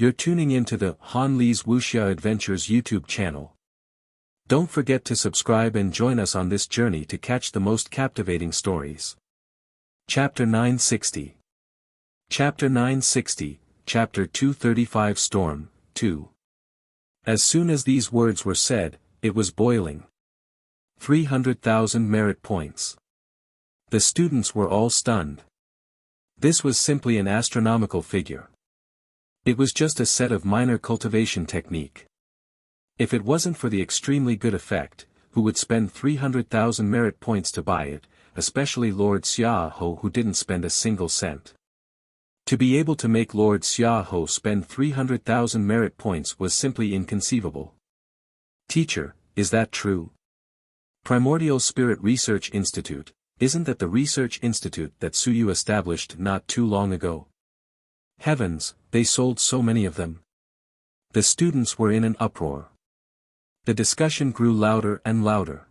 You're tuning into the Han Li's Wuxia Adventures YouTube channel. Don't forget to subscribe and join us on this journey to catch the most captivating stories. Chapter 960. Chapter 960, Chapter 235 Storm, 2. As soon as these words were said, it was boiling. 300,000 merit points. The students were all stunned. This was simply an astronomical figure. It was just a set of minor cultivation technique. If it wasn't for the extremely good effect, who would spend 300,000 merit points to buy it, especially Lord Xiaoho who didn't spend a single cent. To be able to make Lord Xiaoho spend 300,000 merit points was simply inconceivable. Teacher, is that true? Primordial Spirit Research Institute, isn't that the research institute that Suyu established not too long ago? Heavens, they sold so many of them. The students were in an uproar. The discussion grew louder and louder.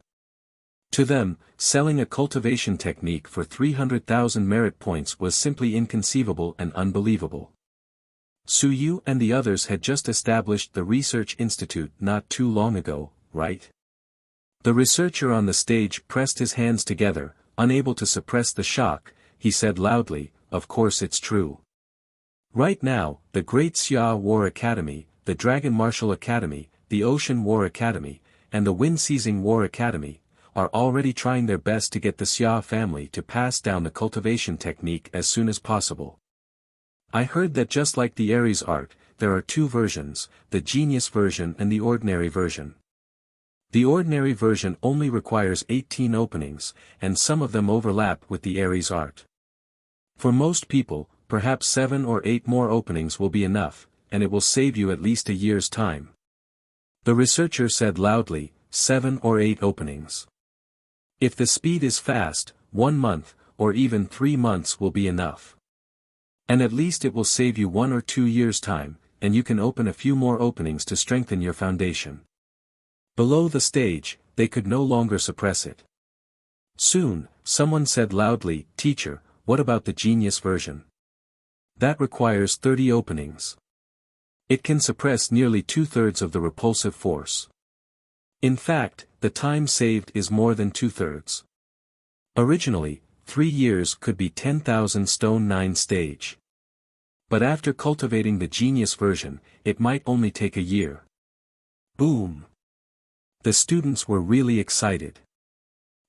To them, selling a cultivation technique for 300,000 merit points was simply inconceivable and unbelievable. Suyu and the others had just established the research institute not too long ago, right? The researcher on the stage pressed his hands together, unable to suppress the shock. He said loudly, "Of course it's true. Right now, the Great Xia War Academy, the Dragon Martial Academy, the Ocean War Academy, and the Wind-Seizing War Academy, are already trying their best to get the Xia family to pass down the cultivation technique as soon as possible. I heard that just like the Aries art, there are two versions, the genius version and the ordinary version. The ordinary version only requires 18 openings, and some of them overlap with the Aries art. For most people, perhaps 7 or 8 more openings will be enough, and it will save you at least a year's time." The researcher said loudly, 7 or 8 openings. If the speed is fast, 1 month, or even 3 months will be enough. And at least it will save you 1 or 2 years' time, and you can open a few more openings to strengthen your foundation. Below the stage, they could no longer suppress it. Soon, someone said loudly, "Teacher, what about the genius version? That requires 30 openings. It can suppress nearly 2/3 of the repulsive force. In fact, the time saved is more than 2/3. Originally, 3 years could be 10,000 stone 9 stage. But after cultivating the genius version, it might only take a year." Boom! The students were really excited.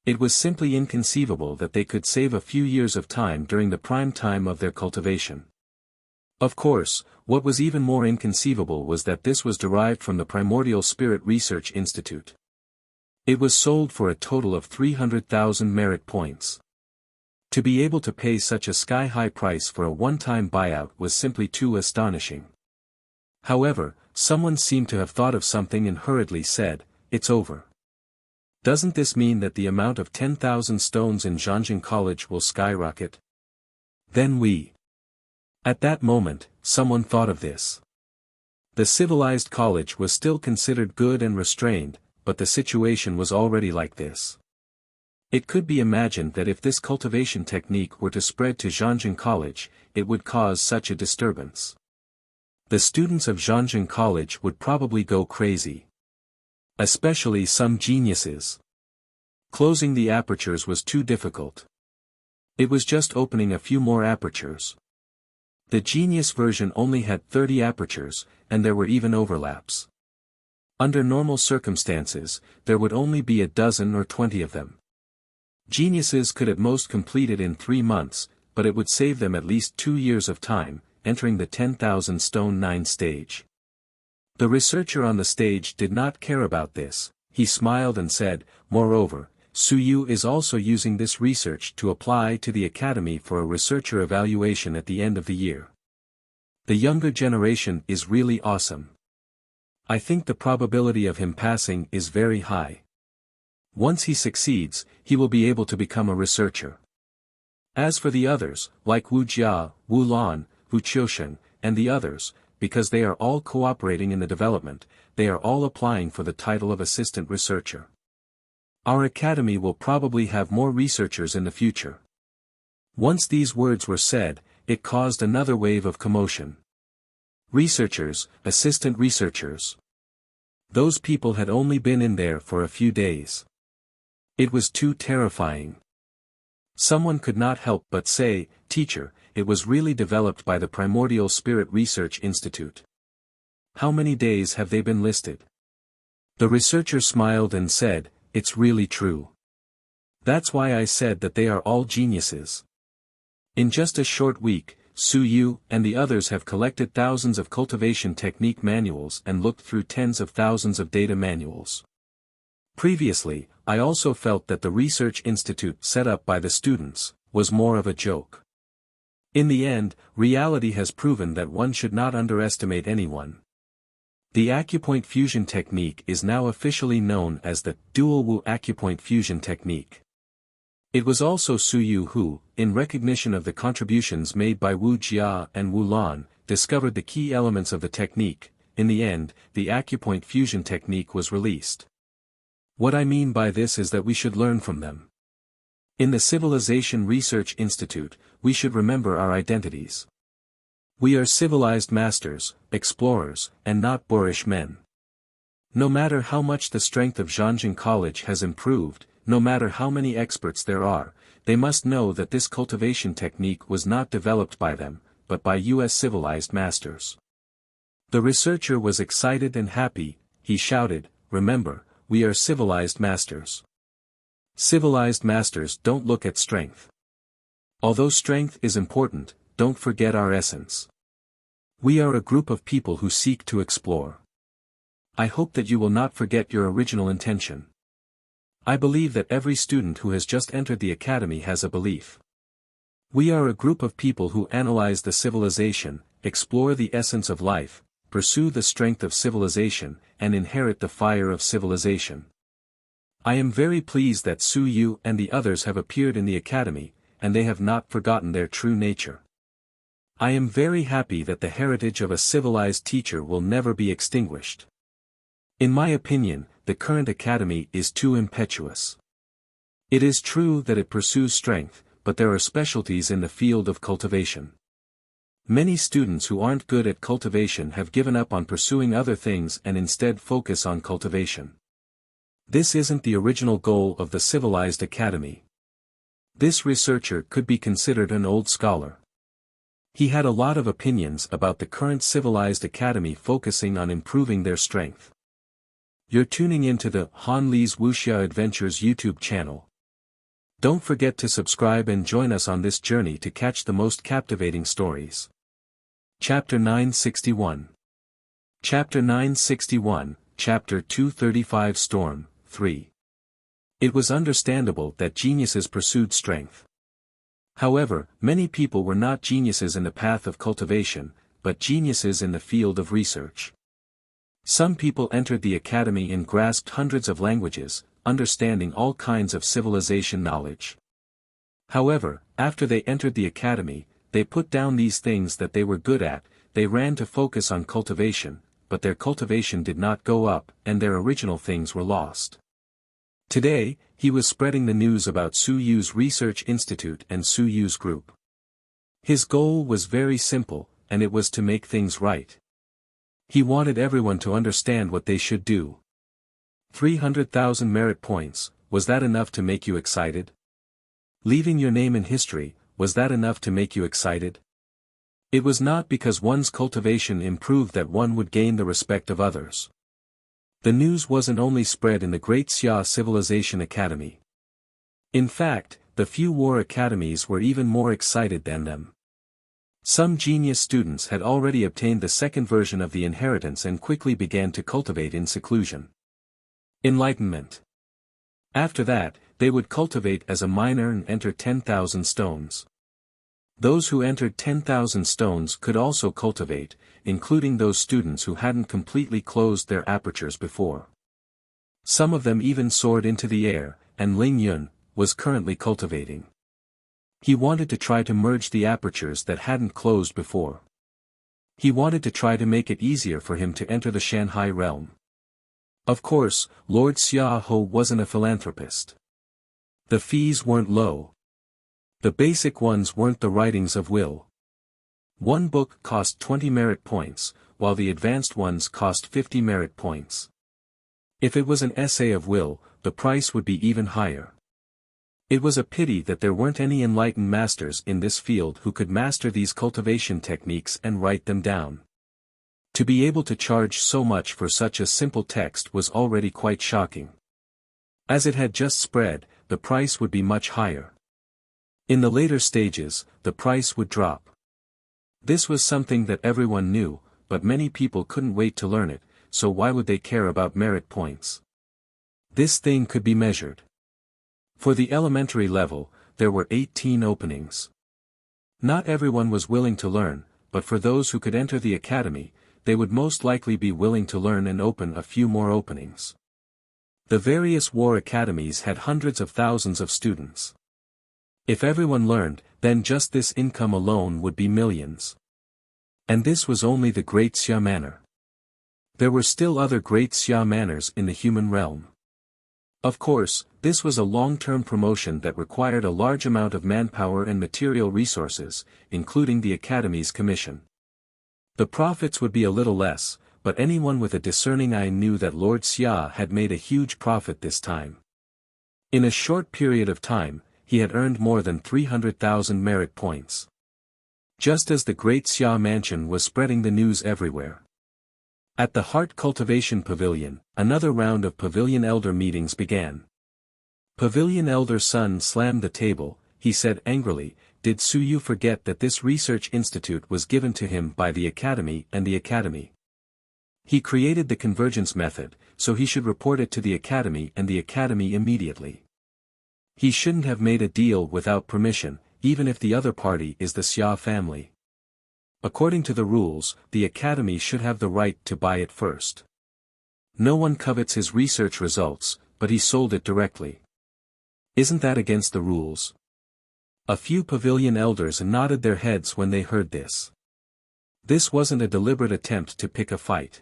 It was simply inconceivable that they could save a few years of time during the prime time of their cultivation. Of course, what was even more inconceivable was that this was derived from the Primordial Spirit Research Institute. It was sold for a total of 300,000 merit points. To be able to pay such a sky-high price for a one-time buyout was simply too astonishing. However, someone seemed to have thought of something and hurriedly said, "It's over. Doesn't this mean that the amount of 10,000 stones in Zhangjin College will skyrocket? Then we..." At that moment, someone thought of this. The civilized college was still considered good and restrained, but the situation was already like this. It could be imagined that if this cultivation technique were to spread to Zhangjin College, it would cause such a disturbance. The students of Zhangjin College would probably go crazy. Especially some geniuses. Closing the apertures was too difficult. It was just opening a few more apertures. The genius version only had 30 apertures, and there were even overlaps. Under normal circumstances, there would only be a dozen or 20 of them. Geniuses could at most complete it in 3 months, but it would save them at least 2 years of time, entering the 10,000 stone 9 stage. The researcher on the stage did not care about this. He smiled and said, "Moreover, Suyu is also using this research to apply to the academy for a researcher evaluation at the end of the year. The younger generation is really awesome. I think the probability of him passing is very high. Once he succeeds, he will be able to become a researcher. As for the others, like Wu Jia, Wu Lan, Wu Qiusheng, and the others, because they are all cooperating in the development, they are all applying for the title of assistant researcher. Our academy will probably have more researchers in the future." Once these words were said, it caused another wave of commotion. Researchers, assistant researchers. Those people had only been in there for a few days. It was too terrifying. Someone could not help but say, "Teacher, it was really developed by the Primordial Spirit Research Institute. How many days have they been listed?" The researcher smiled and said, "It's really true. That's why I said that they are all geniuses. In just a short week, Su Yu and the others have collected thousands of cultivation technique manuals and looked through tens of thousands of data manuals. Previously, I also felt that the research institute set up by the students was more of a joke. In the end, reality has proven that one should not underestimate anyone. The acupoint fusion technique is now officially known as the Dual Wu acupoint fusion technique. It was also Su Yu who, in recognition of the contributions made by Wuxia and Wu Lan, discovered the key elements of the technique. In the end, the acupoint fusion technique was released. What I mean by this is that we should learn from them. In the Civilization Research Institute, we should remember our identities. We are civilized masters, explorers, and not boorish men. No matter how much the strength of Zhanjiang College has improved, no matter how many experts there are, they must know that this cultivation technique was not developed by them, but by U.S. civilized masters. The researcher was excited and happy. He shouted, "Remember, we are civilized masters. Civilized masters don't look at strength. Although strength is important, don't forget our essence. We are a group of people who seek to explore. I hope that you will not forget your original intention." I believe that every student who has just entered the academy has a belief. We are a group of people who analyze the civilization, explore the essence of life, pursue the strength of civilization, and inherit the fire of civilization. I am very pleased that Su Yu and the others have appeared in the academy, and they have not forgotten their true nature. I am very happy that the heritage of a civilized teacher will never be extinguished. In my opinion, the current academy is too impetuous. It is true that it pursues strength, but there are specialties in the field of cultivation. Many students who aren't good at cultivation have given up on pursuing other things and instead focus on cultivation. This isn't the original goal of the civilized academy. This researcher could be considered an old scholar. He had a lot of opinions about the current civilized academy focusing on improving their strength. You're tuning into the Han Li's Wuxia Adventures YouTube channel. Don't forget to subscribe and join us on this journey to catch the most captivating stories. Chapter 961. Chapter 961, Chapter 235 Storm, 3. It was understandable that geniuses pursued strength. However, many people were not geniuses in the path of cultivation, but geniuses in the field of research. Some people entered the academy and grasped hundreds of languages, understanding all kinds of civilization knowledge. However, after they entered the academy, they put down these things that they were good at, they ran to focus on cultivation, but their cultivation did not go up, and their original things were lost. Today, he was spreading the news about Su Yu's Research Institute and Su Yu's group. His goal was very simple, and it was to make things right. He wanted everyone to understand what they should do. 300,000 merit points, was that enough to make you excited? Leaving your name in history, was that enough to make you excited? It was not because one's cultivation improved that one would gain the respect of others. The news wasn't only spread in the Great Xia Civilization Academy. In fact, the few war academies were even more excited than them. Some genius students had already obtained the second version of the inheritance and quickly began to cultivate in seclusion. Enlightenment. After that, they would cultivate as a miner and enter 10,000 stones. Those who entered 10,000 stones could also cultivate, including those students who hadn't completely closed their apertures before. Some of them even soared into the air, and Ling Yun was currently cultivating. He wanted to try to merge the apertures that hadn't closed before. He wanted to try to make it easier for him to enter the Shanghai realm. Of course, Lord Xiaoho wasn't a philanthropist. The fees weren't low. The basic ones weren't the writings of will. One book cost 20 merit points, while the advanced ones cost 50 merit points. If it was an essay of will, the price would be even higher. It was a pity that there weren't any enlightened masters in this field who could master these cultivation techniques and write them down. To be able to charge so much for such a simple text was already quite shocking. As it had just spread, the price would be much higher. In the later stages, the price would drop. This was something that everyone knew, but many people couldn't wait to learn it, so why would they care about merit points? This thing could be measured. For the elementary level, there were 18 openings. Not everyone was willing to learn, but for those who could enter the academy, they would most likely be willing to learn and open a few more openings. The various war academies had hundreds of thousands of students. If everyone learned, then just this income alone would be millions. And this was only the Great Xia Manor. There were still other Great Xia Manors in the human realm. Of course, this was a long-term promotion that required a large amount of manpower and material resources, including the Academy's commission. The profits would be a little less, but anyone with a discerning eye knew that Lord Xia had made a huge profit this time. In a short period of time, he had earned more than 300,000 merit points. Just as the Great Xia Mansion was spreading the news everywhere. At the Heart Cultivation Pavilion, another round of Pavilion Elder meetings began. Pavilion Elder Sun slammed the table. He said angrily, "Did Suyu forget that this research institute was given to him by the Academy and the Academy? He created the convergence method, so he should report it to the Academy and the Academy immediately. He shouldn't have made a deal without permission, even if the other party is the Xia family. According to the rules, the Academy should have the right to buy it first. No one covets his research results, but he sold it directly. Isn't that against the rules?" A few pavilion elders nodded their heads when they heard this. This wasn't a deliberate attempt to pick a fight.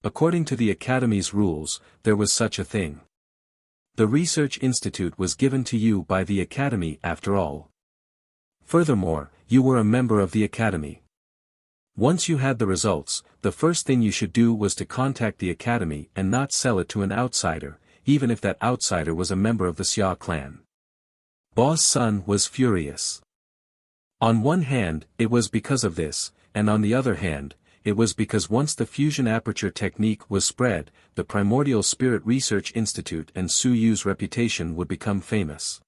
According to the Academy's rules, there was such a thing. The research institute was given to you by the Academy after all. Furthermore, you were a member of the Academy. Once you had the results, the first thing you should do was to contact the Academy and not sell it to an outsider, even if that outsider was a member of the Xia clan. Boss Sun was furious. On one hand, it was because of this, and on the other hand, it was because once the fusion aperture technique was spread, the Primordial Spirit Research Institute and Suyu's reputation would become famous.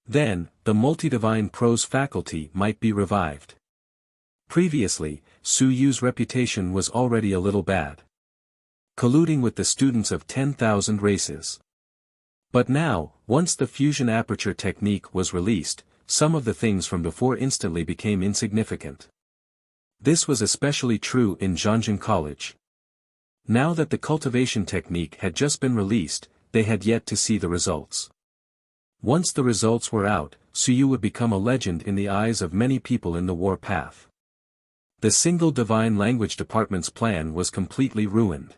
Then, the Multidivine Prose faculty might be revived. Previously, Suyu's reputation was already a little bad. Colluding with the students of 10,000 races. But now, once the fusion aperture technique was released, some of the things from before instantly became insignificant. This was especially true in Zhangjin College. Now that the cultivation technique had just been released, they had yet to see the results. Once the results were out, Suyu would become a legend in the eyes of many people in the war path. The single divine language department's plan was completely ruined.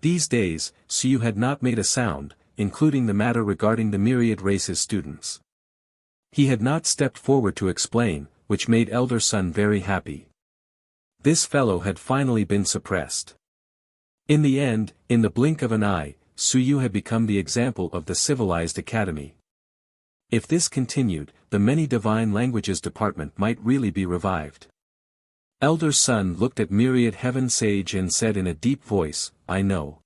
These days, Suyu had not made a sound, including the matter regarding the myriad races students. He had not stepped forward to explain, which made Elder Sun very happy. This fellow had finally been suppressed. In the end, in the blink of an eye, Suyu had become the example of the civilized academy. If this continued, the many divine languages department might really be revived. Elder Sun looked at Myriad Heaven Sage and said in a deep voice, "I know.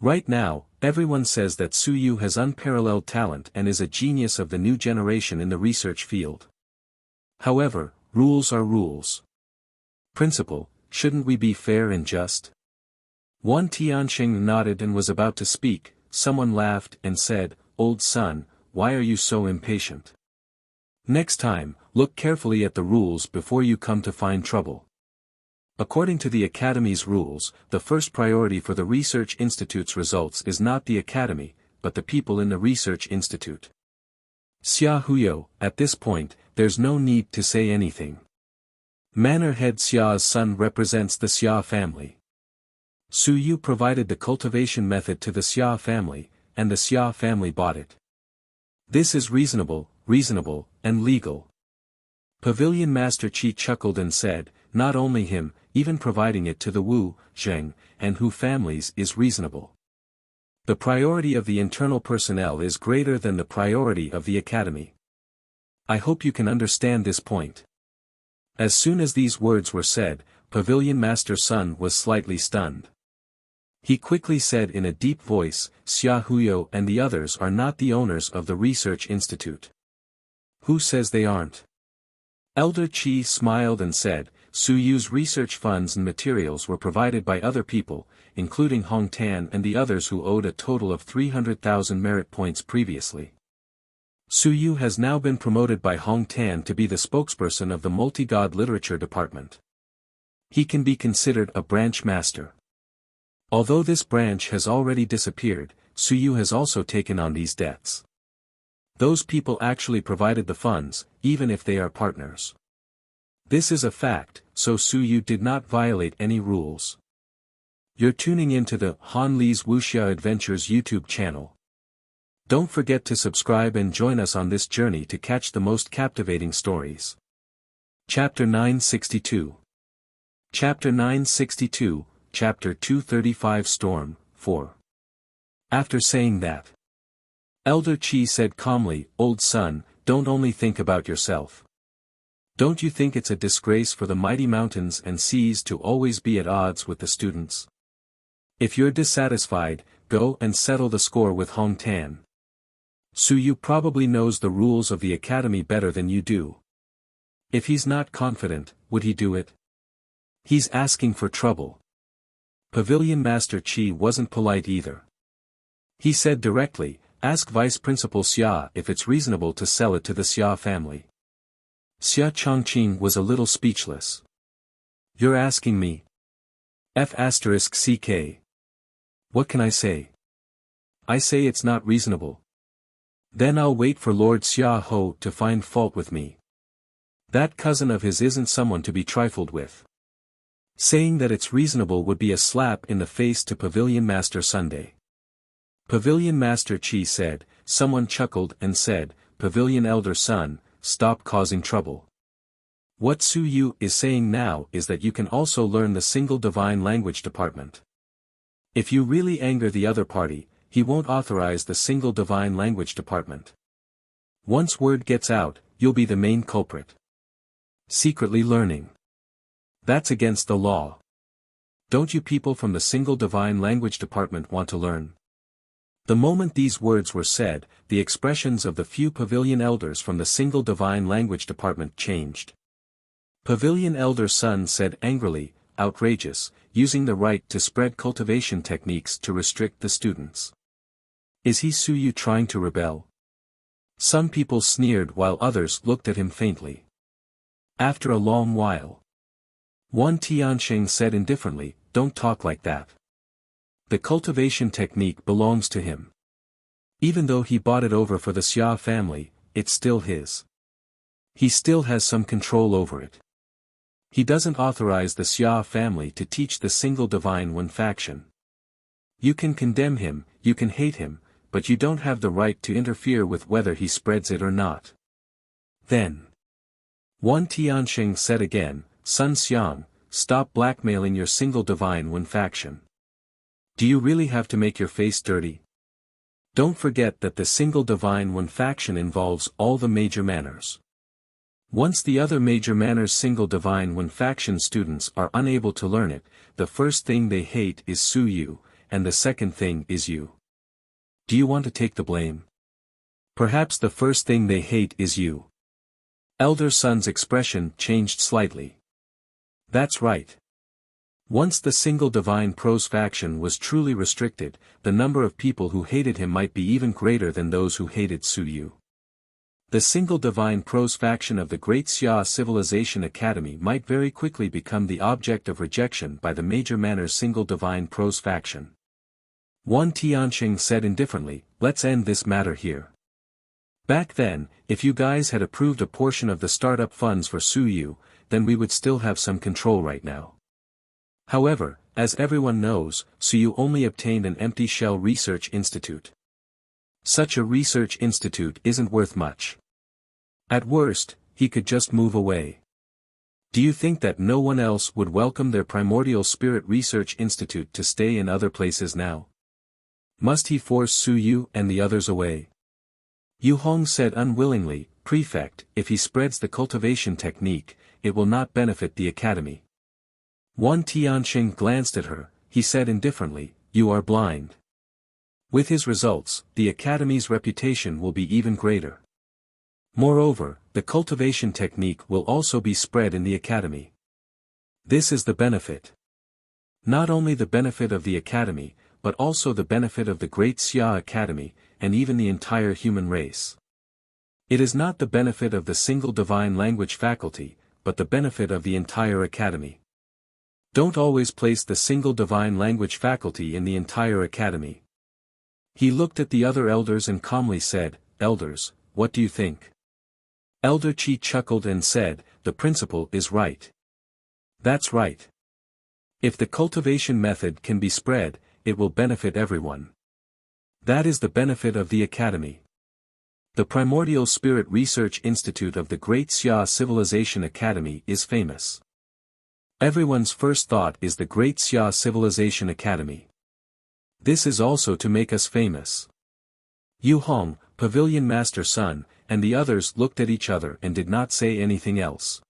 Right now, everyone says that Suyu has unparalleled talent and is a genius of the new generation in the research field. However, rules are rules. Principal, shouldn't we be fair and just?" One Tianxing nodded and was about to speak. Someone laughed and said, "Old Sun, why are you so impatient? Next time, look carefully at the rules before you come to find trouble." According to the Academy's rules, the first priority for the Research Institute's results is not the Academy, but the people in the Research Institute. Xia Huyo, at this point, there's no need to say anything. Manor Head Xia's son represents the Xia family. Suyu provided the cultivation method to the Xia family, and the Xia family bought it. This is reasonable, and legal. Pavilion Master Qi chuckled and said, not only him, even providing it to the Wu, Zheng, and Hu families is reasonable. The priority of the internal personnel is greater than the priority of the academy. I hope you can understand this point. As soon as these words were said, Pavilion Master Sun was slightly stunned. He quickly said in a deep voice, Xia Huyo and the others are not the owners of the research institute. Who says they aren't? Elder Qi smiled and said, Su Yu's research funds and materials were provided by other people, including Hong Tan and the others who owed a total of 300,000 merit points previously. Su Yu has now been promoted by Hong Tan to be the spokesperson of the multi-god literature department. He can be considered a branch master. Although this branch has already disappeared, Su Yu has also taken on these debts. Those people actually provided the funds, even if they are partners. This is a fact, so Su Yu did not violate any rules. You're tuning into the Han Li's Wuxia Adventures YouTube channel. Don't forget to subscribe and join us on this journey to catch the most captivating stories. Chapter 962. Chapter 962, Chapter 235 Storm, 4. After saying that, Elder Qi said calmly, Old son, don't only think about yourself. Don't you think it's a disgrace for the mighty mountains and seas to always be at odds with the students? If you're dissatisfied, go and settle the score with Hong Tan. Su Yu probably knows the rules of the academy better than you do. If he's not confident, would he do it? He's asking for trouble. Pavilion Master Qi wasn't polite either. He said directly, ask Vice Principal Xia if it's reasonable to sell it to the Xia family. Xia Chongqing was a little speechless. You're asking me? F***CK. What can I say? I say it's not reasonable. Then I'll wait for Lord Xia Ho to find fault with me. That cousin of his isn't someone to be trifled with. Saying that it's reasonable would be a slap in the face to Pavilion Master Sunday. Pavilion Master Qi said, someone chuckled and said, Pavilion Elder Son, stop causing trouble. What Su Yu is saying now is that you can also learn the single divine language department. If you really anger the other party, he won't authorize the single divine language department. Once word gets out, you'll be the main culprit. Secretly learning. That's against the law. Don't you people from the single divine language department want to learn? The moment these words were said, the expressions of the few pavilion elders from the single divine language department changed. Pavilion Elder Sun said angrily, outrageous, using the right to spread cultivation techniques to restrict the students. Is he Su Yu trying to rebel? Some people sneered while others looked at him faintly. After a long while, Wan Tianxing said indifferently, don't talk like that. The cultivation technique belongs to him. Even though he bought it over for the Xia family, it's still his. He still has some control over it. He doesn't authorize the Xia family to teach the single divine one faction. You can condemn him, you can hate him, but you don't have the right to interfere with whether he spreads it or not. Then, Wan Tianxing said again, Sun Xiang, stop blackmailing your single divine one faction. Do you really have to make your face dirty? Don't forget that the single divine one faction involves all the major manners. Once the other major manners single divine one faction students are unable to learn it, the first thing they hate is Su Yu, and the second thing is you. Do you want to take the blame? Perhaps the first thing they hate is you. Elder Sun's expression changed slightly. That's right. Once the single divine prose faction was truly restricted, the number of people who hated him might be even greater than those who hated Su Yu. The single divine prose faction of the Great Xia Civilization Academy might very quickly become the object of rejection by the major manners single divine prose faction. Wan Tianxing said indifferently, let's end this matter here. Back then, if you guys had approved a portion of the startup funds for Su Yu, then we would still have some control right now. However, as everyone knows, Su Yu only obtained an empty shell research institute. Such a research institute isn't worth much. At worst, he could just move away. Do you think that no one else would welcome their Primordial Spirit Research Institute to stay in other places now? Must he force Su Yu and the others away? Yu Hong said unwillingly, Prefect, if he spreads the cultivation technique, it will not benefit the academy. Wan Tianxing glanced at her, he said indifferently, you are blind. With his results, the academy's reputation will be even greater. Moreover, the cultivation technique will also be spread in the academy. This is the benefit. Not only the benefit of the academy, but also the benefit of the Great Xia Academy, and even the entire human race. It is not the benefit of the single divine language faculty, but the benefit of the entire academy. Don't always place the single divine language faculty in the entire academy. He looked at the other elders and calmly said, Elders, what do you think? Elder Qi chuckled and said, the principal is right. That's right. If the cultivation method can be spread, it will benefit everyone. That is the benefit of the academy. The Primordial Spirit Research Institute of the Great Xia Civilization Academy is famous. Everyone's first thought is the Great Xia Civilization Academy. This is also to make us famous. Yu Hong, Pavilion Master Sun, and the others looked at each other and did not say anything else.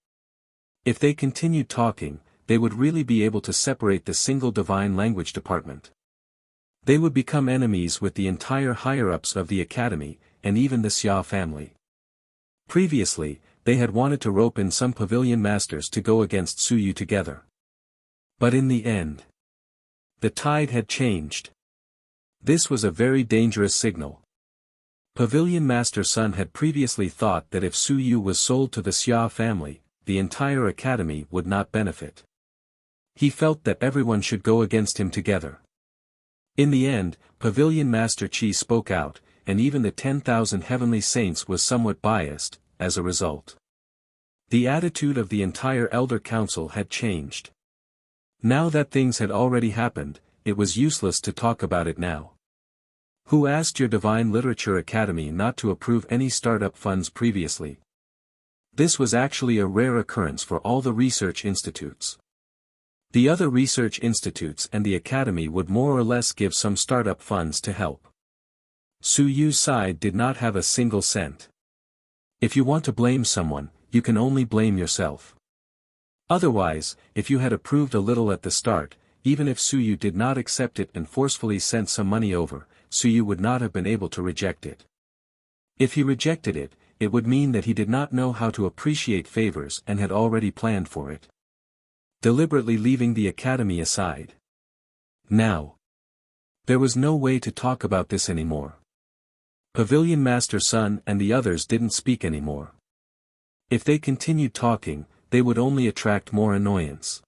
If they continued talking, they would really be able to separate the single divine language department. They would become enemies with the entire higher-ups of the academy, and even the Xia family. Previously, they had wanted to rope in some pavilion masters to go against Su Yu together. But in the end, the tide had changed. This was a very dangerous signal. Pavilion Master Sun had previously thought that if Su Yu was sold to the Xia family, the entire academy would not benefit. He felt that everyone should go against him together. In the end, Pavilion Master Qi spoke out, and even the 10,000 heavenly saints was somewhat biased, as a result. The attitude of the entire Elder Council had changed. Now that things had already happened, it was useless to talk about it now. Who asked your Divine Literature Academy not to approve any startup funds previously? This was actually a rare occurrence for all the research institutes. The other research institutes and the academy would more or less give some startup funds to help. Su Yu's side did not have a single cent. If you want to blame someone, you can only blame yourself. Otherwise, if you had approved a little at the start, even if Su Yu did not accept it and forcefully sent some money over, Su Yu would not have been able to reject it. If he rejected it, it would mean that he did not know how to appreciate favors and had already planned for it. Deliberately leaving the academy aside. Now, there was no way to talk about this anymore. Pavilion Master Sun and the others didn't speak anymore. If they continued talking, they would only attract more annoyance.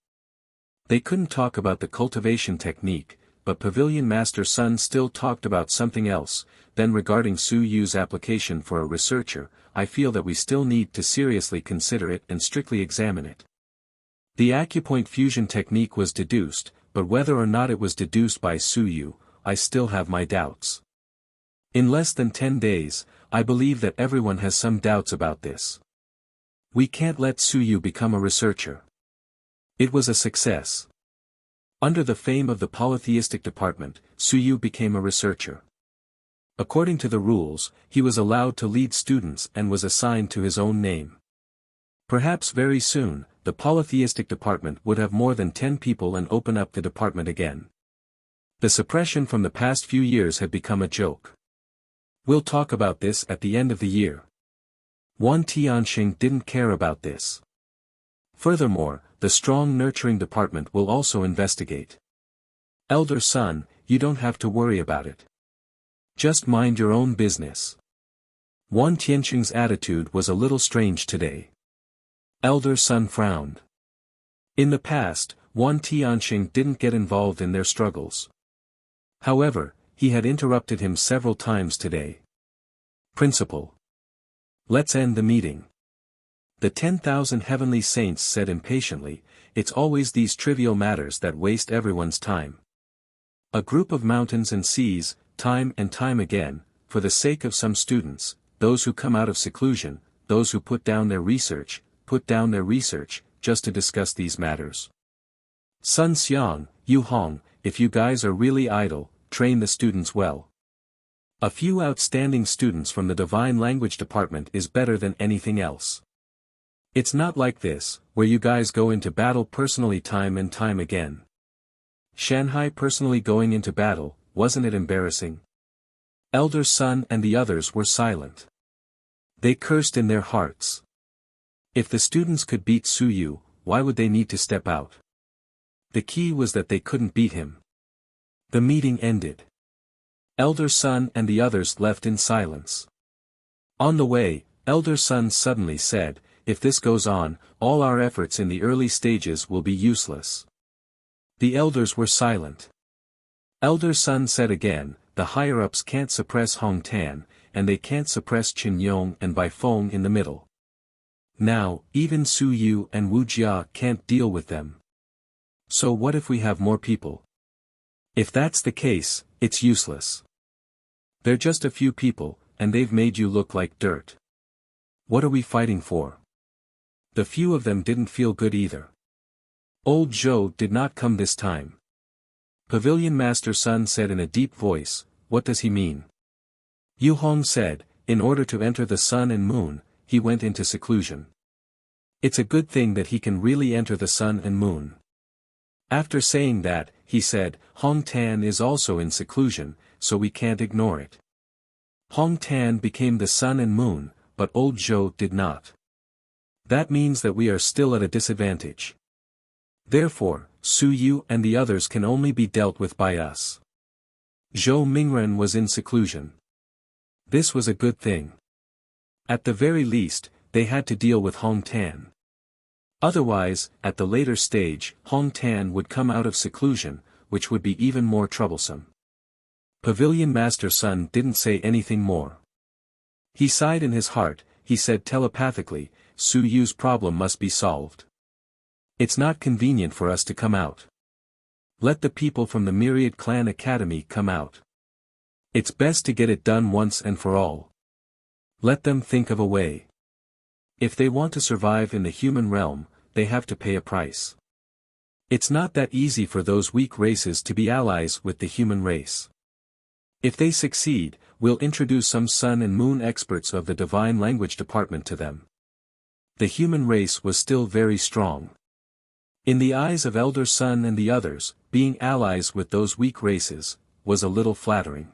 They couldn't talk about the cultivation technique, but Pavilion Master Sun still talked about something else. Then regarding Su Yu's application for a researcher, I feel that we still need to seriously consider it and strictly examine it. The acupoint fusion technique was deduced, but whether or not it was deduced by Su Yu, I still have my doubts. In less than 10 days, I believe that everyone has some doubts about this. We can't let Su Yu become a researcher. It was a success. Under the fame of the polytheistic department, Su Yu became a researcher. According to the rules, he was allowed to lead students and was assigned to his own name. Perhaps very soon, the polytheistic department would have more than 10 people and open up the department again. The suppression from the past few years had become a joke. We'll talk about this at the end of the year. Wan Tianxing didn't care about this. Furthermore, the strong nurturing department will also investigate. Elder Sun, you don't have to worry about it. Just mind your own business. Wan Tianxing's attitude was a little strange today. Elder Sun frowned. In the past, Wan Tianxing didn't get involved in their struggles. However, he had interrupted him several times today. Principal. Let's end the meeting. The 10,000 heavenly saints said impatiently, it's always these trivial matters that waste everyone's time. A group of mountains and seas, time and time again, for the sake of some students, those who come out of seclusion, those who put down their research, just to discuss these matters. Sun Xiang, Yu Hong, if you guys are really idle, train the students well. A few outstanding students from the Divine Language Department is better than anything else. It's not like this, where you guys go into battle personally time and time again. Shanghai personally going into battle, wasn't it embarrassing? Elder Sun and the others were silent. They cursed in their hearts. If the students could beat Su Yu, why would they need to step out? The key was that they couldn't beat him. The meeting ended. Elder Sun and the others left in silence. On the way, Elder Sun suddenly said, if this goes on, all our efforts in the early stages will be useless. The elders were silent. Elder Sun said again, the higher-ups can't suppress Hong Tan, and they can't suppress Qin Yong and Bai Feng in the middle. Now, even Su Yu and Wuxia can't deal with them. So what if we have more people? If that's the case, it's useless. They're just a few people, and they've made you look like dirt. What are we fighting for? The few of them didn't feel good either. Old Zhou did not come this time. Pavilion Master Sun said in a deep voice, what does he mean? Yu Hong said, in order to enter the sun and moon, he went into seclusion. It's a good thing that he can really enter the sun and moon. After saying that, he said, Hong Tan is also in seclusion, so we can't ignore it. Hong Tan became the sun and moon, but old Zhou did not. That means that we are still at a disadvantage. Therefore, Su Yu and the others can only be dealt with by us. Zhou Mingren was in seclusion. This was a good thing. At the very least, they had to deal with Hong Tan. Otherwise, at the later stage, Hong Tan would come out of seclusion, which would be even more troublesome. Pavilion Master Sun didn't say anything more. He sighed in his heart, he said telepathically, Su Yu's problem must be solved. It's not convenient for us to come out. Let the people from the Myriad Clan Academy come out. It's best to get it done once and for all. Let them think of a way. If they want to survive in the human realm, they have to pay a price. It's not that easy for those weak races to be allies with the human race. If they succeed, we'll introduce some sun and moon experts of the Divine Language Department to them. The human race was still very strong. In the eyes of Elder Sun and the others, being allies with those weak races, was a little flattering.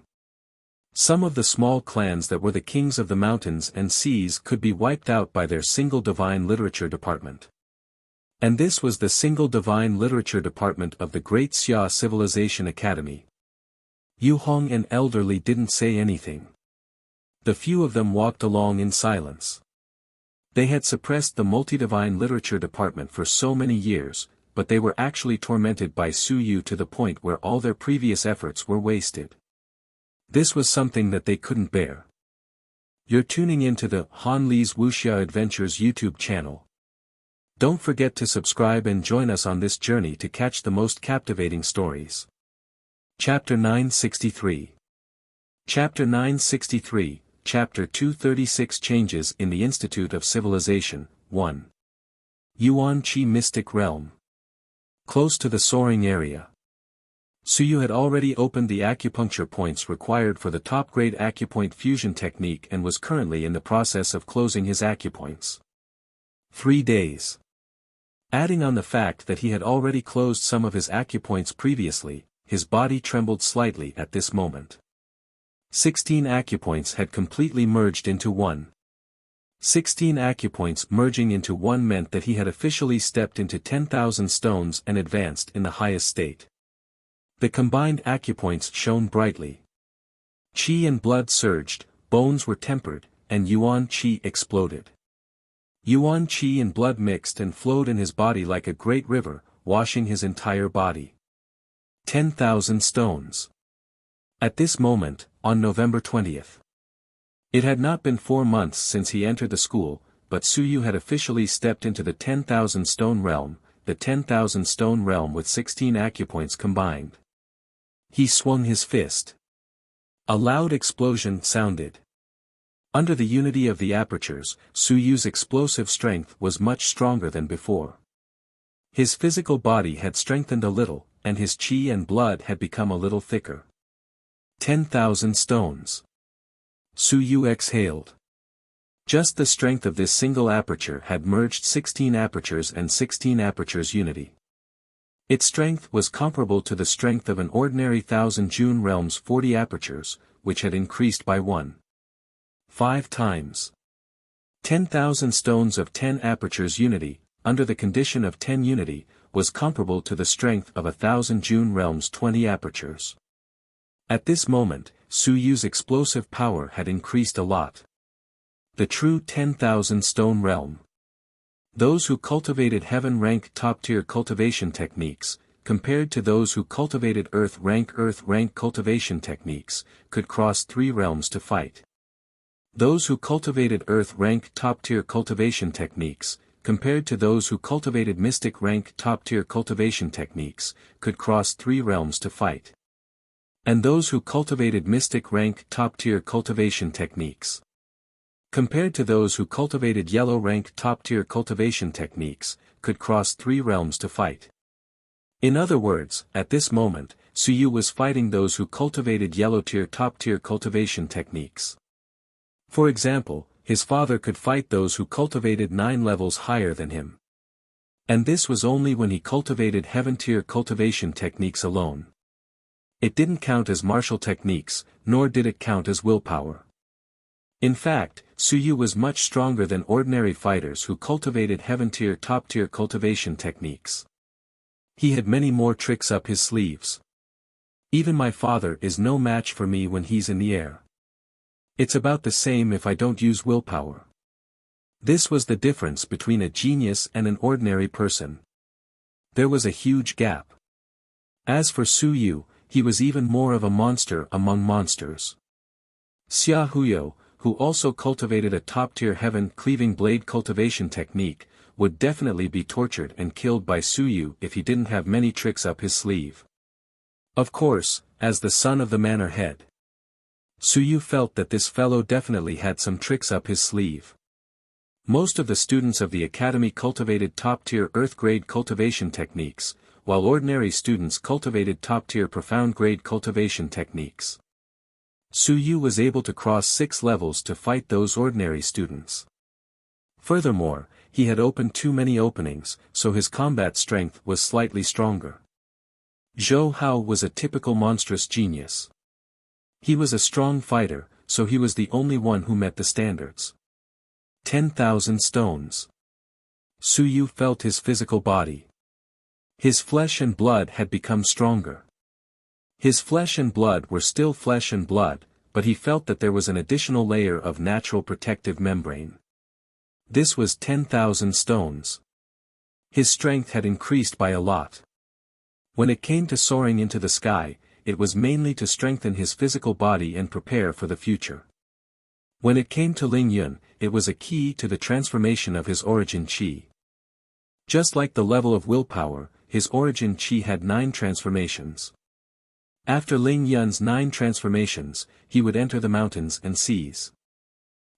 Some of the small clans that were the kings of the mountains and seas could be wiped out by their single Divine Literature Department. And this was the single Divine Literature Department of the Great Xia Civilization Academy. Yu Hong and Elderly didn't say anything. The few of them walked along in silence. They had suppressed the Multi-Divine Literature Department for so many years, but they were actually tormented by Su Yu to the point where all their previous efforts were wasted. This was something that they couldn't bear. You're tuning into the Han Li's Wuxia Adventures YouTube channel. Don't forget to subscribe and join us on this journey to catch the most captivating stories. Chapter 963. Chapter 963, Chapter 236 Changes in the Institute of Civilization, 1. Yuan Qi Mystic Realm. Close to the soaring area. Su Yu had already opened the acupuncture points required for the top-grade acupoint fusion technique and was currently in the process of closing his acupoints. 3 days. Adding on the fact that he had already closed some of his acupoints previously, his body trembled slightly at this moment. 16 acupoints had completely merged into one. 16 acupoints merging into one meant that he had officially stepped into 10,000 stones and advanced in the highest state. The combined acupoints shone brightly. Qi and blood surged, bones were tempered, and Yuan Qi exploded. Yuan Qi and blood mixed and flowed in his body like a great river, washing his entire body. 10,000 stones. At this moment, on November 20th. It had not been 4 months since he entered the school, but Su Yu had officially stepped into the 10,000 stone realm, the 10,000 stone realm with 16 acupoints combined. He swung his fist. A loud explosion sounded. Under the unity of the apertures, Su Yu's explosive strength was much stronger than before. His physical body had strengthened a little, and his qi and blood had become a little thicker. 10,000 stones. Su Yu exhaled. Just the strength of this single aperture had merged 16 apertures and 16 apertures unity. Its strength was comparable to the strength of an ordinary 1,000 June realm's 40 apertures, which had increased by 1.5 times. 10,000 stones of 10 apertures unity, under the condition of 10 unity, was comparable to the strength of 1,000 June realm's 20 apertures. At this moment, Su Yu's explosive power had increased a lot. The true 10,000 stone realm. Those who cultivated heaven-rank top-tier cultivation techniques, compared to those who cultivated earth-rank cultivation techniques, could cross 3 realms to fight. Those who cultivated earth-rank top-tier cultivation techniques, compared to those who cultivated mystic-rank top-tier cultivation techniques, could cross 3 realms to fight. And those who cultivated mystic-rank top-tier cultivation techniques, compared to those who cultivated yellow-rank top-tier cultivation techniques, could cross 3 realms to fight. In other words, at this moment, Su Yu was fighting those who cultivated yellow-tier top-tier cultivation techniques. For example, his father could fight those who cultivated 9 levels higher than him. And this was only when he cultivated heaven-tier cultivation techniques alone. It didn't count as martial techniques, nor did it count as willpower. In fact, Su Yu was much stronger than ordinary fighters who cultivated heaven-tier top-tier cultivation techniques. He had many more tricks up his sleeves. Even my father is no match for me when he's in the air. It's about the same if I don't use willpower. This was the difference between a genius and an ordinary person. There was a huge gap. As for Su Yu, he was even more of a monster among monsters. Xia Huyo, who also cultivated a top-tier heaven-cleaving blade cultivation technique, would definitely be tortured and killed by Su Yu if he didn't have many tricks up his sleeve. Of course, as the son of the manor head, Su Yu felt that this fellow definitely had some tricks up his sleeve. Most of the students of the academy cultivated top-tier earth-grade cultivation techniques, while ordinary students cultivated top-tier profound-grade cultivation techniques. Su Yu was able to cross 6 levels to fight those ordinary students. Furthermore, he had opened too many openings, so his combat strength was slightly stronger. Zhou Hao was a typical monstrous genius. He was a strong fighter, so he was the only one who met the standards. 10,000 stones. Su Yu felt his physical body. His flesh and blood had become stronger. His flesh and blood were still flesh and blood, but he felt that there was an additional layer of natural protective membrane. This was 10,000 stones. His strength had increased by a lot. When it came to soaring into the sky, it was mainly to strengthen his physical body and prepare for the future. When it came to Ling Yun, it was a key to the transformation of his origin qi. Just like the level of willpower, his origin qi had 9 transformations. After Ling Yun's 9 transformations, he would enter the mountains and seas.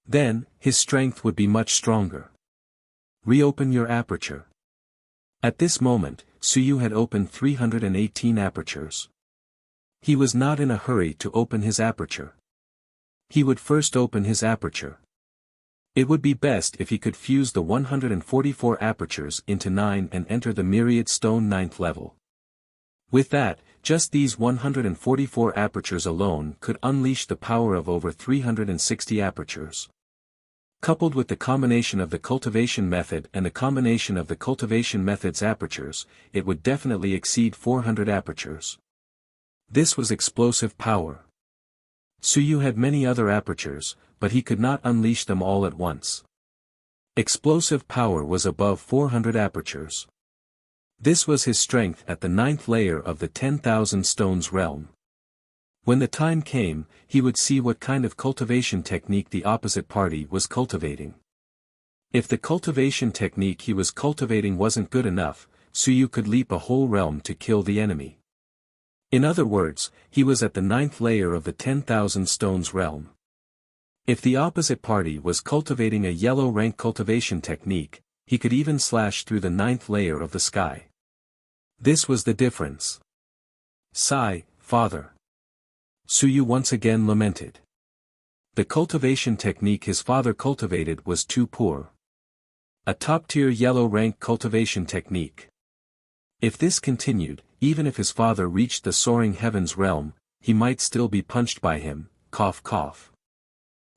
Then, his strength would be much stronger. Reopen your aperture. At this moment, Su Yu had opened 318 apertures. He was not in a hurry to open his aperture. He would first open his aperture. It would be best if he could fuse the 144 apertures into 9 and enter the myriad stone 9th level. With that, just these 144 apertures alone could unleash the power of over 360 apertures. Coupled with the combination of the cultivation method and the combination of the cultivation method's apertures, it would definitely exceed 400 apertures. This was explosive power. Su Yu had many other apertures, but he could not unleash them all at once. Explosive power was above 400 apertures. This was his strength at the 9th layer of the 10,000 stones realm. When the time came, he would see what kind of cultivation technique the opposite party was cultivating. If the cultivation technique he was cultivating wasn't good enough, Su Yu could leap a whole realm to kill the enemy. In other words, he was at the 9th layer of the 10,000 stones realm. If the opposite party was cultivating a yellow rank cultivation technique, he could even slash through the 9th layer of the sky. This was the difference. Sigh, father. Suyu once again lamented. The cultivation technique his father cultivated was too poor. A top-tier yellow rank cultivation technique. If this continued, even if his father reached the soaring heavens realm, he might still be punched by him, cough cough.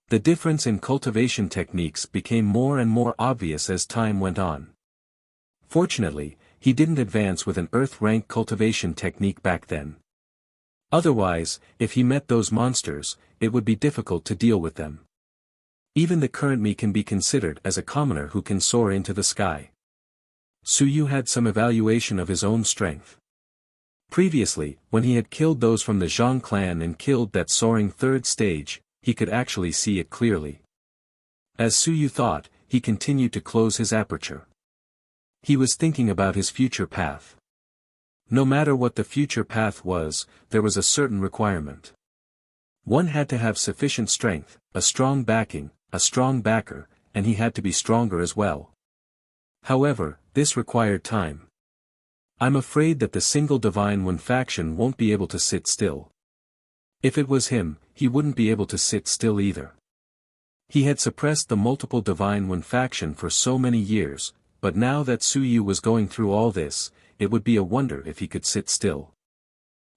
The difference in cultivation techniques became more and more obvious as time went on. Fortunately, he didn't advance with an earth-rank cultivation technique back then. Otherwise, if he met those monsters, it would be difficult to deal with them. Even the current me can be considered as a commoner who can soar into the sky. Suyu had some evaluation of his own strength. Previously, when he had killed those from the Zhang clan and killed that soaring 3rd stage, he could actually see it clearly. As Suyu thought, he continued to close his aperture. He was thinking about his future path. No matter what the future path was, there was a certain requirement. One had to have sufficient strength, a strong backing, a strong backer, and he had to be stronger as well. However, this required time. I'm afraid that the single Divine One faction won't be able to sit still. If it was him, he wouldn't be able to sit still either. He had suppressed the multiple Divine One faction for so many years, but now that Suyu was going through all this, it would be a wonder if he could sit still.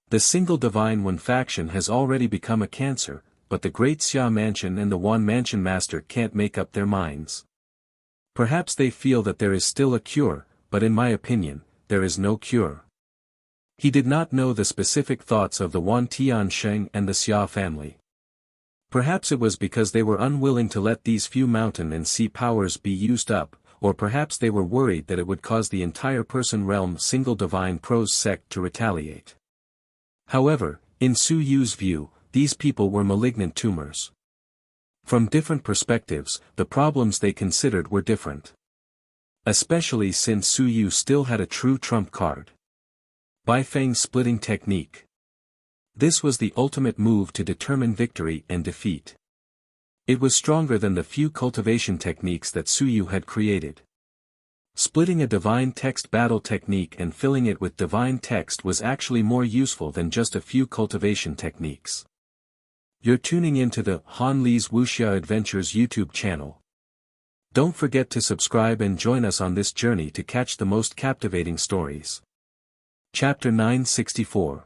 The single Divine One faction has already become a cancer, but the Great Xia Mansion and the Wan Mansion Master can't make up their minds. Perhaps they feel that there is still a cure, but in my opinion, there is no cure. He did not know the specific thoughts of the Wan Tiansheng and the Xia family. Perhaps it was because they were unwilling to let these few mountain and sea powers be used up, or perhaps they were worried that it would cause the entire Person Realm Single Divine Prose sect to retaliate. However, in Suyu's view, these people were malignant tumors. From different perspectives, the problems they considered were different. Especially since Suyu still had a true trump card. Baifeng splitting technique. This was the ultimate move to determine victory and defeat. It was stronger than the few cultivation techniques that Suyu had created. Splitting a divine text battle technique and filling it with divine text was actually more useful than just a few cultivation techniques. You're tuning into the Han Li's Wuxia Adventures YouTube channel. Don't forget to subscribe and join us on this journey to catch the most captivating stories. Chapter 964.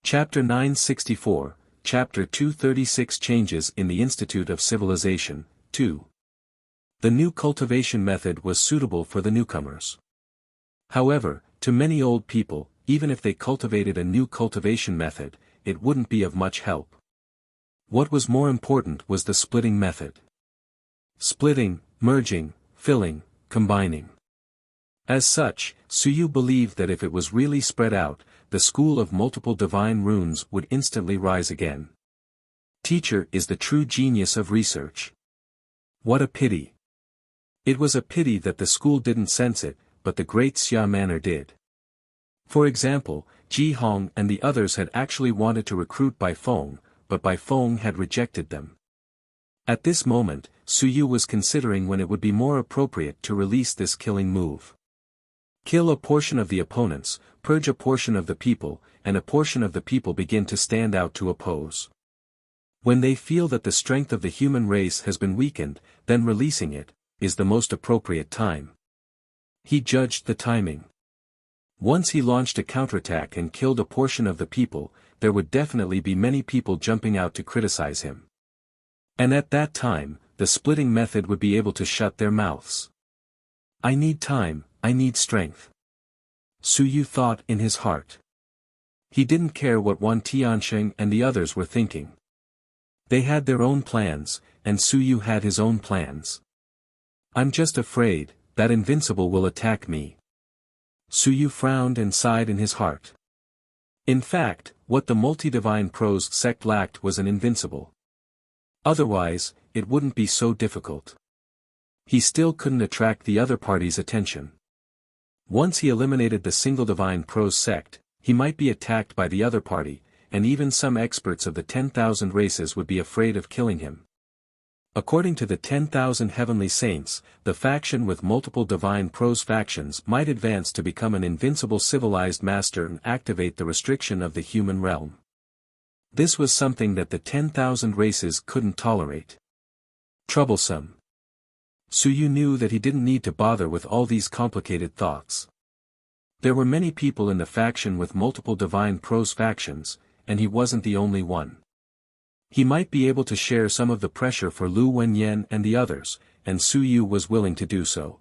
Chapter 964, Chapter 236 Changes in the Institute of Civilization, 2. The new cultivation method was suitable for the newcomers. However, to many old people, even if they cultivated a new cultivation method, it wouldn't be of much help. What was more important was the splitting method. Splitting, merging, filling, combining. As such, Suyu believed that if it was really spread out, the school of multiple divine runes would instantly rise again. Teacher is the true genius of research. What a pity. It was a pity that the school didn't sense it, but the great Xia Manor did. For example, Ji Hong and the others had actually wanted to recruit Bai Feng, but Bai Feng had rejected them. At this moment, Suyu was considering when it would be more appropriate to release this killing move. Kill a portion of the opponents, purge a portion of the people, and a portion of the people begin to stand out to oppose. When they feel that the strength of the human race has been weakened, then releasing it is the most appropriate time. He judged the timing. Once he launched a counterattack and killed a portion of the people, there would definitely be many people jumping out to criticize him. And at that time, the splitting method would be able to shut their mouths. I need time, I need strength. Suyu thought in his heart. He didn't care what Wan Tiansheng and the others were thinking. They had their own plans, and Suyu had his own plans. I'm just afraid that Invincible will attack me. Suyu frowned and sighed in his heart. In fact, what the multi-divine prose sect lacked was an Invincible. Otherwise, it wouldn't be so difficult. He still couldn't attract the other party's attention. Once he eliminated the single divine prose sect, he might be attacked by the other party, and even some experts of the 10,000 races would be afraid of killing him. According to the 10,000 heavenly saints, the faction with multiple divine prose factions might advance to become an invincible civilized master and activate the restriction of the human realm. This was something that the 10,000 races couldn't tolerate. Troublesome. Suyu knew that he didn't need to bother with all these complicated thoughts. There were many people in the faction with multiple divine prose factions, and he wasn't the only one. He might be able to share some of the pressure for Lu Wenyan and the others, and Suyu was willing to do so.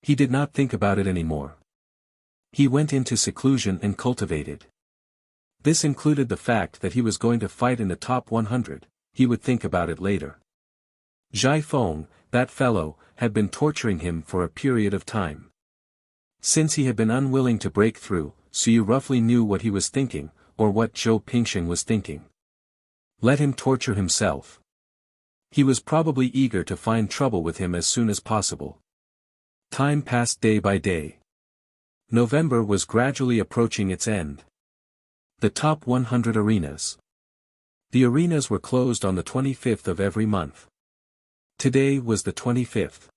He did not think about it anymore. He went into seclusion and cultivated. This included the fact that he was going to fight in the top 100, he would think about it later. Zhai Feng, that fellow, had been torturing him for a period of time. Since he had been unwilling to break through, Suyu roughly knew what he was thinking, or what Zhou Pingsheng was thinking. Let him torture himself. He was probably eager to find trouble with him as soon as possible. Time passed day by day. November was gradually approaching its end. The top 100 arenas. The arenas were closed on the 25th of every month. Today was the 25th.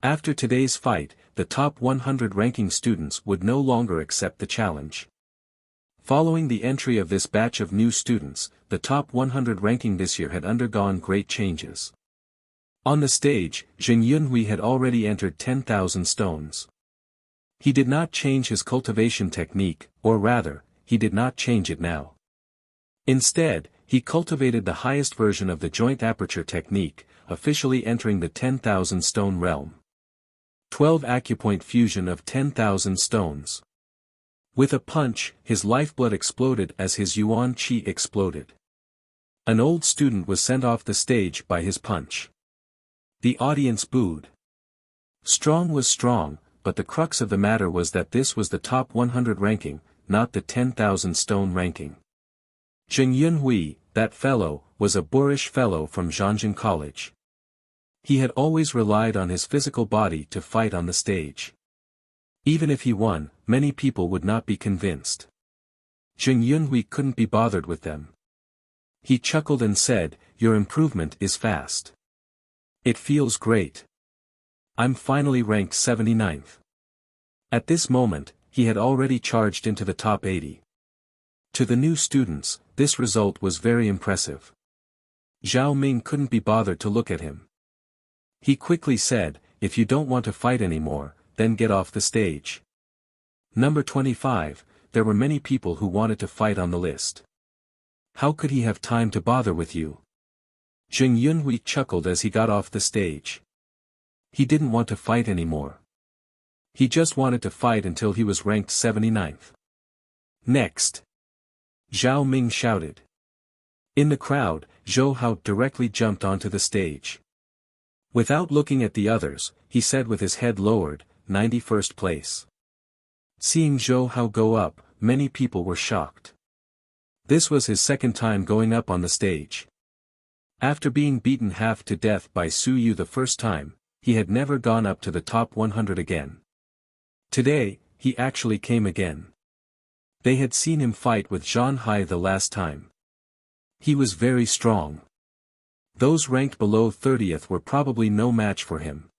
After today's fight, the top 100 ranking students would no longer accept the challenge. Following the entry of this batch of new students, the top 100 ranking this year had undergone great changes. On the stage, Zheng Yunhui had already entered 10,000 stones. He did not change his cultivation technique, or rather, he did not change it now. Instead, he cultivated the highest version of the joint aperture technique, officially entering the 10,000 stone realm. 12 acupoint fusion of 10,000 stones. With a punch, his lifeblood exploded as his yuan qi exploded. An old student was sent off the stage by his punch. The audience booed. Strong was strong, but the crux of the matter was that this was the top 100 ranking, not the 10,000 stone ranking. Zheng Yunhui, that fellow, was a boorish fellow from Zhangjin College. He had always relied on his physical body to fight on the stage. Even if he won, many people would not be convinced. Zheng Yunhui couldn't be bothered with them. He chuckled and said, "Your improvement is fast. It feels great. I'm finally ranked 79th. At this moment, he had already charged into the top 80. To the new students, this result was very impressive. Zhao Ming couldn't be bothered to look at him. He quickly said, "If you don't want to fight anymore, then get off the stage." Number 25, there were many people who wanted to fight on the list. How could he have time to bother with you? Zheng Yunhui chuckled as he got off the stage. He didn't want to fight anymore. He just wanted to fight until he was ranked 79th. Next. Zhao Ming shouted. In the crowd, Zhou Hao directly jumped onto the stage. Without looking at the others, he said with his head lowered, 91st place. Seeing Zhou Hao go up, many people were shocked. This was his second time going up on the stage. After being beaten half to death by Suyu the first time, he had never gone up to the top 100 again. Today, he actually came again. They had seen him fight with Zhan Hai the last time. He was very strong. Those ranked below 30th were probably no match for him.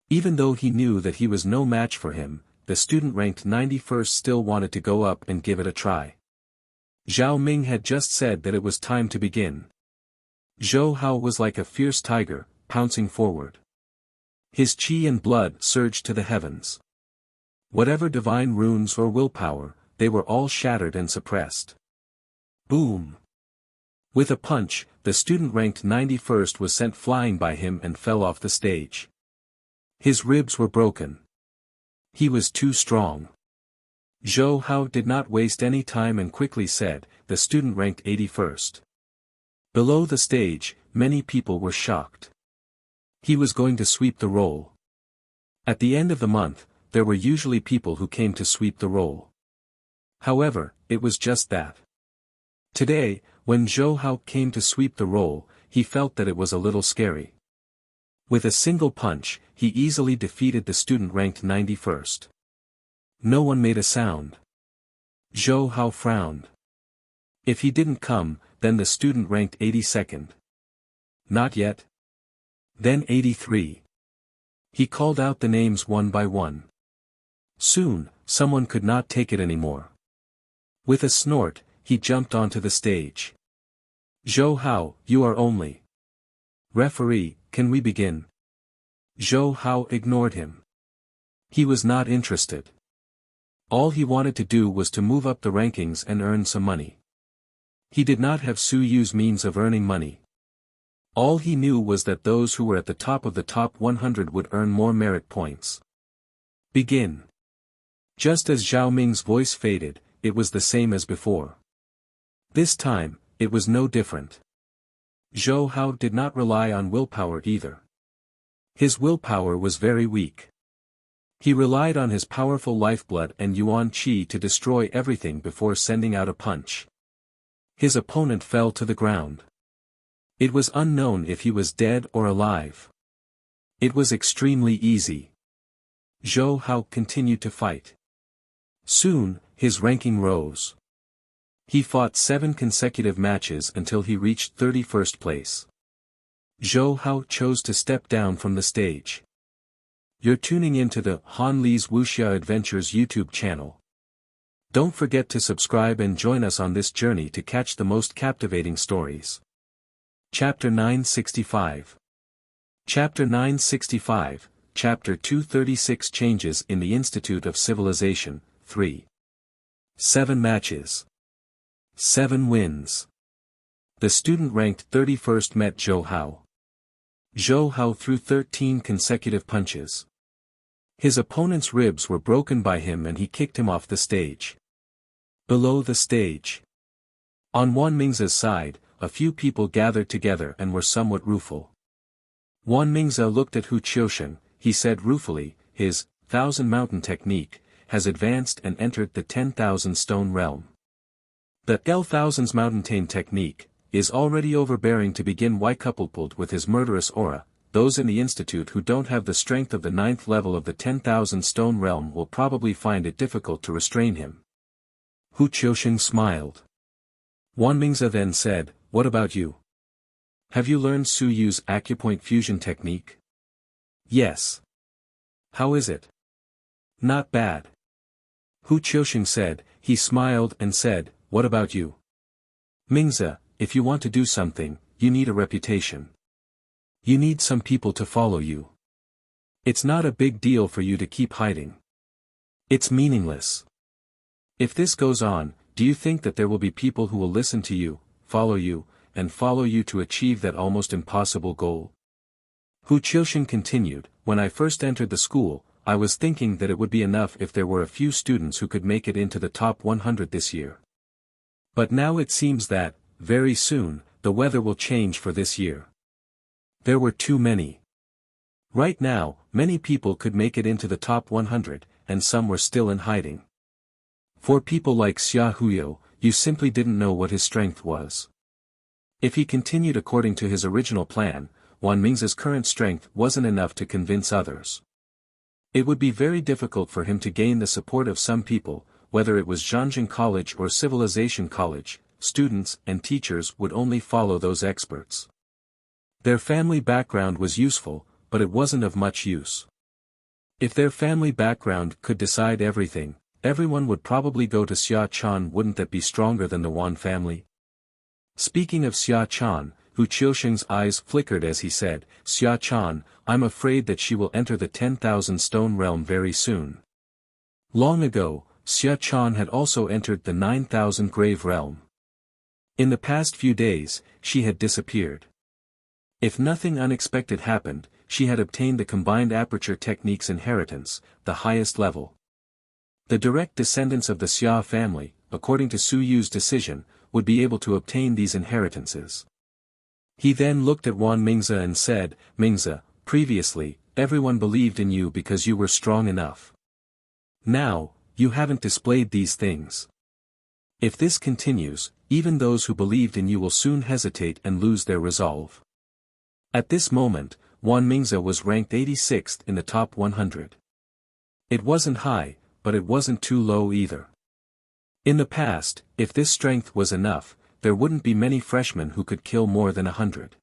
Even though he knew that he was no match for him, the student ranked 91st still wanted to go up and give it a try. Zhao Ming had just said that it was time to begin. Zhou Hao was like a fierce tiger, pouncing forward. His qi and blood surged to the heavens. Whatever divine runes or willpower, they were all shattered and suppressed. Boom! With a punch, the student ranked 91st was sent flying by him and fell off the stage. His ribs were broken. He was too strong. Zhou Hao did not waste any time and quickly said, "The student ranked 81st. Below the stage, many people were shocked. He was going to sweep the roll. At the end of the month, there were usually people who came to sweep the roll. However, it was just that. Today, when Zhou Hao came to sweep the roll, he felt that it was a little scary. With a single punch, he easily defeated the student ranked 91st. No one made a sound. Zhou Hao frowned. If he didn't come, then the student ranked 82nd. Not yet. Then 83. He called out the names one by one. Soon, someone could not take it anymore. With a snort, he jumped onto the stage. Zhou Hao, you are only. Referee, can we begin? Zhou Hao ignored him. He was not interested. All he wanted to do was to move up the rankings and earn some money. He did not have Su Yu's means of earning money. All he knew was that those who were at the top of the top 100 would earn more merit points. Begin. Just as Zhao Ming's voice faded, it was the same as before. This time, it was no different. Zhou Hao did not rely on willpower either. His willpower was very weak. He relied on his powerful lifeblood and Yuan Qi to destroy everything before sending out a punch. His opponent fell to the ground. It was unknown if he was dead or alive. It was extremely easy. Zhou Hao continued to fight. Soon, his ranking rose. He fought 7 consecutive matches until he reached 31st place. Zhou Hao chose to step down from the stage. You're tuning into the Han Li's Wuxia Adventures YouTube channel. Don't forget to subscribe and join us on this journey to catch the most captivating stories. Chapter 965. Chapter 965, Chapter 236 Changes in the Institute of Civilization, 3. 7 matches. 7 wins. The student ranked 31st met Zhou Hao. Zhou Hao threw 13 consecutive punches. His opponent's ribs were broken by him and he kicked him off the stage. Below the stage. On Wan Mingze's side, a few people gathered together and were somewhat rueful. Wan Mingze looked at Hu Qiusheng. He said ruefully, his 1,000 mountain technique has advanced and entered the 10,000 stone realm. The L1000's mountain technique is already overbearing to begin coupled with his murderous aura. Those in the institute who don't have the strength of the 9th level of the 10,000 stone realm will probably find it difficult to restrain him. Hu Qiusheng smiled. Wan Mingze then said, what about you? Have you learned Su Yu's acupoint fusion technique? Yes. How is it? Not bad. Hu Qiusheng said. He smiled and said, what about you? Mingze, if you want to do something, you need a reputation. You need some people to follow you. It's not a big deal for you to keep hiding. It's meaningless. If this goes on, do you think that there will be people who will listen to you, follow you to achieve that almost impossible goal? Hu Qiusheng continued, when I first entered the school, I was thinking that it would be enough if there were a few students who could make it into the top 100 this year. But now it seems that, very soon, the weather will change for this year. There were too many. Right now, many people could make it into the top 100, and some were still in hiding. For people like Xia Huyo, you simply didn't know what his strength was. If he continued according to his original plan, Wan Mingze's current strength wasn't enough to convince others. It would be very difficult for him to gain the support of some people, whether it was Zhangjing College or Civilization College. Students and teachers would only follow those experts. Their family background was useful, but it wasn't of much use. If their family background could decide everything, everyone would probably go to Xia Chan. Wouldn't that be stronger than the Wan family? Speaking of Xia Chan, Hu Qiusheng's eyes flickered as he said, Xia Chan, I'm afraid that she will enter the 10,000 stone realm very soon. Long ago, Xia Chan had also entered the 9,000 grave realm. In the past few days, she had disappeared. If nothing unexpected happened, she had obtained the combined aperture technique's inheritance, the highest level. The direct descendants of the Xia family, according to Su Yu's decision, would be able to obtain these inheritances. He then looked at Wan Mingze and said, Mingze, previously, everyone believed in you because you were strong enough. Now, you haven't displayed these things. If this continues, even those who believed in you will soon hesitate and lose their resolve. At this moment, Wan Mingze was ranked 86th in the top 100. It wasn't high, but it wasn't too low either. In the past, if this strength was enough, there wouldn't be many freshmen who could kill more than 100.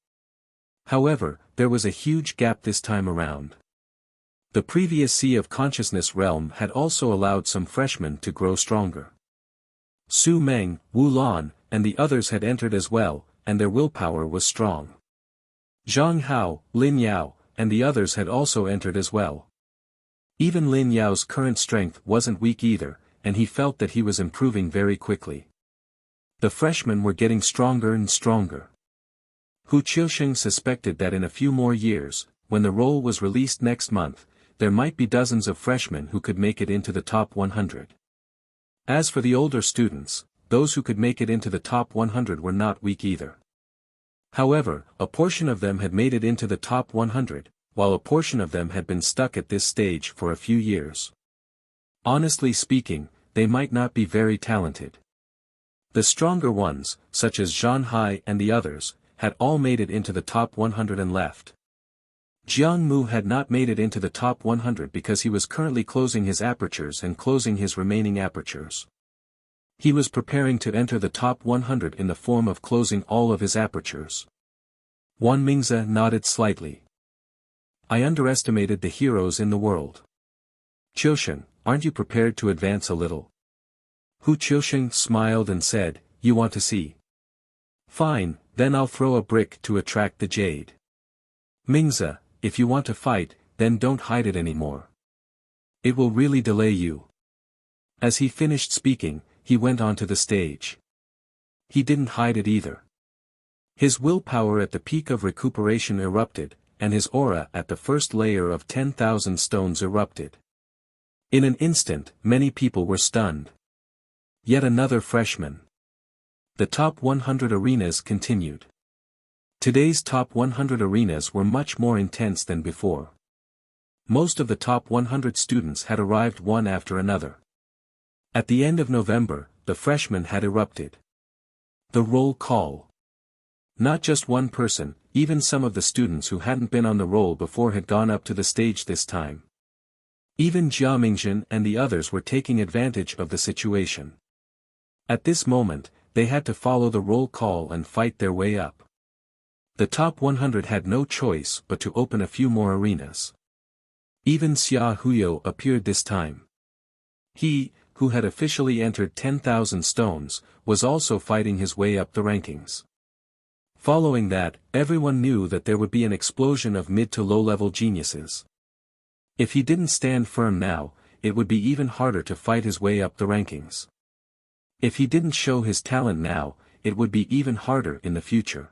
However, there was a huge gap this time around. The previous Sea of Consciousness realm had also allowed some freshmen to grow stronger. Su Meng, Wu Lan, and the others had entered as well, and their willpower was strong. Zhang Hao, Lin Yao, and the others had also entered as well. Even Lin Yao's current strength wasn't weak either, and he felt that he was improving very quickly. The freshmen were getting stronger and stronger. Hu Qiusheng suspected that in a few more years, when the roll was released next month, there might be dozens of freshmen who could make it into the top 100. As for the older students, those who could make it into the top 100 were not weak either. However, a portion of them had made it into the top 100, while a portion of them had been stuck at this stage for a few years. Honestly speaking, they might not be very talented. The stronger ones, such as Zhan Hai and the others, had all made it into the top 100 and left. Jiang Mu had not made it into the top 100 because he was currently closing his apertures and closing his remaining apertures. He was preparing to enter the top 100 in the form of closing all of his apertures. Wan Mingze nodded slightly. I underestimated the heroes in the world. Qiusheng, aren't you prepared to advance a little? Hu Qiusheng smiled and said, you want to see? Fine, then I'll throw a brick to attract the jade. Mingze, if you want to fight, then don't hide it anymore. It will really delay you. As he finished speaking, he went onto the stage. He didn't hide it either. His willpower at the peak of recuperation erupted, and his aura at the first layer of 10,000 stones erupted. In an instant, many people were stunned. Yet another freshman. The top 100 arenas continued. Today's top 100 arenas were much more intense than before. Most of the top 100 students had arrived one after another. At the end of November, the freshmen had erupted. The roll call. Not just one person, even some of the students who hadn't been on the roll before had gone up to the stage this time. Even Jia Mingzhen and the others were taking advantage of the situation. At this moment, they had to follow the roll call and fight their way up. The top 100 had no choice but to open a few more arenas. Even Xia Huyo appeared this time. He, who had officially entered 10,000 stones, was also fighting his way up the rankings. Following that, everyone knew that there would be an explosion of mid to low-level geniuses. If he didn't stand firm now, it would be even harder to fight his way up the rankings. If he didn't show his talent now, it would be even harder in the future.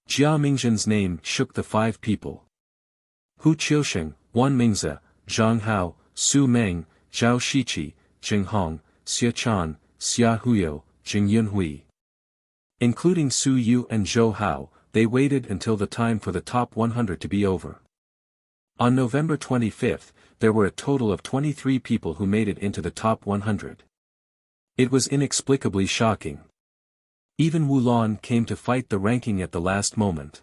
Jia Mingzhen's name shook the five people. Hu Qiusheng, Wan Mingze, Zhang Hao, Su Meng, Zhao Shiqi, Jing Hong, Xie Chan, Xia Huyo, Jing Yunhui. Including Su Yu and Zhou Hao, they waited until the time for the top 100 to be over. On November 25th, there were a total of 23 people who made it into the top 100. It was inexplicably shocking. Even Wu Lan came to fight the ranking at the last moment.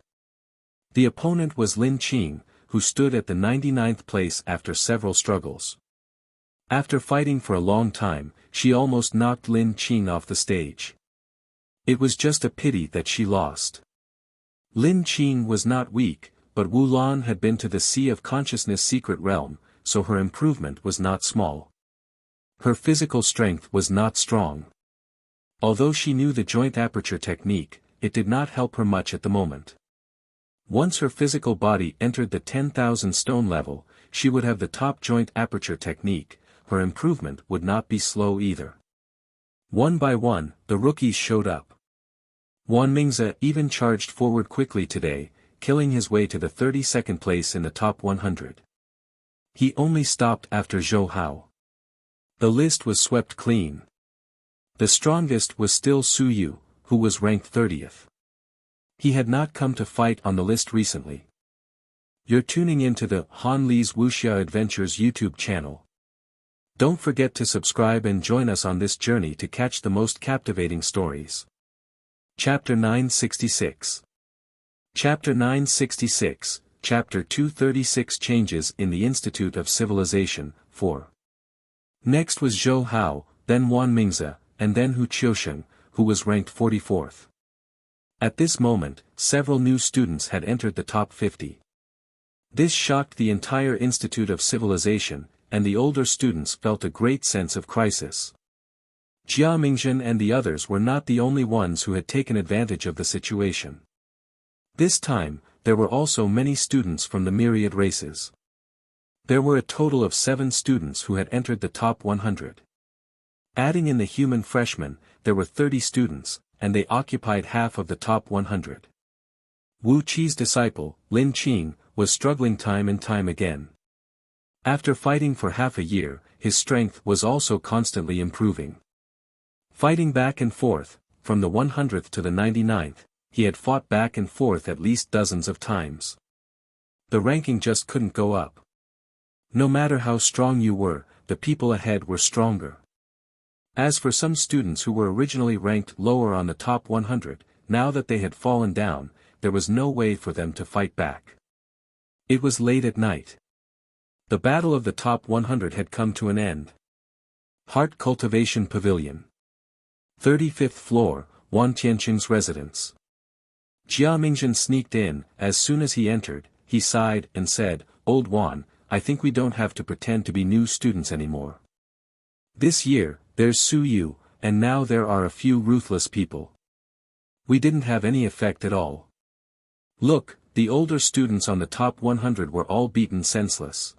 The opponent was Lin Qing, who stood at the 99th place after several struggles. After fighting for a long time, she almost knocked Lin Qing off the stage. It was just a pity that she lost. Lin Qing was not weak, but Wu Lan had been to the Sea of Consciousness secret realm, so her improvement was not small. Her physical strength was not strong. Although she knew the joint aperture technique, it did not help her much at the moment. Once her physical body entered the 10,000 stone level, she would have the top joint aperture technique. Her improvement would not be slow either. One by one, the rookies showed up. Wan Mingze even charged forward quickly today, killing his way to the 32nd place in the top 100. He only stopped after Zhou Hao. The list was swept clean. The strongest was still Su Yu, who was ranked 30th. He had not come to fight on the list recently. You're tuning into the Han Li's Wuxia Adventures YouTube channel. Don't forget to subscribe and join us on this journey to catch the most captivating stories. Chapter 966. Chapter 966, Chapter 236 Changes in the Institute of Civilization, 4. Next was Zhou Hao, then Wan Mingze, and then Hu Qiusheng, who was ranked 44th. At this moment, several new students had entered the top 50. This shocked the entire Institute of Civilization, and the older students felt a great sense of crisis. Jia Mingzhen and the others were not the only ones who had taken advantage of the situation. This time, there were also many students from the myriad races. There were a total of 7 students who had entered the top 100. Adding in the human freshmen, there were 30 students, and they occupied half of the top 100. Wu Qi's disciple, Lin Qing, was struggling time and time again. After fighting for half a year, his strength was also constantly improving. Fighting back and forth, from the 100th to the 99th, he had fought back and forth at least dozens of times. The ranking just couldn't go up. No matter how strong you were, the people ahead were stronger. As for some students who were originally ranked lower on the top 100, now that they had fallen down, there was no way for them to fight back. It was late at night. The battle of the top 100 had come to an end. Heart Cultivation Pavilion. 35th floor, Wan Tianqing's residence. Jia Mingzhen sneaked in. As soon as he entered, he sighed and said, "Old Wan, I think we don't have to pretend to be new students anymore. This year, there's Su Yu, and now there are a few ruthless people. We didn't have any effect at all. Look, the older students on the top 100 were all beaten senseless.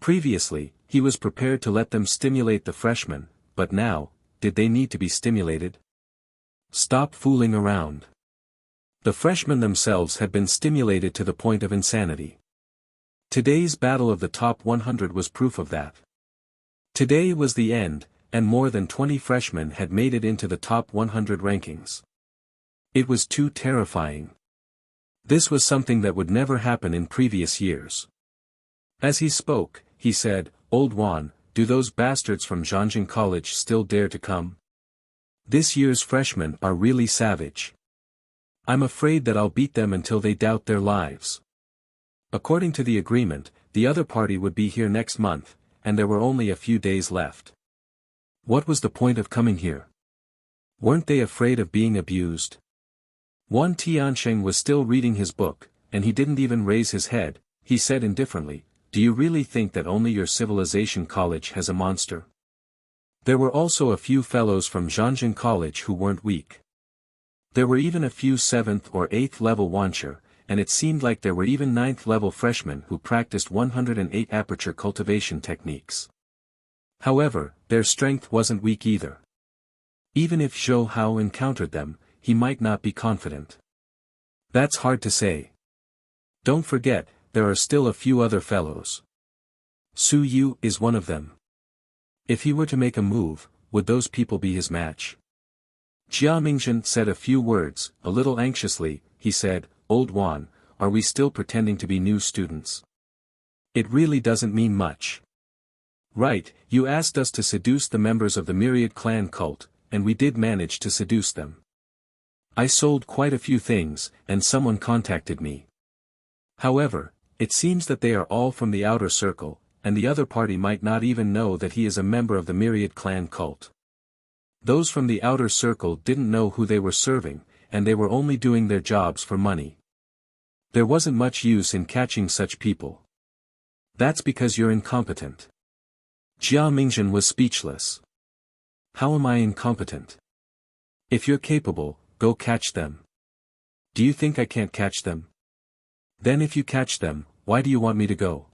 Previously, he was prepared to let them stimulate the freshmen, but now, did they need to be stimulated? Stop fooling around." The freshmen themselves had been stimulated to the point of insanity. Today's battle of the top 100 was proof of that. Today was the end, and more than 20 freshmen had made it into the top 100 rankings. It was too terrifying. This was something that would never happen in previous years. As he spoke, he said, "Old Wan, do those bastards from Zhangjing College still dare to come? This year's freshmen are really savage. I'm afraid that I'll beat them until they doubt their lives." According to the agreement, the other party would be here next month, and there were only a few days left. What was the point of coming here? Weren't they afraid of being abused? Wan Tiansheng was still reading his book, and he didn't even raise his head. He said indifferently, "Do you really think that only your civilization college has a monster?" There were also a few fellows from Zhangjing College who weren't weak. There were even a few 7th or 8th level Wancher, and it seemed like there were even 9th level freshmen who practiced 108 aperture cultivation techniques. However, their strength wasn't weak either. Even if Zhou Hao encountered them, he might not be confident. That's hard to say. Don't forget, there are still a few other fellows. Su Yu is one of them. If he were to make a move, would those people be his match? Jia Mingzhen said a few words. A little anxiously, he said, "Old Wan, are we still pretending to be new students? It really doesn't mean much. Right, you asked us to seduce the members of the Myriad clan cult, and we did manage to seduce them. I sold quite a few things, and someone contacted me. However, it seems that they are all from the outer circle, and the other party might not even know that he is a member of the Myriad clan cult. Those from the outer circle didn't know who they were serving, and they were only doing their jobs for money. There wasn't much use in catching such people. That's because you're incompetent." Jia Mingzhen was speechless. "How am I incompetent? If you're capable, go catch them. Do you think I can't catch them? Then if you catch them, why do you want me to go?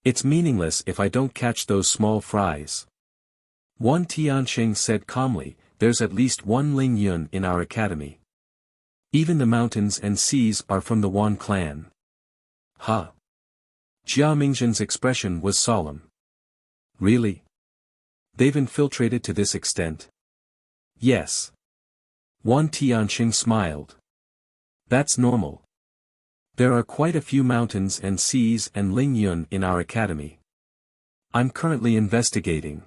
It's meaningless if I don't catch those small fries." Wan Tiansheng said calmly, "There's at least one Ling Yun in our academy. Even the mountains and seas are from the Wan clan." "Huh?" Jia Mingzhen's expression was solemn. "Really? They've infiltrated to this extent?" "Yes." Wan Tiansheng smiled. "That's normal. There are quite a few mountains and seas and Ling Yun in our academy. I'm currently investigating.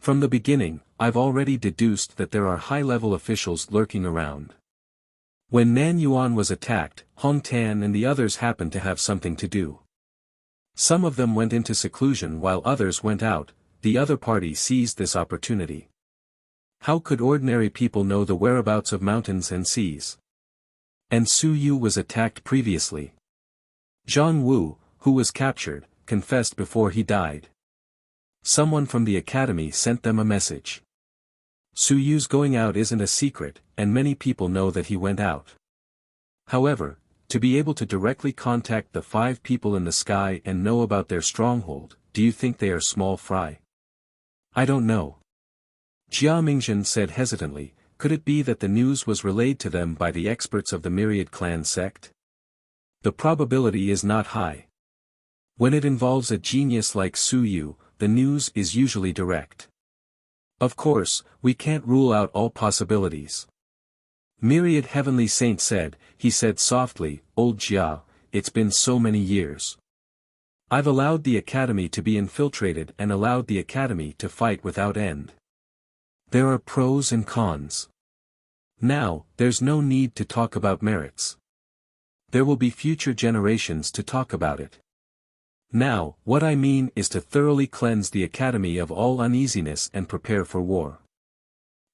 From the beginning, I've already deduced that there are high-level officials lurking around. When Nan Yuan was attacked, Hong Tan and the others happened to have something to do. Some of them went into seclusion while others went out. The other party seized this opportunity. How could ordinary people know the whereabouts of mountains and seas? And Su Yu was attacked previously. Zhang Wu, who was captured, confessed before he died. Someone from the academy sent them a message. Su Yu's going out isn't a secret, and many people know that he went out. However, to be able to directly contact the 5 people in the sky and know about their stronghold, do you think they are small fry? I don't know. Jia Mingzhen said hesitantly, could it be that the news was relayed to them by the experts of the Myriad Clan sect? The probability is not high. When it involves a genius like Su Yu, the news is usually direct. Of course, we can't rule out all possibilities. Myriad Heavenly Saint said, he said softly, Old Jia, it's been so many years. I've allowed the academy to be infiltrated and allowed the academy to fight without end. There are pros and cons. Now, there's no need to talk about merits. There will be future generations to talk about it. Now, what I mean is to thoroughly cleanse the academy of all uneasiness and prepare for war.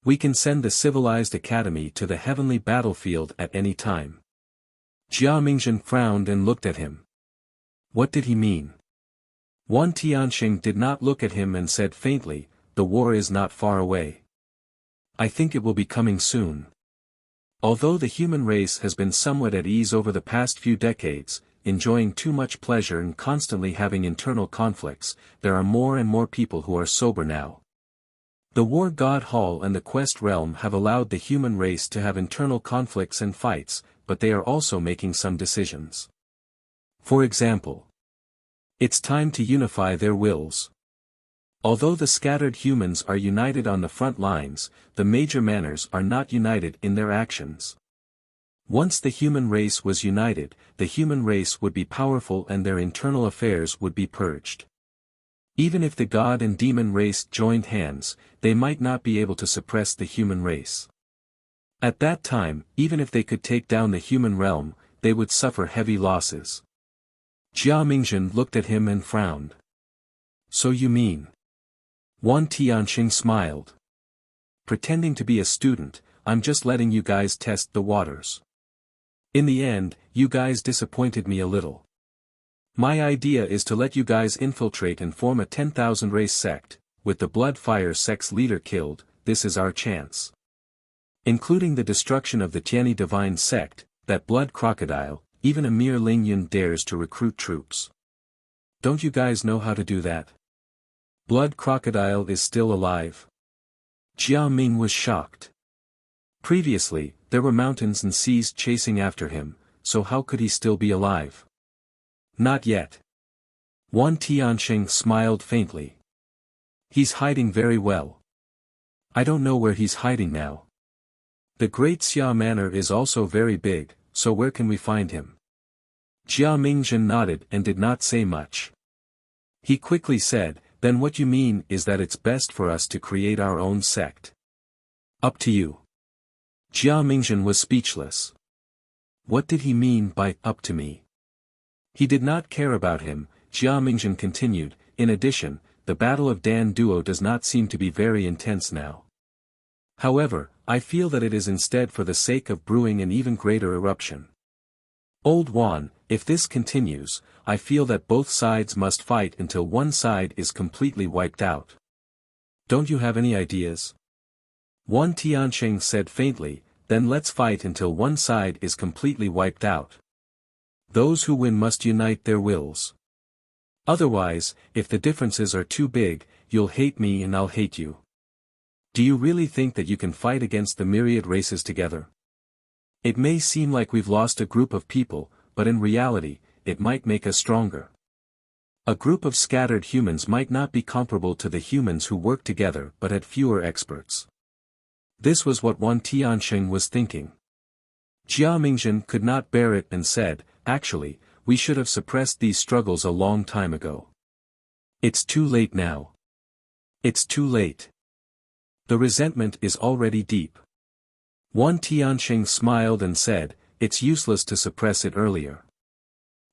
We can send the civilized academy to the heavenly battlefield at any time. Jia Mingzhen frowned and looked at him. What did he mean? Wan Tianxing did not look at him and said faintly, the war is not far away. I think it will be coming soon. Although the human race has been somewhat at ease over the past few decades, enjoying too much pleasure and constantly having internal conflicts, there are more and more people who are sober now. The War God Hall and the Quest Realm have allowed the human race to have internal conflicts and fights, but they are also making some decisions. For example, it's time to unify their wills. Although the scattered humans are united on the front lines, the major manners are not united in their actions. Once the human race was united, the human race would be powerful and their internal affairs would be purged. Even if the god and demon race joined hands, they might not be able to suppress the human race. At that time, even if they could take down the human realm, they would suffer heavy losses. Jia Mingzhen looked at him and frowned. So you mean? Wan Tianxing smiled. Pretending to be a student, I'm just letting you guys test the waters. In the end, you guys disappointed me a little. My idea is to let you guys infiltrate and form a 10,000 race sect. With the Blood Fire sect's leader killed, this is our chance. Including the destruction of the Tianyi Divine sect, that blood crocodile, even a mere Lingyun dares to recruit troops. Don't you guys know how to do that? Blood Crocodile is still alive. Jia Ming was shocked. Previously, there were mountains and seas chasing after him, so how could he still be alive? Not yet. Wan Tianxing smiled faintly. He's hiding very well. I don't know where he's hiding now. The Great Xia Manor is also very big, so where can we find him? Jia Mingzhen nodded and did not say much. He quickly said, then what you mean is that it's best for us to create our own sect. Up to you. Jia Mingzhen was speechless. What did he mean by up to me? He did not care about him. Jia Mingzhen continued, in addition, the Battle of Dan Duo does not seem to be very intense now. However, I feel that it is instead for the sake of brewing an even greater eruption. Old Wan, if this continues, I feel that both sides must fight until one side is completely wiped out. Don't you have any ideas? Wan Tianxing said faintly, then let's fight until one side is completely wiped out. Those who win must unite their wills. Otherwise, if the differences are too big, you'll hate me and I'll hate you. Do you really think that you can fight against the myriad races together? It may seem like we've lost a group of people, but in reality, it might make us stronger. A group of scattered humans might not be comparable to the humans who work together but had fewer experts. This was what Wan Tianxing was thinking. Jia Mingzhen could not bear it and said, actually, we should have suppressed these struggles a long time ago. It's too late now. It's too late. The resentment is already deep. Wan Tianxing smiled and said, it's useless to suppress it earlier.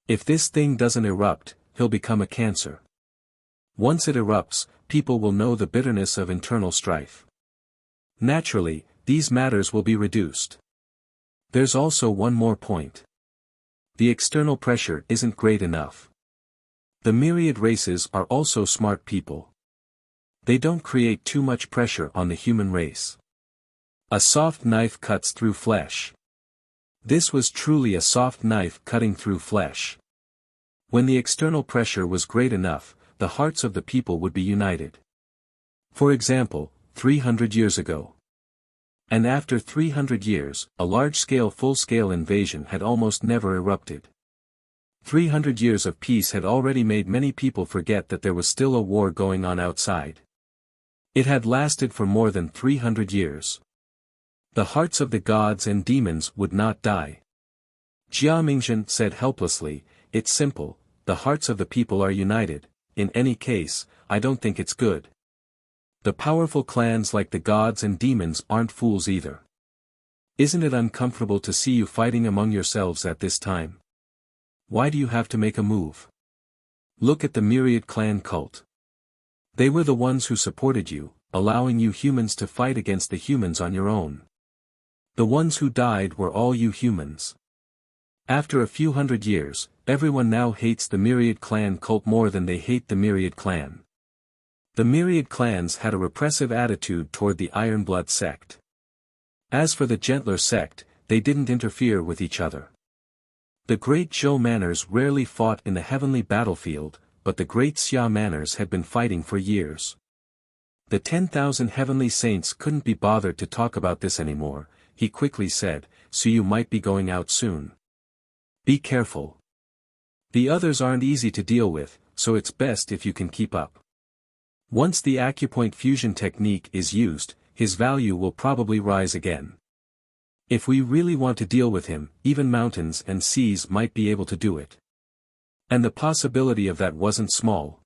If this thing doesn't erupt, he'll become a cancer. Once it erupts, people will know the bitterness of internal strife. Naturally, these matters will be reduced. There's also one more point. The external pressure isn't great enough. The myriad races are also smart people. They don't create too much pressure on the human race. A soft knife cuts through flesh. This was truly a soft knife cutting through flesh. When the external pressure was great enough, the hearts of the people would be united. For example, 300 years ago. And after 300 years, a large-scale full-scale invasion had almost never erupted. 300 years of peace had already made many people forget that there was still a war going on outside. It had lasted for more than 300 years. The hearts of the gods and demons would not die. Jia Mingjin said helplessly, "It's simple, the hearts of the people are united. In any case, I don't think it's good. The powerful clans like the gods and demons aren't fools either. Isn't it uncomfortable to see you fighting among yourselves at this time? Why do you have to make a move? Look at the myriad clan cult. They were the ones who supported you, allowing you humans to fight against the humans on your own. The ones who died were all you humans. After a few hundred years, everyone now hates the myriad clan cult more than they hate the myriad clan. The myriad clans had a repressive attitude toward the Ironblood sect. As for the gentler sect, they didn't interfere with each other. The great Zhou Manners rarely fought in the heavenly battlefield, but the great Xia Manners had been fighting for years. The 10,000 heavenly saints couldn't be bothered to talk about this anymore. He quickly said, "So you might be going out soon. Be careful. The others aren't easy to deal with, so it's best if you can keep up." Once the acupoint fusion technique is used, his value will probably rise again. If we really want to deal with him, even mountains and seas might be able to do it. And the possibility of that wasn't small.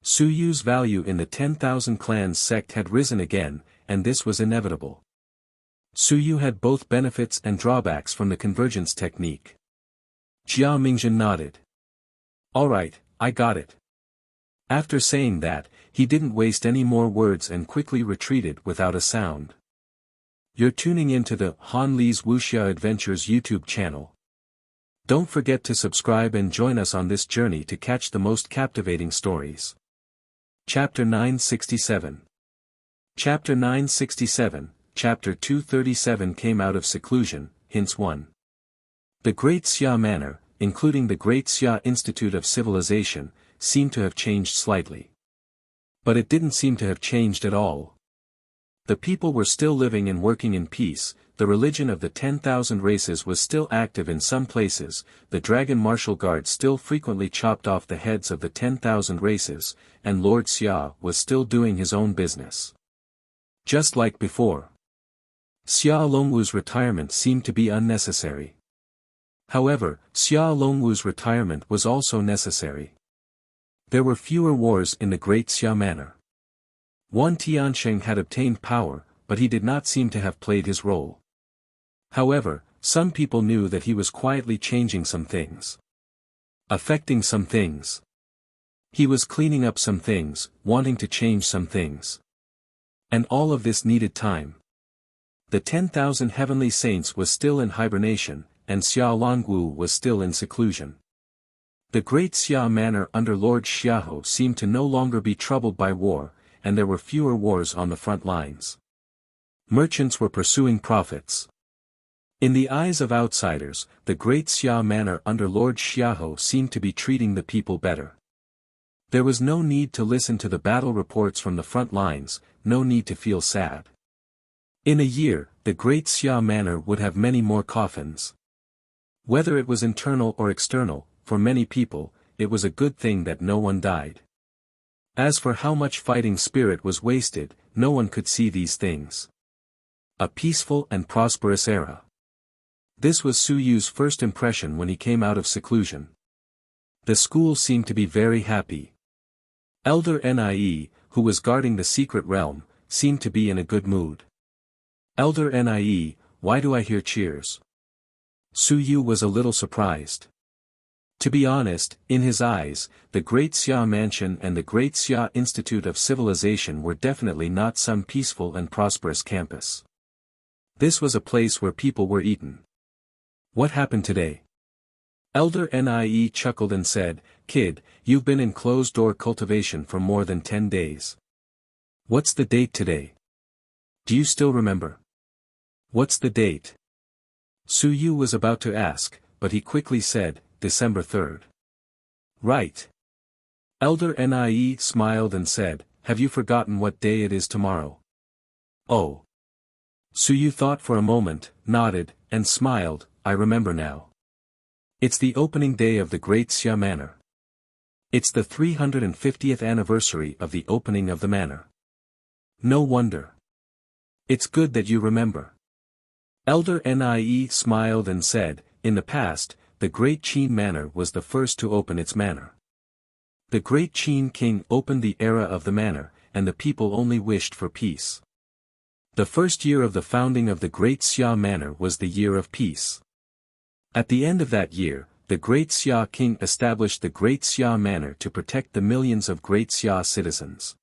Su Yu's value in the 10,000 clans sect had risen again, and this was inevitable. Su Yu had both benefits and drawbacks from the convergence technique. Jia Mingjin nodded. "Alright, I got it." After saying that, he didn't waste any more words and quickly retreated without a sound. You're tuning into the Han Li's Wuxia Adventures YouTube channel. Don't forget to subscribe and join us on this journey to catch the most captivating stories. Chapter 967. Chapter 967, Chapter 237 came out of seclusion, hints 1. The Great Xia Manor, including the Great Xia Institute of Civilization, seemed to have changed slightly. But it didn't seem to have changed at all. The people were still living and working in peace, the religion of the 10,000 races was still active in some places, the Dragon Martial Guard still frequently chopped off the heads of the 10,000 races, and Lord Xia was still doing his own business. Just like before. Xia Longwu's retirement seemed to be unnecessary. However, Xia Longwu's retirement was also necessary. There were fewer wars in the Great Xia Manor. Wan Tiansheng had obtained power, but he did not seem to have played his role. However, some people knew that he was quietly changing some things. Affecting some things. He was cleaning up some things, wanting to change some things. And all of this needed time. The 10,000 heavenly saints was still in hibernation, and Xia Longwu was still in seclusion. The Great Xia Manor under Lord Xiaohu seemed to no longer be troubled by war, and there were fewer wars on the front lines. Merchants were pursuing profits. In the eyes of outsiders, the Great Xia Manor under Lord Xiaohu seemed to be treating the people better. There was no need to listen to the battle reports from the front lines, no need to feel sad. In a year, the Great Xia Manor would have many more coffins. Whether it was internal or external, for many people, it was a good thing that no one died. As for how much fighting spirit was wasted, no one could see these things. A peaceful and prosperous era. This was Su Yu's first impression when he came out of seclusion. The school seemed to be very happy. Elder Nie, who was guarding the secret realm, seemed to be in a good mood. "Elder Nie, why do I hear cheers?" Su Yu was a little surprised. To be honest, in his eyes, the Great Xia Mansion and the Great Xia Institute of Civilization were definitely not some peaceful and prosperous campus. This was a place where people were eaten. What happened today? Elder Nie chuckled and said, "Kid, you've been in closed-door cultivation for more than 10 days. What's the date today? Do you still remember?" "What's the date?" Su Yu was about to ask, but he quickly said, "December 3rd. "Right." Elder Nie smiled and said, "Have you forgotten what day it is tomorrow?" "Oh." Su Yu thought for a moment, nodded, and smiled, "I remember now. It's the opening day of the Great Xia Manor. It's the 350th anniversary of the opening of the manor." "No wonder. It's good that you remember." Elder Nie smiled and said, "In the past, the Great Qin Manor was the first to open its manor. The Great Qin King opened the era of the manor, and the people only wished for peace. The first year of the founding of the Great Xia Manor was the year of peace. At the end of that year, the Great Xia King established the Great Xia Manor to protect the millions of Great Xia citizens.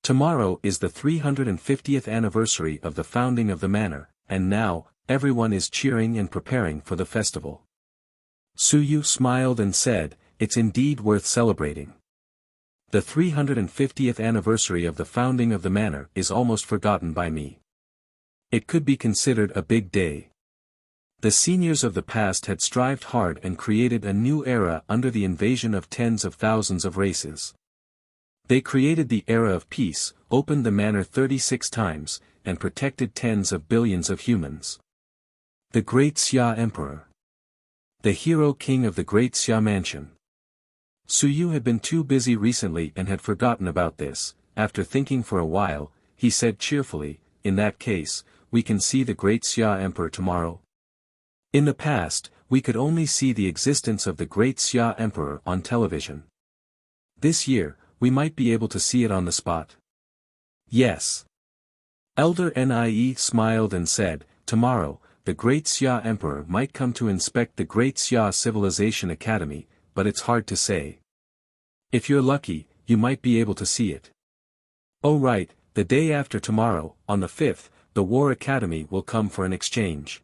Tomorrow is the 350th anniversary of the founding of the manor, and now, everyone is cheering and preparing for the festival." Su Yu smiled and said, "It's indeed worth celebrating. The 350th anniversary of the founding of the manor is almost forgotten by me. It could be considered a big day. The seniors of the past had strived hard and created a new era under the invasion of tens of thousands of races. They created the era of peace, opened the manor 36 times, and protected tens of billions of humans. The Great Xia Emperor. The hero king of the Great Xia Mansion." Su Yu had been too busy recently and had forgotten about this. After thinking for a while, he said cheerfully, "In that case, we can see the Great Xia Emperor tomorrow." In the past, we could only see the existence of the Great Xia Emperor on television. This year, we might be able to see it on the spot. "Yes." Elder Nie smiled and said, "Tomorrow, the Great Xia Emperor might come to inspect the Great Xia Civilization Academy, but it's hard to say. If you're lucky, you might be able to see it." "Oh right, the day after tomorrow, on the 5th, the War Academy will come for an exchange.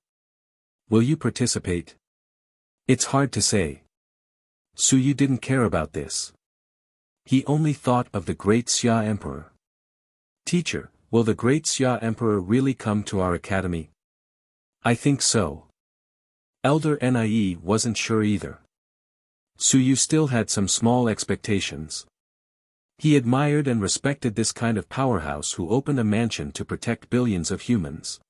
Will you participate?" "It's hard to say." Su Yu didn't care about this. He only thought of the Great Xia Emperor. "Teacher, will the Great Xia Emperor really come to our academy?" "I think so." Elder Nie wasn't sure either. Su Yu still had some small expectations. He admired and respected this kind of powerhouse who opened a mansion to protect billions of humans.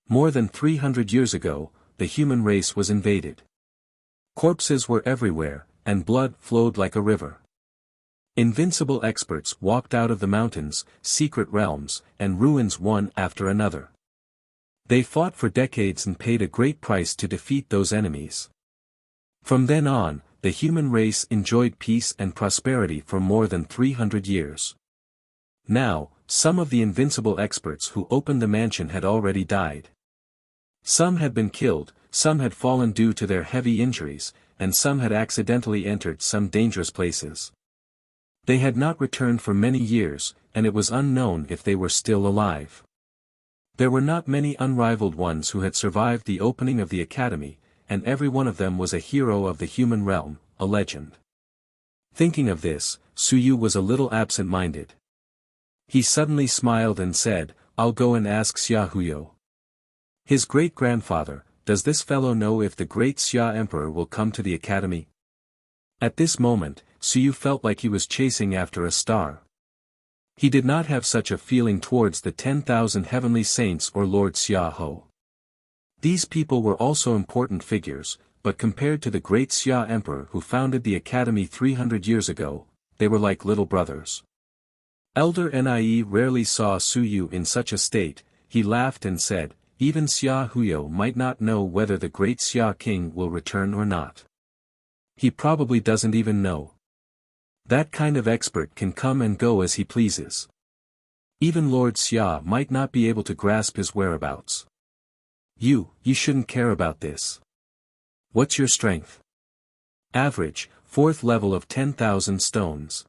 More than 300 years ago, the human race was invaded. Corpses were everywhere, and blood flowed like a river. Invincible experts walked out of the mountains, secret realms, and ruins one after another. They fought for decades and paid a great price to defeat those enemies. From then on, the human race enjoyed peace and prosperity for more than 300 years. Now, some of the invincible experts who opened the mansion had already died. Some had been killed, some had fallen due to their heavy injuries, and some had accidentally entered some dangerous places. They had not returned for many years, and it was unknown if they were still alive. There were not many unrivaled ones who had survived the opening of the academy, and every one of them was a hero of the human realm, a legend. Thinking of this, Su Yu was a little absent-minded. He suddenly smiled and said, "I'll go and ask Xia Huyo. His great-grandfather, does this fellow know if the Great Xia Emperor will come to the academy?" At this moment, Su Yu felt like he was chasing after a star. He did not have such a feeling towards the 10,000 heavenly saints or Lord Xia Ho. These people were also important figures, but compared to the Great Xia Emperor who founded the academy 300 years ago, they were like little brothers. Elder Nie rarely saw Su Yu in such a state. He laughed and said, "Even Xia Huyo might not know whether the Great Xia King will return or not. He probably doesn't even know. That kind of expert can come and go as he pleases. Even Lord Xia might not be able to grasp his whereabouts. You shouldn't care about this. What's your strength?" Average, 4th level of 10,000 stones.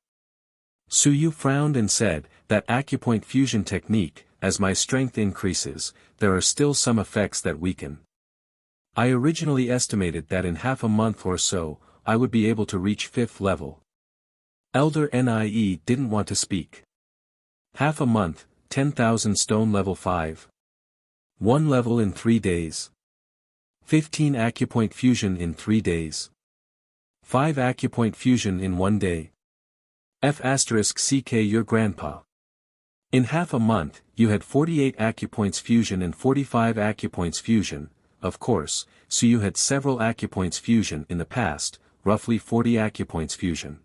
Suyu frowned and said, that acupoint fusion technique, as my strength increases, there are still some effects that weaken. I originally estimated that in half a month or so, I would be able to reach 5th level. Elder Nie didn't want to speak. Half a month, 10,000 stone level 5. 1 level in 3 days. 15 acupoint fusion in 3 days. 5 acupoint fusion in 1 day. F***ck your grandpa. In half a month, you had 48 acupoints fusion and 45 acupoints fusion, of course, so you had several acupoints fusion in the past, roughly 40 acupoints fusion.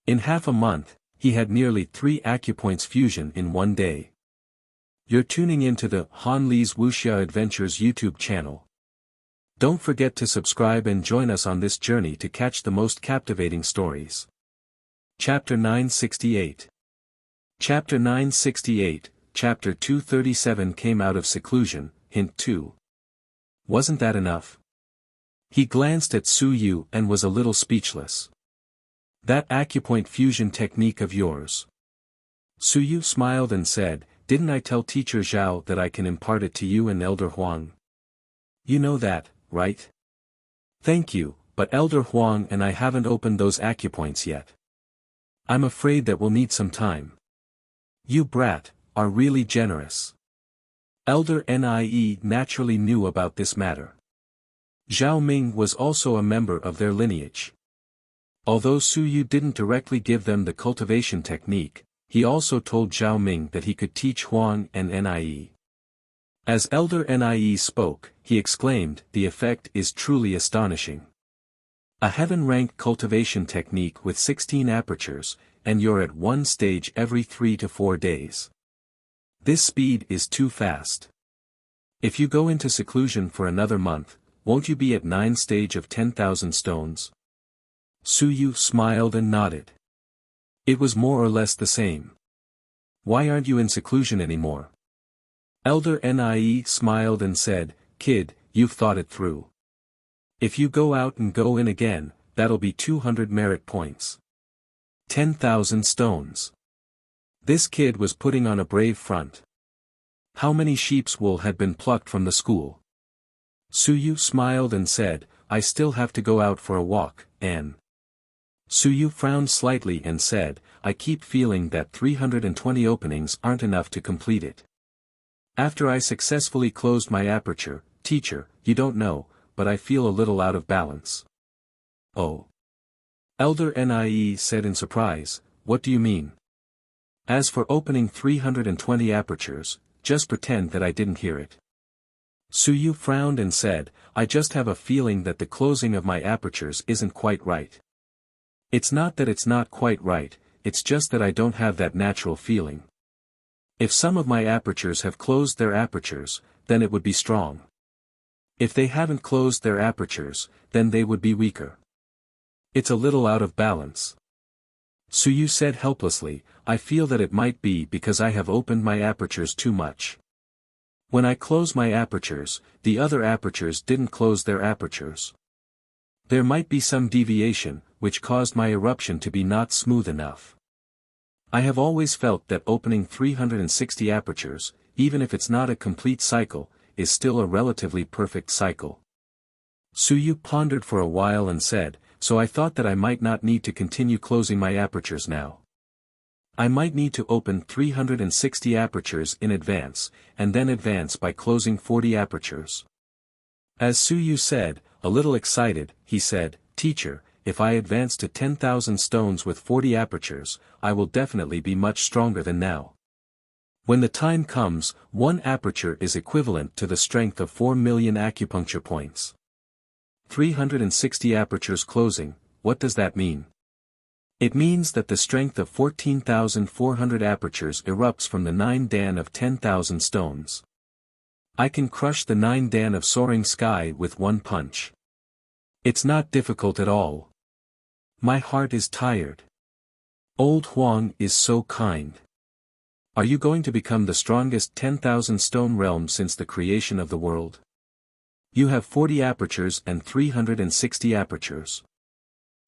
In half a month, he had nearly 3 acupoints fusion in 1 day. You're tuning into the Han Li's Wuxia Adventures YouTube channel. Don't forget to subscribe and join us on this journey to catch the most captivating stories. Chapter 968. Chapter 968, Chapter 237 came out of seclusion, Hint 2. Wasn't that enough? He glanced at Suyu and was a little speechless. That acupoint fusion technique of yours. Suyu smiled and said, didn't I tell Teacher Zhao that I can impart it to you and Elder Huang? You know that, right? Thank you, but Elder Huang and I haven't opened those acupoints yet. I'm afraid that we'll need some time. You brat, are really generous. Elder Nie naturally knew about this matter. Zhao Ming was also a member of their lineage. Although Suyu didn't directly give them the cultivation technique, he also told Zhao Ming that he could teach Huang and Nie. As Elder Nie spoke, he exclaimed, the effect is truly astonishing. A heaven-rank cultivation technique with 16 apertures, and you're at 1 stage every 3 to 4 days. This speed is too fast. If you go into seclusion for another month, won't you be at 9 stage of 10,000 stones? Suyu smiled and nodded. It was more or less the same. Why aren't you in seclusion anymore? Elder Nie smiled and said, kid, you've thought it through. If you go out and go in again, that'll be 200 merit points. 10,000 stones. This kid was putting on a brave front. How many sheep's wool had been plucked from the school? Suyu smiled and said, I still have to go out for a walk, Anne. Suyu frowned slightly and said, I keep feeling that 320 openings aren't enough to complete it. After I successfully closed my aperture, teacher, you don't know, but I feel a little out of balance. Oh. Elder Nie said in surprise, what do you mean? As for opening 320 apertures, just pretend that I didn't hear it. Suyu frowned and said, I just have a feeling that the closing of my apertures isn't quite right. It's not that it's not quite right, it's just that I don't have that natural feeling. If some of my apertures have closed their apertures, then it would be strong. If they haven't closed their apertures, then they would be weaker. It's a little out of balance. Suyu said helplessly, I feel that it might be because I have opened my apertures too much. When I close my apertures, the other apertures didn't close their apertures. There might be some deviation, which caused my eruption to be not smooth enough. I have always felt that opening 360 apertures, even if it's not a complete cycle, is still a relatively perfect cycle. Suyu pondered for a while and said, so I thought that I might not need to continue closing my apertures now. I might need to open 360 apertures in advance, and then advance by closing 40 apertures. As Suyu said, a little excited, he said, Teacher, if I advance to 10,000 stones with 40 apertures, I will definitely be much stronger than now. When the time comes, 1 aperture is equivalent to the strength of 4 million acupuncture points. 360 apertures closing, what does that mean? It means that the strength of 14,400 apertures erupts from the 9 dan of 10,000 stones. I can crush the 9 dan of soaring sky with 1 punch. It's not difficult at all. My heart is tired. Old Huang is so kind. Are you going to become the strongest 10,000 stone realm since the creation of the world? You have 40 apertures and 360 apertures.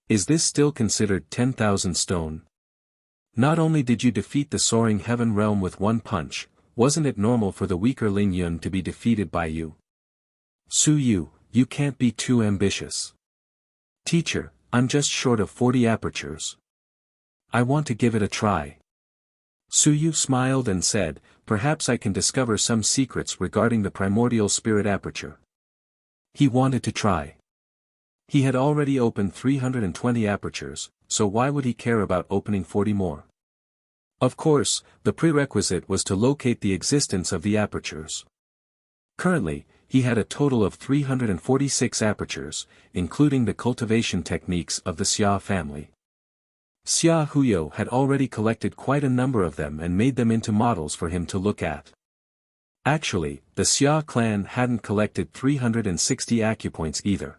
Is this still considered 10,000 stone? Not only did you defeat the soaring heaven realm with one punch, wasn't it normal for the weaker Ling Yun to be defeated by you? Su Yu, you can't be too ambitious. Teacher, I'm just short of 40 apertures. I want to give it a try. Su Yu smiled and said, perhaps I can discover some secrets regarding the primordial spirit aperture. He wanted to try. He had already opened 320 apertures, so why would he care about opening 40 more? Of course, the prerequisite was to locate the existence of the apertures. Currently, he had a total of 346 apertures, including the cultivation techniques of the Xia family. Xia Huyo had already collected quite a number of them and made them into models for him to look at. Actually, the Xia clan hadn't collected 360 acupoints either.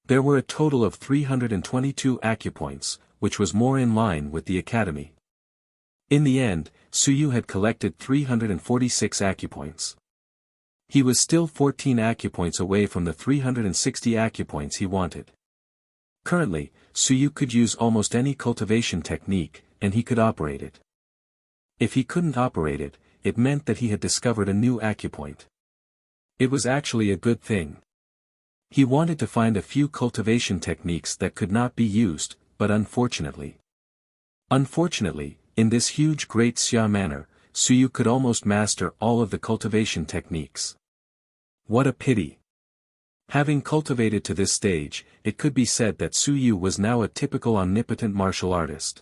There were a total of 322 acupoints, which was more in line with the academy. In the end, Su Yu had collected 346 acupoints. He was still 14 acupoints away from the 360 acupoints he wanted. Currently, Su Yu could use almost any cultivation technique, and he could operate it. If he couldn't operate it, it meant that he had discovered a new acupoint. It was actually a good thing. He wanted to find a few cultivation techniques that could not be used, but unfortunately, in this huge Great Xia manor, Su Yu could almost master all of the cultivation techniques. What a pity! Having cultivated to this stage, it could be said that Su Yu was now a typical omnipotent martial artist.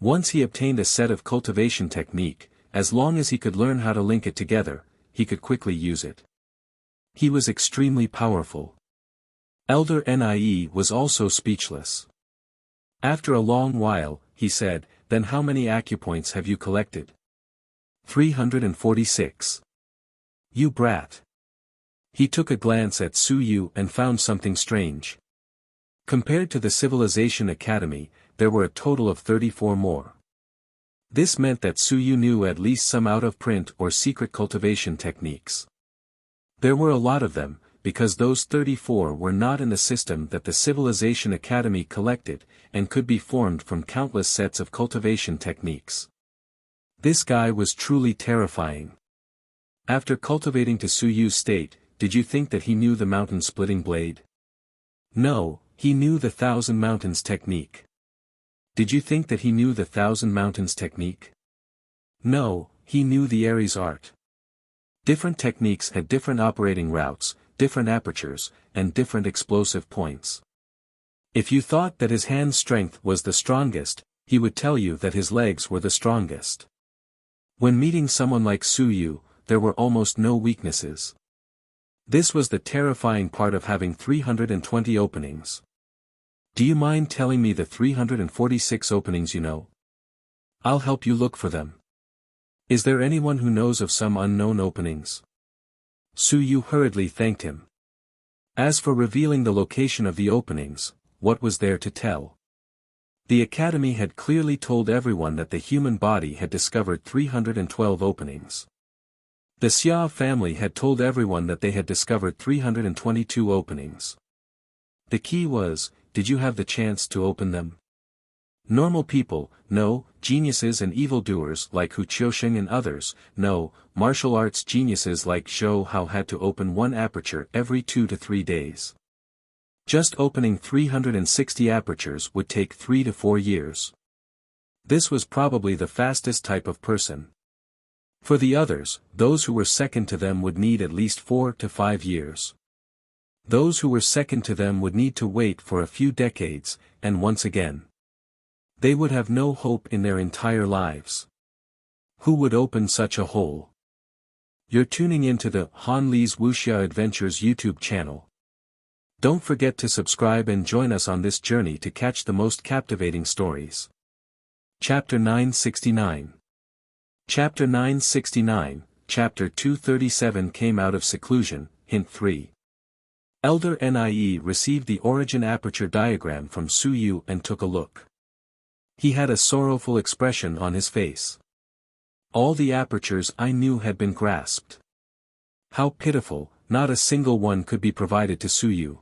Once he obtained a set of cultivation technique, as long as he could learn how to link it together, he could quickly use it. He was extremely powerful. Elder Nie was also speechless. After a long while, he said, then how many acupoints have you collected? 346. You brat. He took a glance at Su Yu and found something strange. Compared to the Civilization Academy, there were a total of 34 more. This meant that Su Yu knew at least some out-of-print or secret cultivation techniques. There were a lot of them, because those 34 were not in the system that the Civilization Academy collected, and could be formed from countless sets of cultivation techniques. This guy was truly terrifying. After cultivating to Su Yu's state, did you think that he knew the mountain-splitting blade? No, he knew the Thousand Mountains technique. Did you think that he knew the Thousand Mountains technique? No, he knew the Aries art. Different techniques had different operating routes, different apertures, and different explosive points. If you thought that his hand strength was the strongest, he would tell you that his legs were the strongest. When meeting someone like Su Yu, there were almost no weaknesses. This was the terrifying part of having 320 openings. Do you mind telling me the 346 openings you know? I'll help you look for them. Is there anyone who knows of some unknown openings? Su Yu hurriedly thanked him. As for revealing the location of the openings, what was there to tell? The Academy had clearly told everyone that the human body had discovered 312 openings. The Xia family had told everyone that they had discovered 322 openings. The key was, did you have the chance to open them? Normal people, no. Geniuses and evildoers like Hu Qiusheng and others, no. Martial arts geniuses like Zhou Hao had to open one aperture every 2 to 3 days. Just opening 360 apertures would take 3 to 4 years. This was probably the fastest type of person. For the others, those who were second to them would need at least 4 to 5 years. Those who were second to them would need to wait for a few decades, and once again, they would have no hope in their entire lives. Who would open such a hole? You're tuning into the Han Li's Wuxia Adventures YouTube channel. Don't forget to subscribe and join us on this journey to catch the most captivating stories. Chapter 969. Chapter 969, Chapter 237 Came Out of Seclusion, Hint 3. Elder Nie received the origin aperture diagram from Su Yu and took a look. He had a sorrowful expression on his face. All the apertures I knew had been grasped. How pitiful, not a single one could be provided to Su Yu.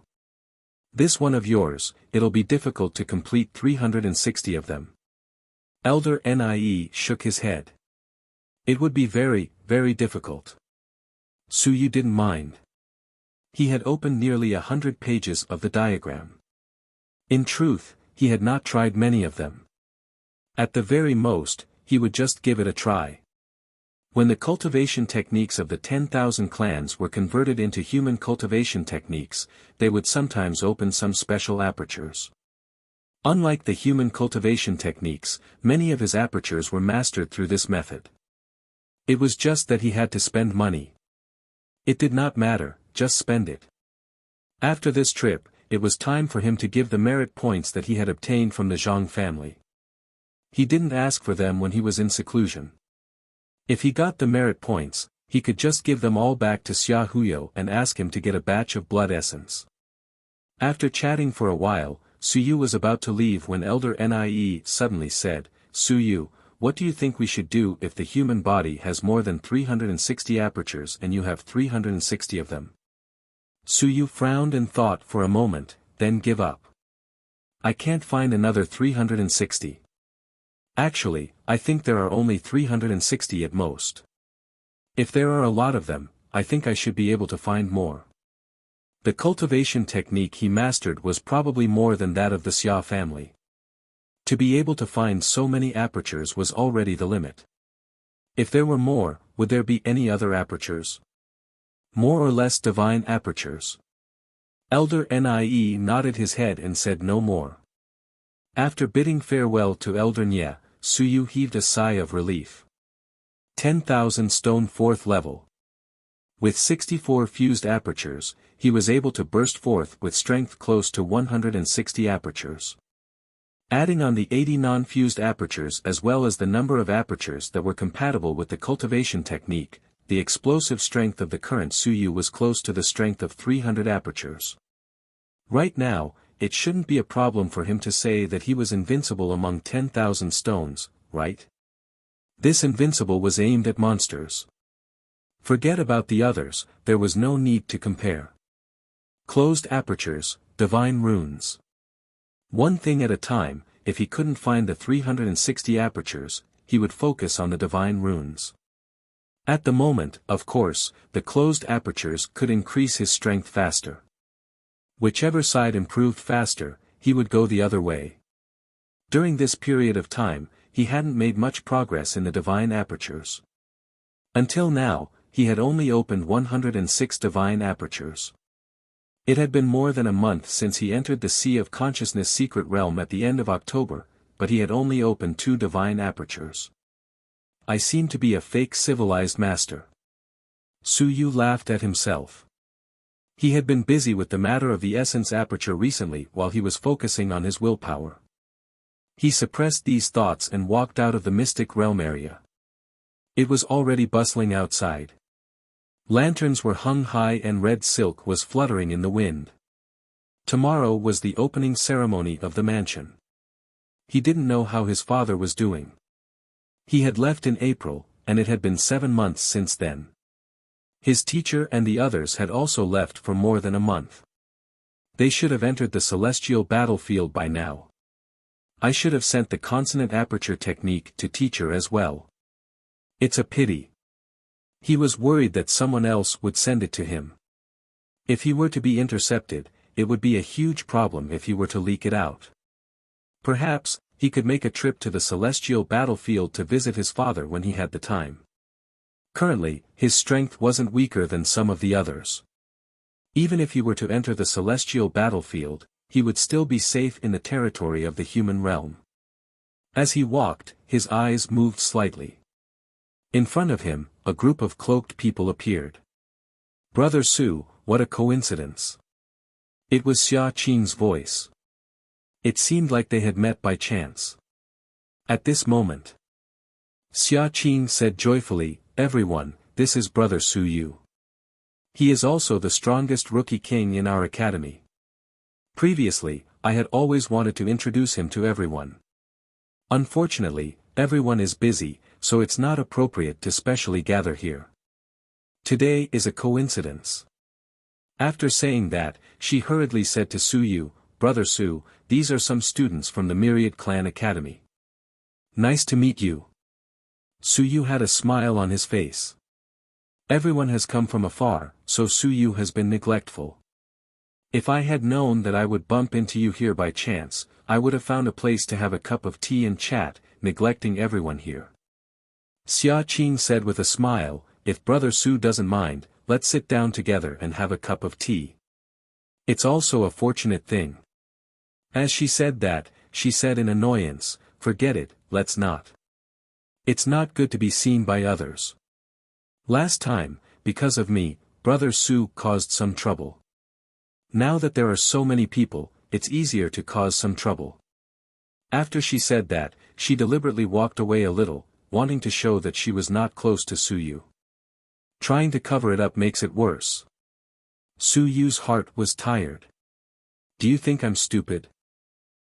This one of yours, it'll be difficult to complete 360 of them. Elder Nie shook his head. It would be very, very difficult. Su Yu didn't mind. He had opened nearly 100 pages of the diagram. In truth, he had not tried many of them. At the very most, he would just give it a try. When the cultivation techniques of the 10,000 clans were converted into human cultivation techniques, they would sometimes open some special apertures. Unlike the human cultivation techniques, many of his apertures were mastered through this method. It was just that he had to spend money. It did not matter, just spend it. After this trip, it was time for him to give the merit points that he had obtained from the Zhang family. He didn't ask for them when he was in seclusion. If he got the merit points, he could just give them all back to Xia Huyo and ask him to get a batch of blood essence. After chatting for a while, Su Yu was about to leave when Elder Nie suddenly said, "Su Yu, what do you think we should do if the human body has more than 360 apertures and you have 360 of them?" Su Yu frowned and thought for a moment, then give up. "I can't find another 360. Actually, I think there are only 360 at most. If there are a lot of them, I think I should be able to find more." The cultivation technique he mastered was probably more than that of the Xia family. To be able to find so many apertures was already the limit. If there were more, would there be any other apertures? More or less divine apertures? Elder Nie nodded his head and said no more. After bidding farewell to Elder Nye, Su Yu heaved a sigh of relief. 10,000 stone 4th level. With 64 fused apertures, he was able to burst forth with strength close to 160 apertures. Adding on the 80 non-fused apertures as well as the number of apertures that were compatible with the cultivation technique, the explosive strength of the current Su Yu was close to the strength of 300 apertures. Right now, it shouldn't be a problem for him to say that he was invincible among 10,000 stones, right? This invincible was aimed at monsters. Forget about the others, there was no need to compare. Closed apertures, divine runes. One thing at a time, if he couldn't find the 360 apertures, he would focus on the divine runes. At the moment, of course, the closed apertures could increase his strength faster. Whichever side improved faster, he would go the other way. During this period of time, he hadn't made much progress in the divine apertures. Until now, he had only opened 106 divine apertures. It had been more than a month since he entered the Sea of Consciousness secret realm at the end of October, but he had only opened 2 divine apertures. I seem to be a fake civilized master. Su Yu laughed at himself. He had been busy with the matter of the essence aperture recently while he was focusing on his willpower. He suppressed these thoughts and walked out of the mystic realm area. It was already bustling outside. Lanterns were hung high and red silk was fluttering in the wind. Tomorrow was the opening ceremony of the mansion. He didn't know how his father was doing. He had left in April, and it had been 7 months since then. His teacher and the others had also left for more than a month. They should have entered the celestial battlefield by now. I should have sent the consonant aperture technique to teacher as well. It's a pity. He was worried that someone else would send it to him. If he were to be intercepted, it would be a huge problem if he were to leak it out. Perhaps, he could make a trip to the celestial battlefield to visit his father when he had the time. Currently, his strength wasn't weaker than some of the others. Even if he were to enter the celestial battlefield, he would still be safe in the territory of the human realm. As he walked, his eyes moved slightly. In front of him, a group of cloaked people appeared. "Brother Su, what a coincidence." It was Xia Qing's voice. It seemed like they had met by chance. At this moment, Xia Qing said joyfully, "Everyone, this is Brother Su Yu. He is also the strongest rookie king in our academy. Previously, I had always wanted to introduce him to everyone. Unfortunately, everyone is busy, so it's not appropriate to specially gather here. Today is a coincidence." After saying that, she hurriedly said to Su Yu, "Brother Su, these are some students from the Myriad Clan Academy. Nice to meet you." Su Yu had a smile on his face. Everyone has come from afar, so Su Yu has been neglectful. If I had known that I would bump into you here by chance, I would have found a place to have a cup of tea and chat, neglecting everyone here. Xia Qing said with a smile, "If Brother Su doesn't mind, let's sit down together and have a cup of tea. It's also a fortunate thing." As she said that, she said in annoyance, "Forget it, let's not. It's not good to be seen by others. Last time, because of me, Brother Su caused some trouble. Now that there are so many people, it's easier to cause some trouble." After she said that, she deliberately walked away a little, wanting to show that she was not close to Su Yu. Trying to cover it up makes it worse. Su Yu's heart was tired. "Do you think I'm stupid?"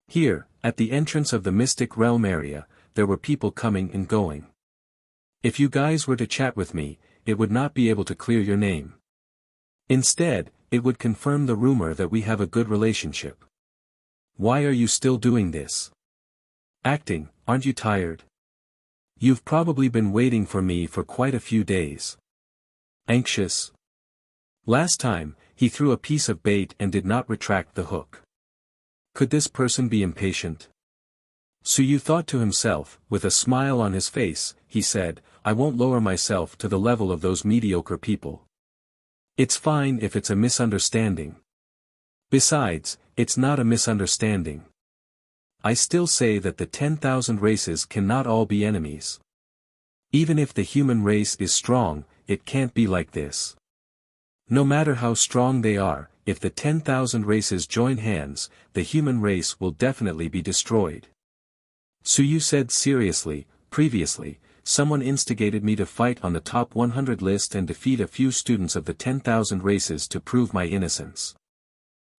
Here, at the entrance of the Mystic Realm area, there were people coming and going. "If you guys were to chat with me, it would not be able to clear your name. Instead, it would confirm the rumor that we have a good relationship. Why are you still doing this? Acting, aren't you tired? You've probably been waiting for me for quite a few days. Anxious?" Last time, he threw a piece of bait and did not retract the hook. Could this person be impatient? Su Yu thought to himself, with a smile on his face, he said, "I won't lower myself to the level of those mediocre people. It's fine if it's a misunderstanding. Besides, it's not a misunderstanding. I still say that the 10,000 races cannot all be enemies. Even if the human race is strong, it can't be like this. No matter how strong they are, if the 10,000 races join hands, the human race will definitely be destroyed." Su Yu said seriously, "Previously, someone instigated me to fight on the top 100 list and defeat a few students of the 10,000 races to prove my innocence.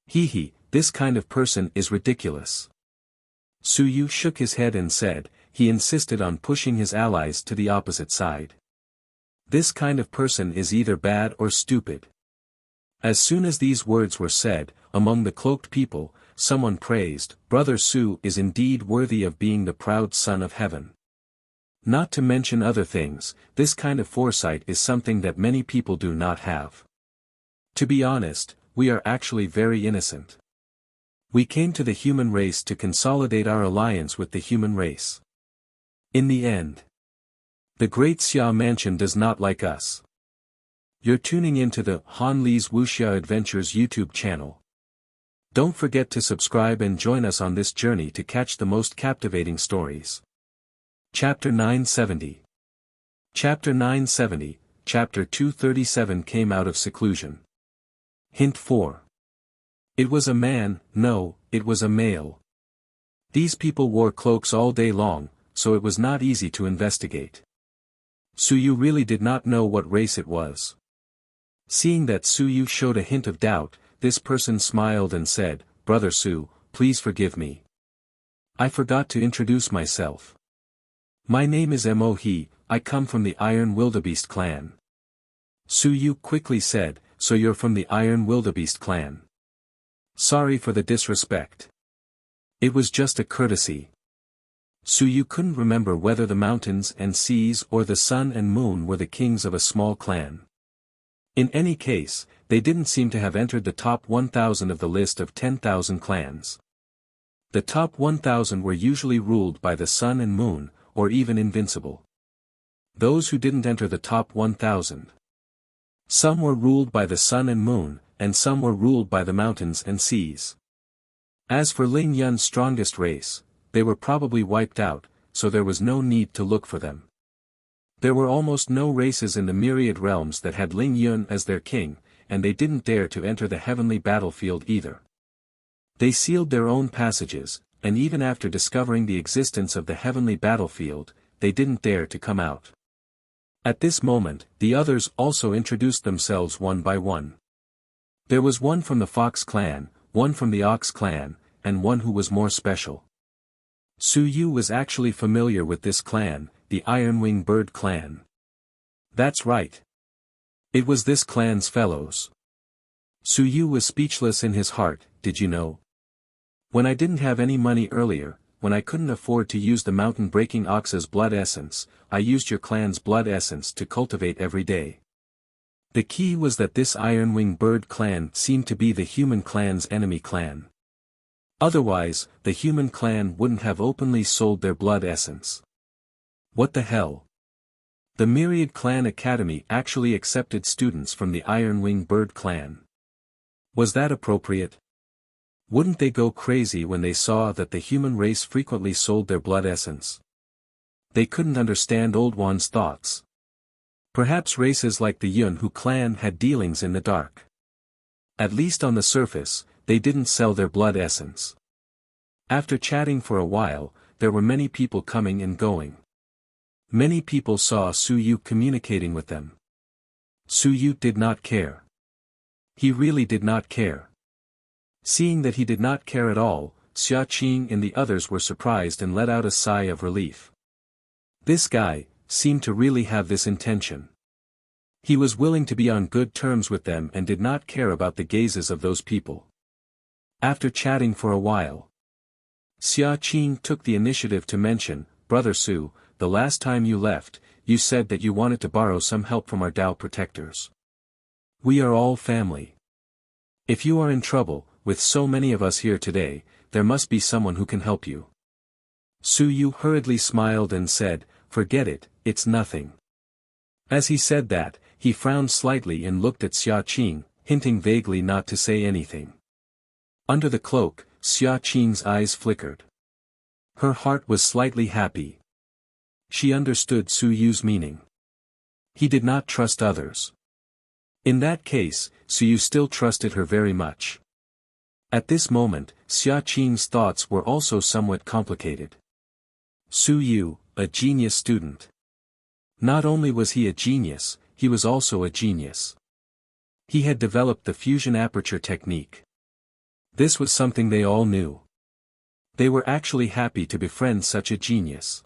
He, this kind of person is ridiculous." Su Yu shook his head and said, "He insisted on pushing his allies to the opposite side. This kind of person is either bad or stupid." As soon as these words were said, among the cloaked people, someone praised, "Brother Su is indeed worthy of being the proud son of heaven. Not to mention other things, this kind of foresight is something that many people do not have. To be honest, we are actually very innocent. We came to the human race to consolidate our alliance with the human race. In the end, the Great Xia Mansion does not like us." You're tuning into the Han Li's Wuxia Adventures YouTube channel. Don't forget to subscribe and join us on this journey to catch the most captivating stories. Chapter 970. Chapter 970, Chapter 237 Came Out of Seclusion. Hint 4. It was a man, no, it was a male. These people wore cloaks all day long, so it was not easy to investigate. Su Yu really did not know what race it was. Seeing that Su Yu showed a hint of doubt, this person smiled and said, "Brother Su, please forgive me. I forgot to introduce myself. My name is Mo He, I come from the Iron Wildebeest clan." Su Yu quickly said, "So you're from the Iron Wildebeest clan. Sorry for the disrespect. It was just a courtesy." Su Yu couldn't remember whether the mountains and seas or the sun and moon were the kings of a small clan. In any case, they didn't seem to have entered the top 1,000 of the list of 10,000 clans. The top 1,000 were usually ruled by the sun and moon, or even invincible. Those who didn't enter the top 1,000. Some were ruled by the sun and moon, and some were ruled by the mountains and seas. As for Ling Yun's strongest race, they were probably wiped out, so there was no need to look for them. There were almost no races in the myriad realms that had Ling Yun as their king, and they didn't dare to enter the heavenly battlefield either. They sealed their own passages, and even after discovering the existence of the heavenly battlefield, they didn't dare to come out. At this moment, the others also introduced themselves one by one. There was one from the Fox clan, one from the Ox clan, and one who was more special. Su Yu was actually familiar with this clan, the Ironwing Bird clan. That's right. It was this clan's fellows. Su Yu was speechless in his heart. Did you know? When I didn't have any money earlier, when I couldn't afford to use the mountain-breaking ox's blood essence, I used your clan's blood essence to cultivate every day. The key was that this Ironwing Bird clan seemed to be the human clan's enemy clan. Otherwise, the human clan wouldn't have openly sold their blood essence. What the hell? The Myriad Clan Academy actually accepted students from the Ironwing Bird clan. Was that appropriate? Wouldn't they go crazy when they saw that the human race frequently sold their blood essence? They couldn't understand Old One's thoughts. Perhaps races like the Yunhu clan had dealings in the dark. At least on the surface, they didn't sell their blood essence. After chatting for a while, there were many people coming and going. Many people saw Su Yu communicating with them. Su Yu did not care. He really did not care. Seeing that he did not care at all, Xia Qing and the others were surprised and let out a sigh of relief. This guy seemed to really have this intention. He was willing to be on good terms with them and did not care about the gazes of those people. After chatting for a while, Xia Qing took the initiative to mention, Brother Su, the last time you left, you said that you wanted to borrow some help from our Dao protectors. We are all family. If you are in trouble, with so many of us here today, there must be someone who can help you. Su Yu hurriedly smiled and said, forget it, it's nothing. As he said that, he frowned slightly and looked at Xia Qing, hinting vaguely not to say anything. Under the cloak, Xia Qing's eyes flickered. Her heart was slightly happy. She understood Su Yu's meaning. He did not trust others. In that case, Su Yu still trusted her very much. At this moment, Xia Qing's thoughts were also somewhat complicated. Su Yu, a genius student. Not only was he a genius, he was also a genius. He had developed the fusion aperture technique. This was something they all knew. They were actually happy to befriend such a genius.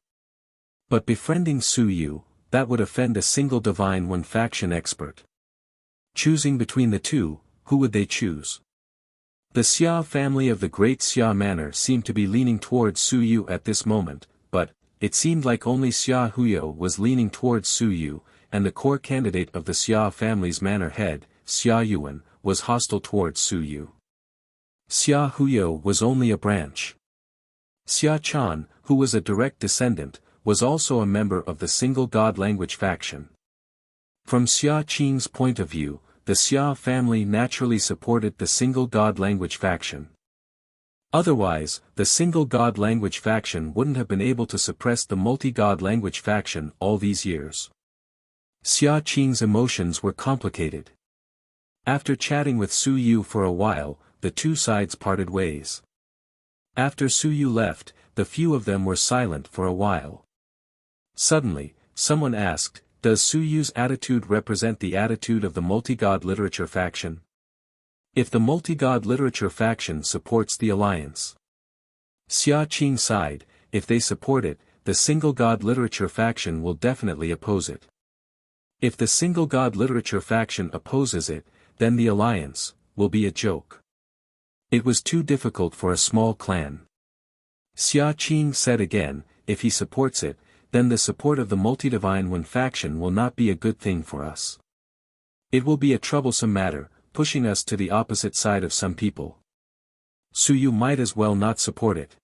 But befriending Su Yu, that would offend a single Divine One faction expert. Choosing between the two, who would they choose? The Xia family of the Great Xia Manor seemed to be leaning towards Su Yu at this moment, but it seemed like only Xia Huyo was leaning towards Su Yu, and the core candidate of the Xia family's manor head, Xia Yuan, was hostile towards Su Yu. Xia Huyo was only a branch. Xia Chan, who was a direct descendant, was also a member of the Single God Language faction. From Xia Qing's point of view, the Xia family naturally supported the Single God Language faction. Otherwise, the Single God Language faction wouldn't have been able to suppress the Multi-God Language faction all these years. Xia Qing's emotions were complicated. After chatting with Su Yu for a while, the two sides parted ways. After Su Yu left, the few of them were silent for a while. Suddenly, someone asked, does Su Yu's attitude represent the attitude of the Multi-God Literature faction? If the Multi-God Literature faction supports the alliance. Xia Qing sighed, if they support it, the Single God Literature faction will definitely oppose it. If the Single God Literature faction opposes it, then the alliance will be a joke. It was too difficult for a small clan. Xia Qing said again, if he supports it, then the support of the Multi-Divine One faction will not be a good thing for us. It will be a troublesome matter, pushing us to the opposite side of some people. Su Yu might as well not support it.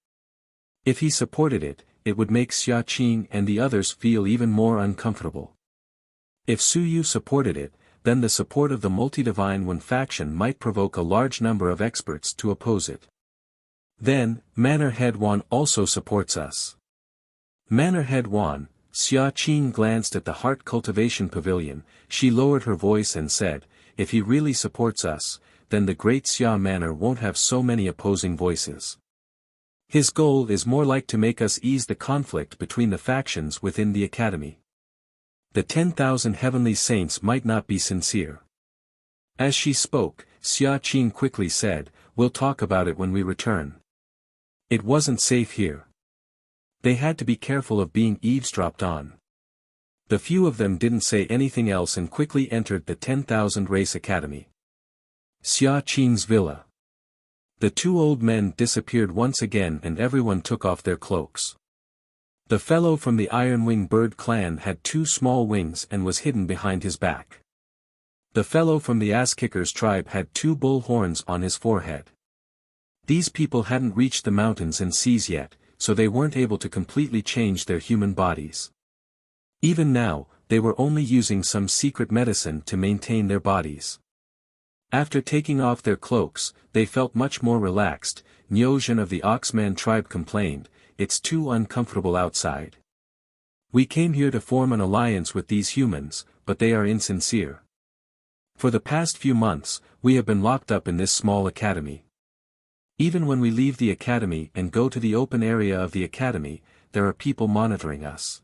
If he supported it, it would make Xia Qing and the others feel even more uncomfortable. If Su Yu supported it, then the support of the Multi-Divine One faction might provoke a large number of experts to oppose it. Then, Manor Head Wan also supports us. Manor Head Wan, Xia Qing glanced at the Heart Cultivation Pavilion, she lowered her voice and said, if he really supports us, then the Great Xia Manor won't have so many opposing voices. His goal is more like to make us ease the conflict between the factions within the academy. The 10,000 heavenly saints might not be sincere. As she spoke, Xia Qing quickly said, we'll talk about it when we return. It wasn't safe here. They had to be careful of being eavesdropped on. The few of them didn't say anything else and quickly entered the 10,000 Race Academy. Xia Qing's villa. The two old men disappeared once again and everyone took off their cloaks. The fellow from the Ironwing Bird clan had two small wings and was hidden behind his back. The fellow from the Ass-Kickers tribe had two bull horns on his forehead. These people hadn't reached the mountains and seas yet, so they weren't able to completely change their human bodies. Even now, they were only using some secret medicine to maintain their bodies. After taking off their cloaks, they felt much more relaxed. Nyozhen of the Oxman tribe complained, "It's too uncomfortable outside. We came here to form an alliance with these humans, but they are insincere. For the past few months, we have been locked up in this small academy. Even when we leave the academy and go to the open area of the academy, there are people monitoring us.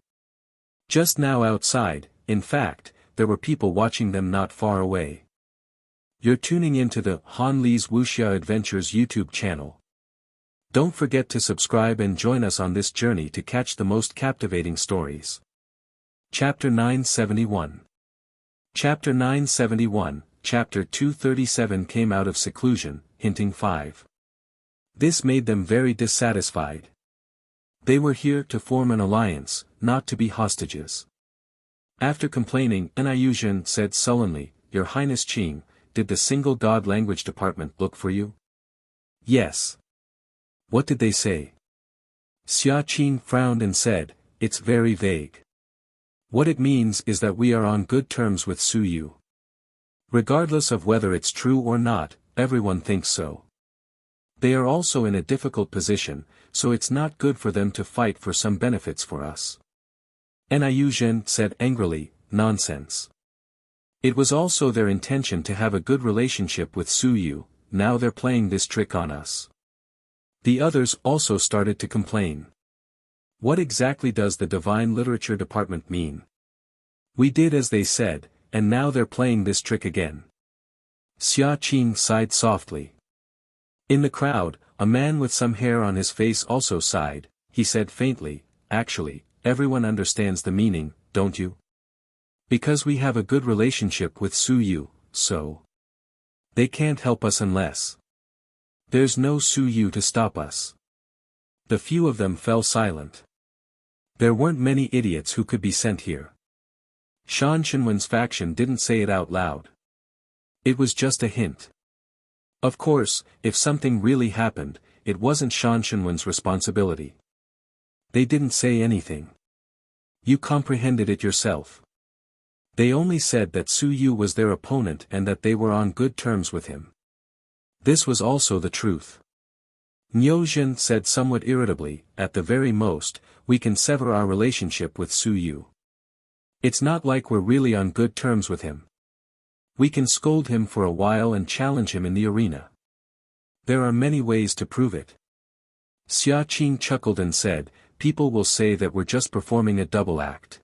Just now outside, in fact, there were people watching them not far away." You're tuning into the Han Li's Wuxia Adventures YouTube channel. Don't forget to subscribe and join us on this journey to catch the most captivating stories. Chapter 971. Chapter 971, Chapter 237 came out of seclusion, hinting 5. This made them very dissatisfied. They were here to form an alliance, not to be hostages. After complaining, Nyozhen said sullenly, "Your Highness Qing, did the Single God Language Department look for you?" "Yes." "What did they say?" Xia Qing frowned and said, "It's very vague. What it means is that we are on good terms with Su Yu. Regardless of whether it's true or not, everyone thinks so. They are also in a difficult position, so it's not good for them to fight for some benefits for us." Nyozhen said angrily, "Nonsense. It was also their intention to have a good relationship with Su Yu, now they're playing this trick on us." The others also started to complain. "What exactly does the Divine Literature Department mean? We did as they said, and now they're playing this trick again." Xia Qing sighed softly. In the crowd, a man with some hair on his face also sighed. He said faintly, "Actually, everyone understands the meaning, don't you? Because we have a good relationship with Su Yu, so they can't help us unless there's no Su Yu to stop us." The few of them fell silent. There weren't many idiots who could be sent here. Shan Shenwen's faction didn't say it out loud. It was just a hint. Of course, if something really happened, it wasn't Shan Shenwen's responsibility. They didn't say anything. You comprehended it yourself. They only said that Su Yu was their opponent and that they were on good terms with him. This was also the truth. Nyozhen said somewhat irritably, "At the very most, we can sever our relationship with Su Yu. It's not like we're really on good terms with him. We can scold him for a while and challenge him in the arena. There are many ways to prove it." Xia Qing chuckled and said, "People will say that we're just performing a double act.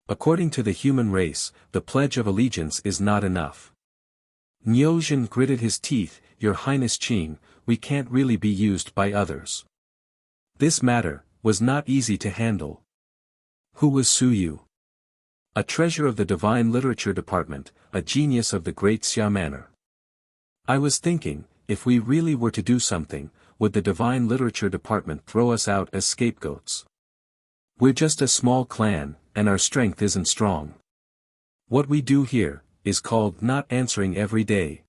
According to the human race, the Pledge of Allegiance is not enough." Nyozhen gritted his teeth, "Your Highness Qing, we can't really be used by others." This matter was not easy to handle. Who was Su Yu? A treasure of the Divine Literature Department, a genius of the great Xia Manor. I was thinking, if we really were to do something, would the Divine Literature Department throw us out as scapegoats? We're just a small clan, and our strength isn't strong. What we do here is called not answering every day.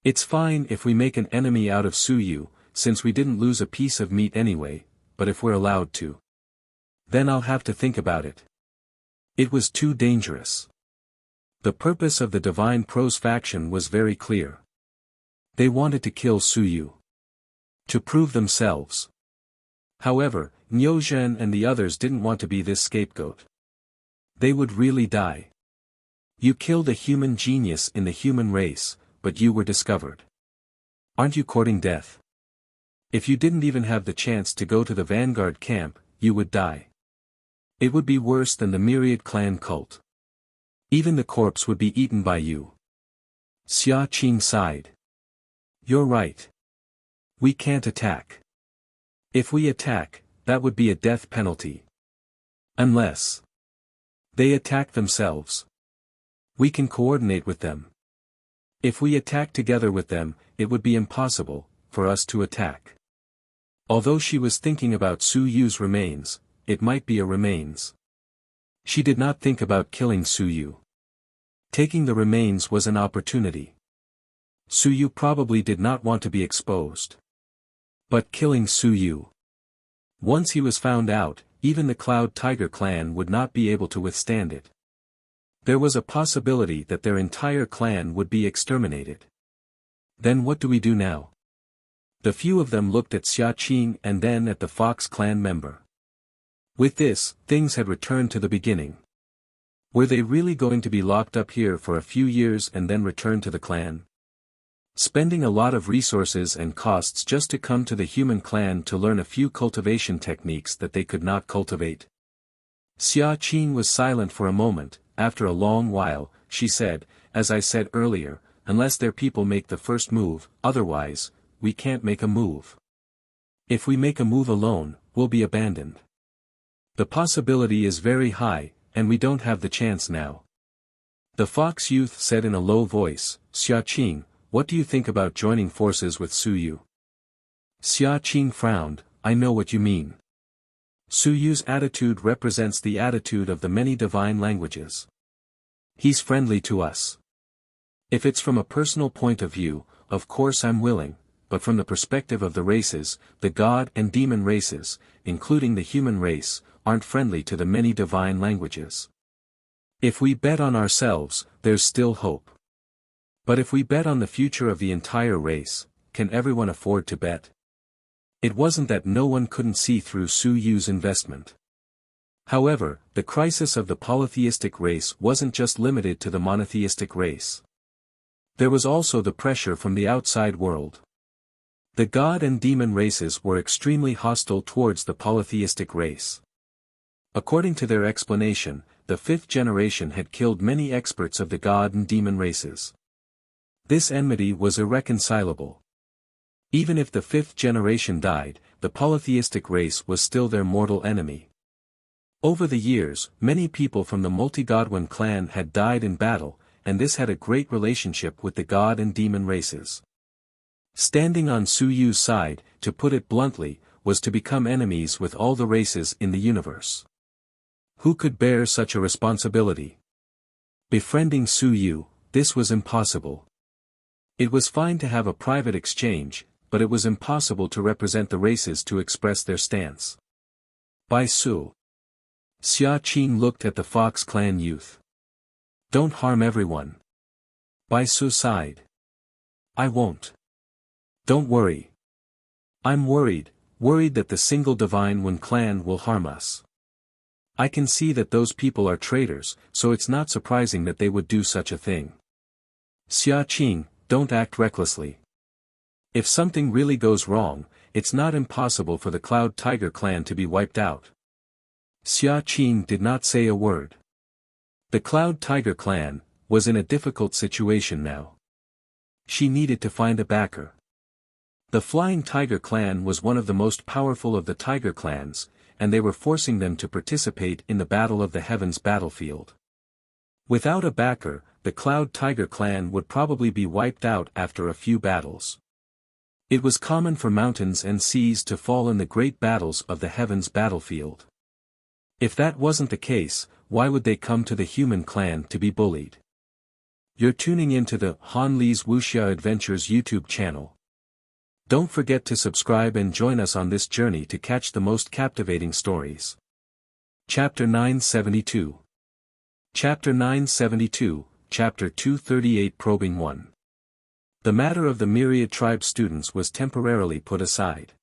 It's fine if we make an enemy out of Su Yu, since we didn't lose a piece of meat anyway, but if we're allowed to, then I'll have to think about it. It was too dangerous. The purpose of the Divine Prose faction was very clear. They wanted to kill Su Yu. To prove themselves. However, Nyozhen and the others didn't want to be this scapegoat. They would really die. You killed a human genius in the human race, but you were discovered. Aren't you courting death? If you didn't even have the chance to go to the vanguard camp, you would die. It would be worse than the Myriad clan cult. Even the corpse would be eaten by you. Xia Qing sighed. You're right. We can't attack. If we attack, that would be a death penalty. Unless they attack themselves. We can coordinate with them. If we attack together with them, it would be impossible for us to attack. Although she was thinking about Su Yu's remains, it might be a remains. She did not think about killing Su Yu. Taking the remains was an opportunity. Su Yu probably did not want to be exposed. But killing Su Yu. Once he was found out, even the Cloud Tiger clan would not be able to withstand it. There was a possibility that their entire clan would be exterminated. Then what do we do now? The few of them looked at Xia Qing and then at the Fox clan member. With this, things had returned to the beginning. Were they really going to be locked up here for a few years and then return to the clan? Spending a lot of resources and costs just to come to the human clan to learn a few cultivation techniques that they could not cultivate? Xia Qing was silent for a moment. After a long while, she said, as I said earlier, unless their people make the first move, otherwise, we can't make a move. If we make a move alone, we'll be abandoned. The possibility is very high, and we don't have the chance now. The Fox youth said in a low voice, Xia Qing, what do you think about joining forces with Su Yu? Xia Qing frowned, I know what you mean. Su Yu's attitude represents the attitude of the many divine languages. He's friendly to us. If it's from a personal point of view, of course I'm willing, but from the perspective of the races, the god and demon races, including the human race, aren't friendly to the many divine languages. If we bet on ourselves, there's still hope. But if we bet on the future of the entire race, can everyone afford to bet? It wasn't that no one couldn't see through Su Yu's investment. However, the crisis of the polytheistic race wasn't just limited to the monotheistic race. There was also the pressure from the outside world. The god and demon races were extremely hostile towards the polytheistic race. According to their explanation, the fifth generation had killed many experts of the god and demon races. This enmity was irreconcilable. Even if the fifth generation died, the polytheistic race was still their mortal enemy. Over the years, many people from the Multi-Godwin clan had died in battle, and this had a great relationship with the god and demon races. Standing on Su Yu's side, to put it bluntly, was to become enemies with all the races in the universe. Who could bear such a responsibility? Befriending Su Yu, this was impossible. It was fine to have a private exchange, but it was impossible to represent the races to express their stance. By Su. Xia Qing looked at the Fox clan youth. Don't harm everyone. By Su sighed. I won't. Don't worry. I'm worried that the single Divine One clan will harm us. I can see that those people are traitors, so it's not surprising that they would do such a thing. Xia Qing, don't act recklessly. If something really goes wrong, it's not impossible for the Cloud Tiger clan to be wiped out. Xia Qing did not say a word. The Cloud Tiger clan was in a difficult situation now. She needed to find a backer. The Flying Tiger clan was one of the most powerful of the Tiger clans, and they were forcing them to participate in the Battle of the Heavens battlefield. Without a backer, the Cloud Tiger clan would probably be wiped out after a few battles. It was common for mountains and seas to fall in the great battles of the Heavens battlefield. If that wasn't the case, why would they come to the human clan to be bullied? You're tuning into the Han Li's Wuxia Adventures YouTube channel. Don't forget to subscribe and join us on this journey to catch the most captivating stories. Chapter 972. Chapter 972, Chapter 238 Probing 1. The matter of the myriad tribe students was temporarily put aside.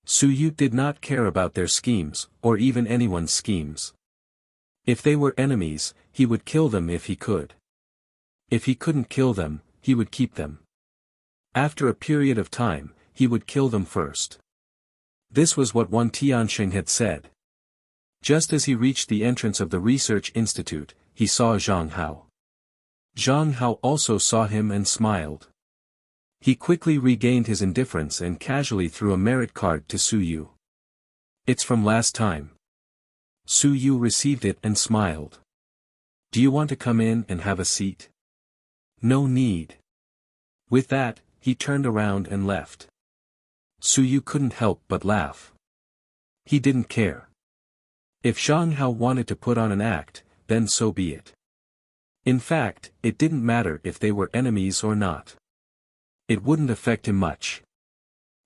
Su Yu did not care about their schemes, or even anyone's schemes. If they were enemies, he would kill them if he could. If he couldn't kill them, he would keep them. After a period of time, he would kill them first. This was what Wan Tianxing had said. Just as he reached the entrance of the research institute, he saw Zhang Hao. Zhang Hao also saw him and smiled. He quickly regained his indifference and casually threw a merit card to Su Yu. It's from last time. Su Yu received it and smiled. Do you want to come in and have a seat? No need. With that, he turned around and left. Su Yu couldn't help but laugh. He didn't care. If Zhang Hao wanted to put on an act, then so be it. In fact, it didn't matter if they were enemies or not. It wouldn't affect him much.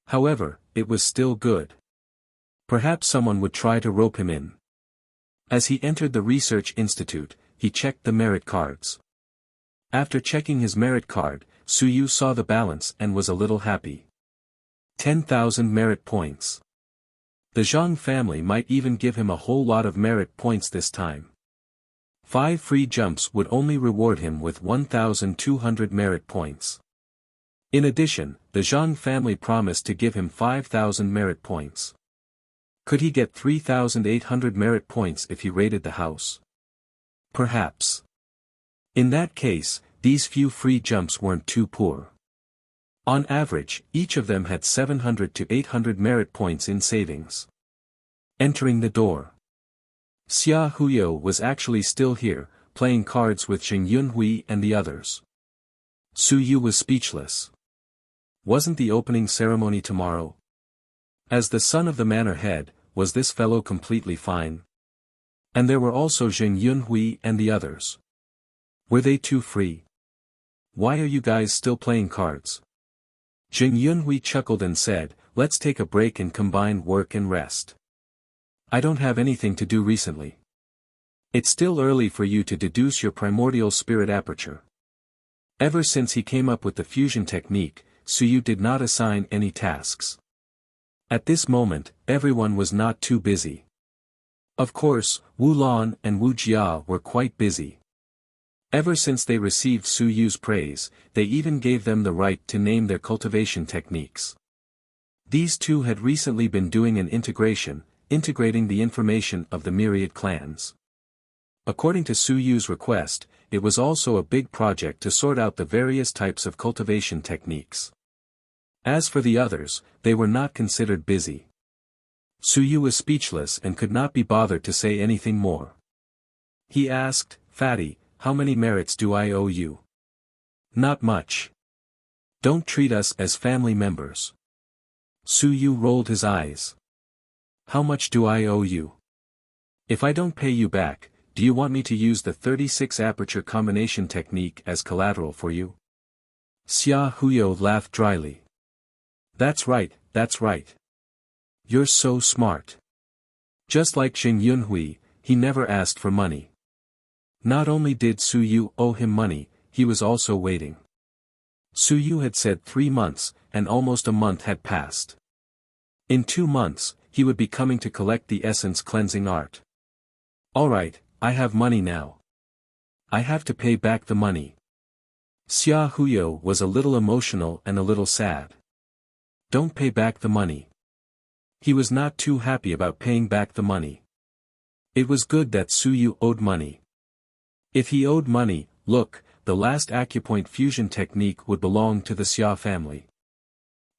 However, it was still good. Perhaps someone would try to rope him in. As he entered the research institute, he checked the merit cards. After checking his merit card, Su Yu saw the balance and was a little happy. 10,000 merit points. The Zhang family might even give him a whole lot of merit points this time. 5 free jumps would only reward him with 1,200 merit points. In addition, the Zhang family promised to give him 5,000 merit points. Could he get 3,800 merit points if he raided the house? Perhaps. In that case, these few free jumps weren't too poor. On average, each of them had 700 to 800 merit points in savings. Entering the door. Xia Huyo was actually still here, playing cards with Xing Yunhui and the others. Su Yu was speechless. Wasn't the opening ceremony tomorrow? As the son of the manor head, was this fellow completely fine? And there were also Xing Yunhui and the others. Were they too free? Why are you guys still playing cards? Xing Yunhui chuckled and said, let's take a break and combine work and rest. I don't have anything to do recently. It's still early for you to deduce your primordial spirit aperture. Ever since he came up with the fusion technique, Su Yu did not assign any tasks. At this moment, everyone was not too busy. Of course, Wu Lan and Wu Jia were quite busy. Ever since they received Su Yu's praise, they even gave them the right to name their cultivation techniques. These two had recently been doing an integration, integrating the information of the myriad clans. According to Su Yu's request, it was also a big project to sort out the various types of cultivation techniques. As for the others, they were not considered busy. Su Yu was speechless and could not be bothered to say anything more. He asked, Fatty, how many merits do I owe you? Not much. Don't treat us as family members. Su Yu rolled his eyes. How much do I owe you? If I don't pay you back, do you want me to use the 36 aperture combination technique as collateral for you? Xia Huyo laughed dryly. That's right, that's right. You're so smart. Just like Xing Yunhui, he never asked for money. Not only did Su Yu owe him money, he was also waiting. Su Yu had said 3 months, and almost a month had passed. In 2 months, he would be coming to collect the essence cleansing art. Alright, I have money now. I have to pay back the money. Xia Huyo was a little emotional and a little sad. Don't pay back the money. He was not too happy about paying back the money. It was good that Su Yu owed money. If he owed money, look, the last acupoint fusion technique would belong to the Xia family.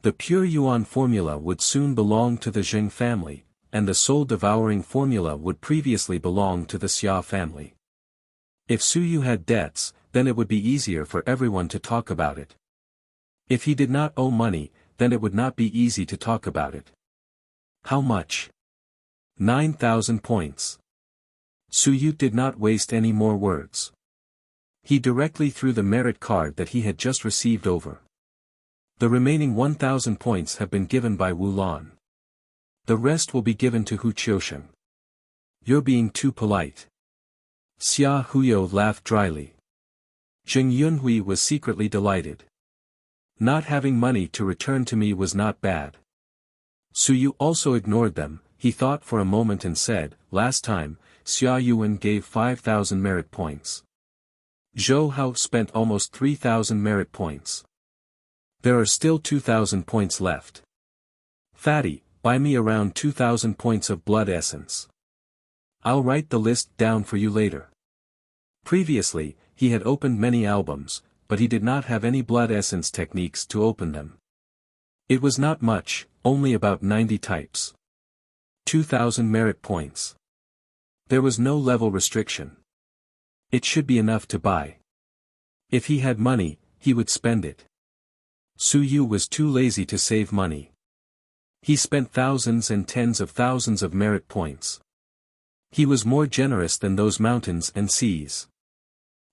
The pure Yuan formula would soon belong to the Zheng family, and the soul-devouring formula would previously belong to the Xia family. If Su Yu had debts, then it would be easier for everyone to talk about it. If he did not owe money, then it would not be easy to talk about it. How much? 9,000 points. Su Yu did not waste any more words. He directly threw the merit card that he had just received over. The remaining 1,000 points have been given by Wu Lan. The rest will be given to Hu Qiusheng. You're being too polite. Xia Huyo laughed dryly. Xing Yunhui was secretly delighted. Not having money to return to me was not bad. Su Yu also ignored them. He thought for a moment and said, last time, Xia Yuan gave 5,000 merit points. Zhou Hao spent almost 3,000 merit points. There are still 2,000 points left. Fatty, buy me around 2,000 points of blood essence. I'll write the list down for you later. Previously, he had opened many albums, but he did not have any blood essence techniques to open them. It was not much, only about 90 types. 2,000 merit points. There was no level restriction. It should be enough to buy. If he had money, he would spend it. Su Yu was too lazy to save money. He spent thousands and tens of thousands of merit points. He was more generous than those mountains and seas.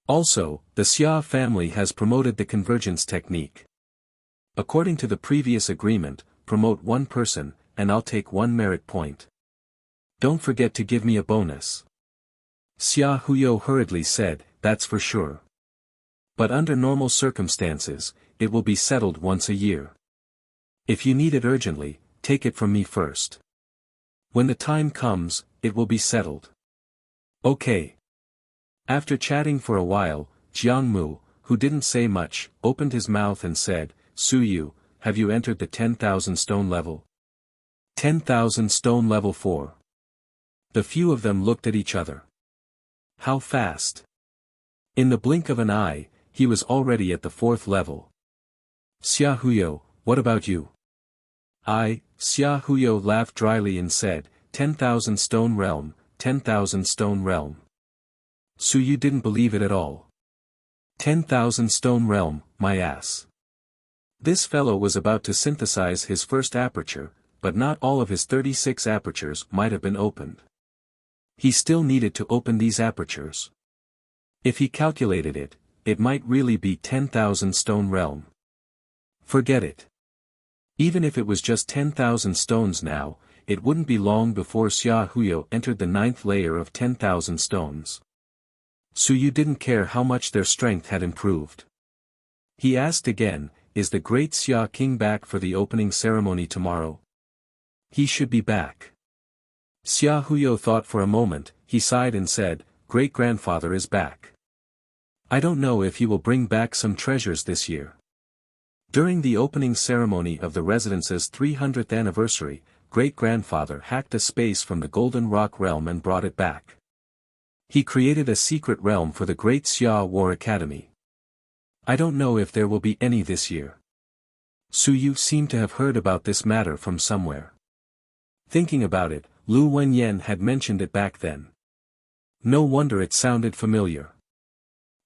Also, the Xia family has promoted the convergence technique. According to the previous agreement, promote one person, and I'll take one merit point. Don't forget to give me a bonus. Xia Huyo hurriedly said, that's for sure. But under normal circumstances, it will be settled once a year. If you need it urgently, take it from me first. When the time comes, it will be settled. Okay. After chatting for a while, Jiang Mu, who didn't say much, opened his mouth and said, Su Yu, have you entered the 10,000 stone level? 10,000 stone level 4. The few of them looked at each other. How fast? In the blink of an eye, he was already at the 4th level. Xia Huyo, what about you? Xia Huyo laughed dryly and said, 10,000 stone realm, 10,000 stone realm. Su Yu didn't believe it at all. 10,000 stone realm, my ass. This fellow was about to synthesize his first aperture, but not all of his 36 apertures might have been opened. He still needed to open these apertures. If he calculated it, it might really be 10,000 stone realm. Forget it. Even if it was just 10,000 stones now, it wouldn't be long before Xia Huyo entered the 9th layer of 10,000 stones. Su Yu didn't care how much their strength had improved. He asked again, is the great Xia King back for the opening ceremony tomorrow? He should be back. Xia Huyo thought for a moment, he sighed and said, great-grandfather is back. I don't know if he will bring back some treasures this year. During the opening ceremony of the residence's 300th anniversary, great-grandfather hacked a space from the Golden Rock realm and brought it back. He created a secret realm for the Great Xia War Academy. I don't know if there will be any this year. Su Yu seemed to have heard about this matter from somewhere. Thinking about it, Lu Wenyan had mentioned it back then. No wonder it sounded familiar.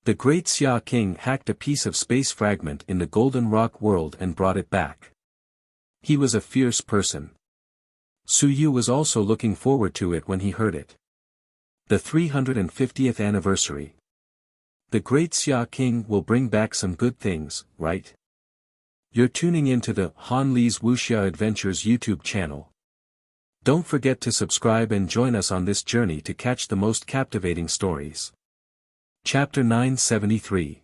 The Great Xia King hacked a piece of space fragment in the Golden Rock world and brought it back. He was a fierce person. Su Yu was also looking forward to it when he heard it. The 350th anniversary. The Great Xia King will bring back some good things, right? You're tuning into the Han Li's Wuxia Adventures YouTube channel. Don't forget to subscribe and join us on this journey to catch the most captivating stories. Chapter 973.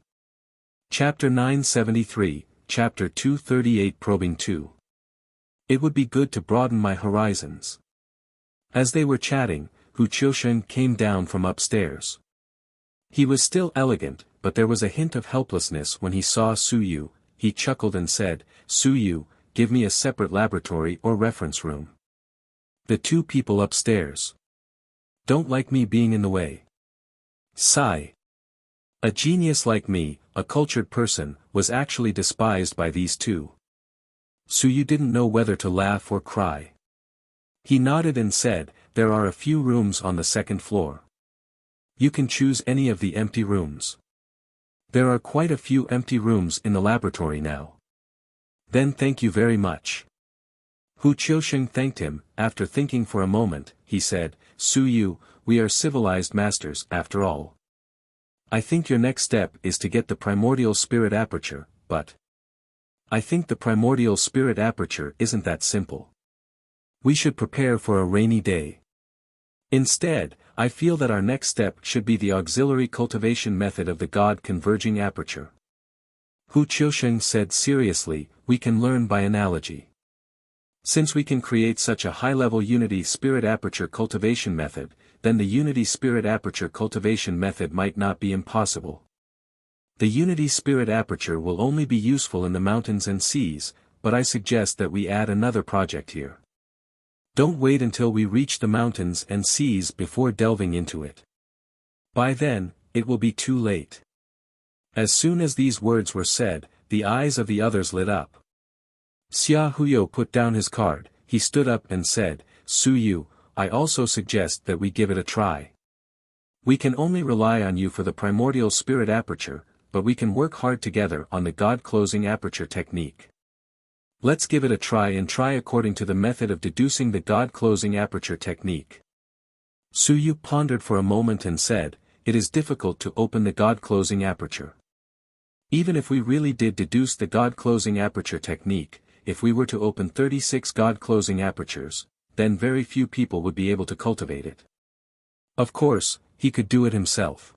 Chapter 973, Chapter 238 Probing 2. It would be good to broaden my horizons. As they were chatting, Hu Qiusheng came down from upstairs. He was still elegant, but there was a hint of helplessness when he saw Su Yu. He chuckled and said, Su Yu, give me a separate laboratory or reference room. The two people upstairs don't like me being in the way. Sigh. A genius like me, a cultured person, was actually despised by these two. Su Yu didn't know whether to laugh or cry. He nodded and said, there are a few rooms on the 2nd floor. You can choose any of the empty rooms. There are quite a few empty rooms in the laboratory now. Then thank you very much. Hu Qiusheng thanked him. After thinking for a moment, he said, Su Yu, we are civilized masters after all. I think your next step is to get the primordial spirit aperture, but I think the primordial spirit aperture isn't that simple. We should prepare for a rainy day. Instead, I feel that our next step should be the auxiliary cultivation method of the God converging aperture. Hu Qiusheng said seriously, we can learn by analogy. Since we can create such a high-level unity spirit aperture cultivation method, then the unity spirit aperture cultivation method might not be impossible. The unity spirit aperture will only be useful in the mountains and seas, but I suggest that we add another project here. Don't wait until we reach the mountains and seas before delving into it. By then, it will be too late. As soon as these words were said, the eyes of the others lit up. Xia Huyo put down his card, he stood up and said, Su Yu, I also suggest that we give it a try. We can only rely on you for the primordial spirit aperture, but we can work hard together on the God closing aperture technique. Let's give it a try and try according to the method of deducing the God closing aperture technique. Suyu pondered for a moment and said, "It is difficult to open the God closing aperture. Even if we really did deduce the God closing aperture technique, if we were to open 36 God closing apertures, then very few people would be able to cultivate it. Of course, he could do it himself.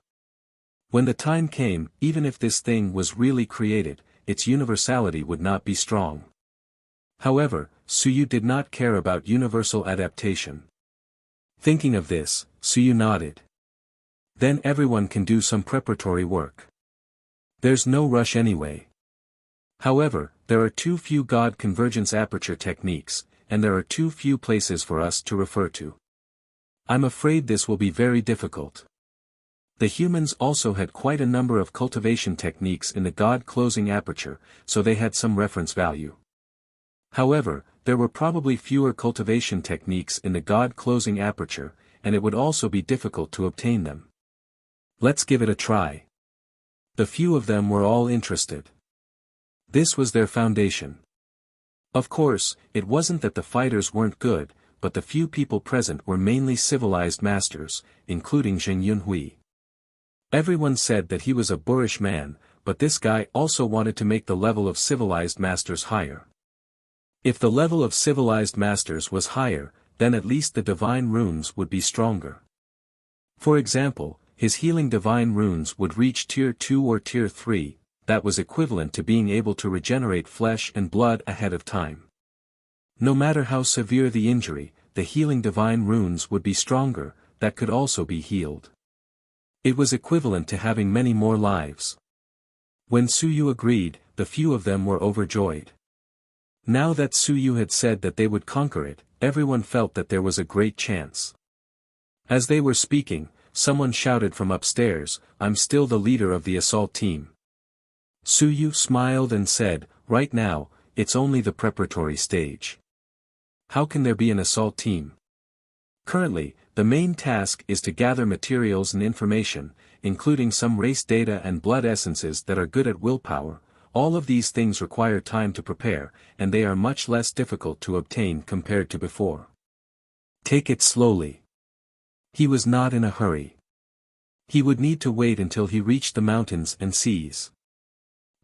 When the time came, even if this thing was really created, its universality would not be strong." However, Suyu did not care about universal adaptation. Thinking of this, Suyu nodded. Then everyone can do some preparatory work. There's no rush anyway. However, there are too few God convergence aperture techniques, and there are too few places for us to refer to. I'm afraid this will be very difficult. The humans also had quite a number of cultivation techniques in the God closing aperture, so they had some reference value. However, there were probably fewer cultivation techniques in the God closing aperture, and it would also be difficult to obtain them. Let's give it a try. The few of them were all interested. This was their foundation. Of course, it wasn't that the fighters weren't good, but the few people present were mainly civilized masters, including Zheng Yunhui. Everyone said that he was a boorish man, but this guy also wanted to make the level of civilized masters higher. If the level of civilized masters was higher, then at least the divine runes would be stronger. For example, his healing divine runes would reach tier 2 or tier 3, that was equivalent to being able to regenerate flesh and blood ahead of time. No matter how severe the injury, the healing divine runes would be stronger, that could also be healed. It was equivalent to having many more lives. When Suyu agreed, the few of them were overjoyed. Now that Suyu had said that they would conquer it, everyone felt that there was a great chance. As they were speaking, someone shouted from upstairs, "I'm still the leader of the assault team." Suyu smiled and said, "Right now, it's only the preparatory stage. How can there be an assault team? Currently, the main task is to gather materials and information, including some race data and blood essences that are good at willpower. All of these things require time to prepare, and they are much less difficult to obtain compared to before. Take it slowly." He was not in a hurry. He would need to wait until he reached the mountains and seas.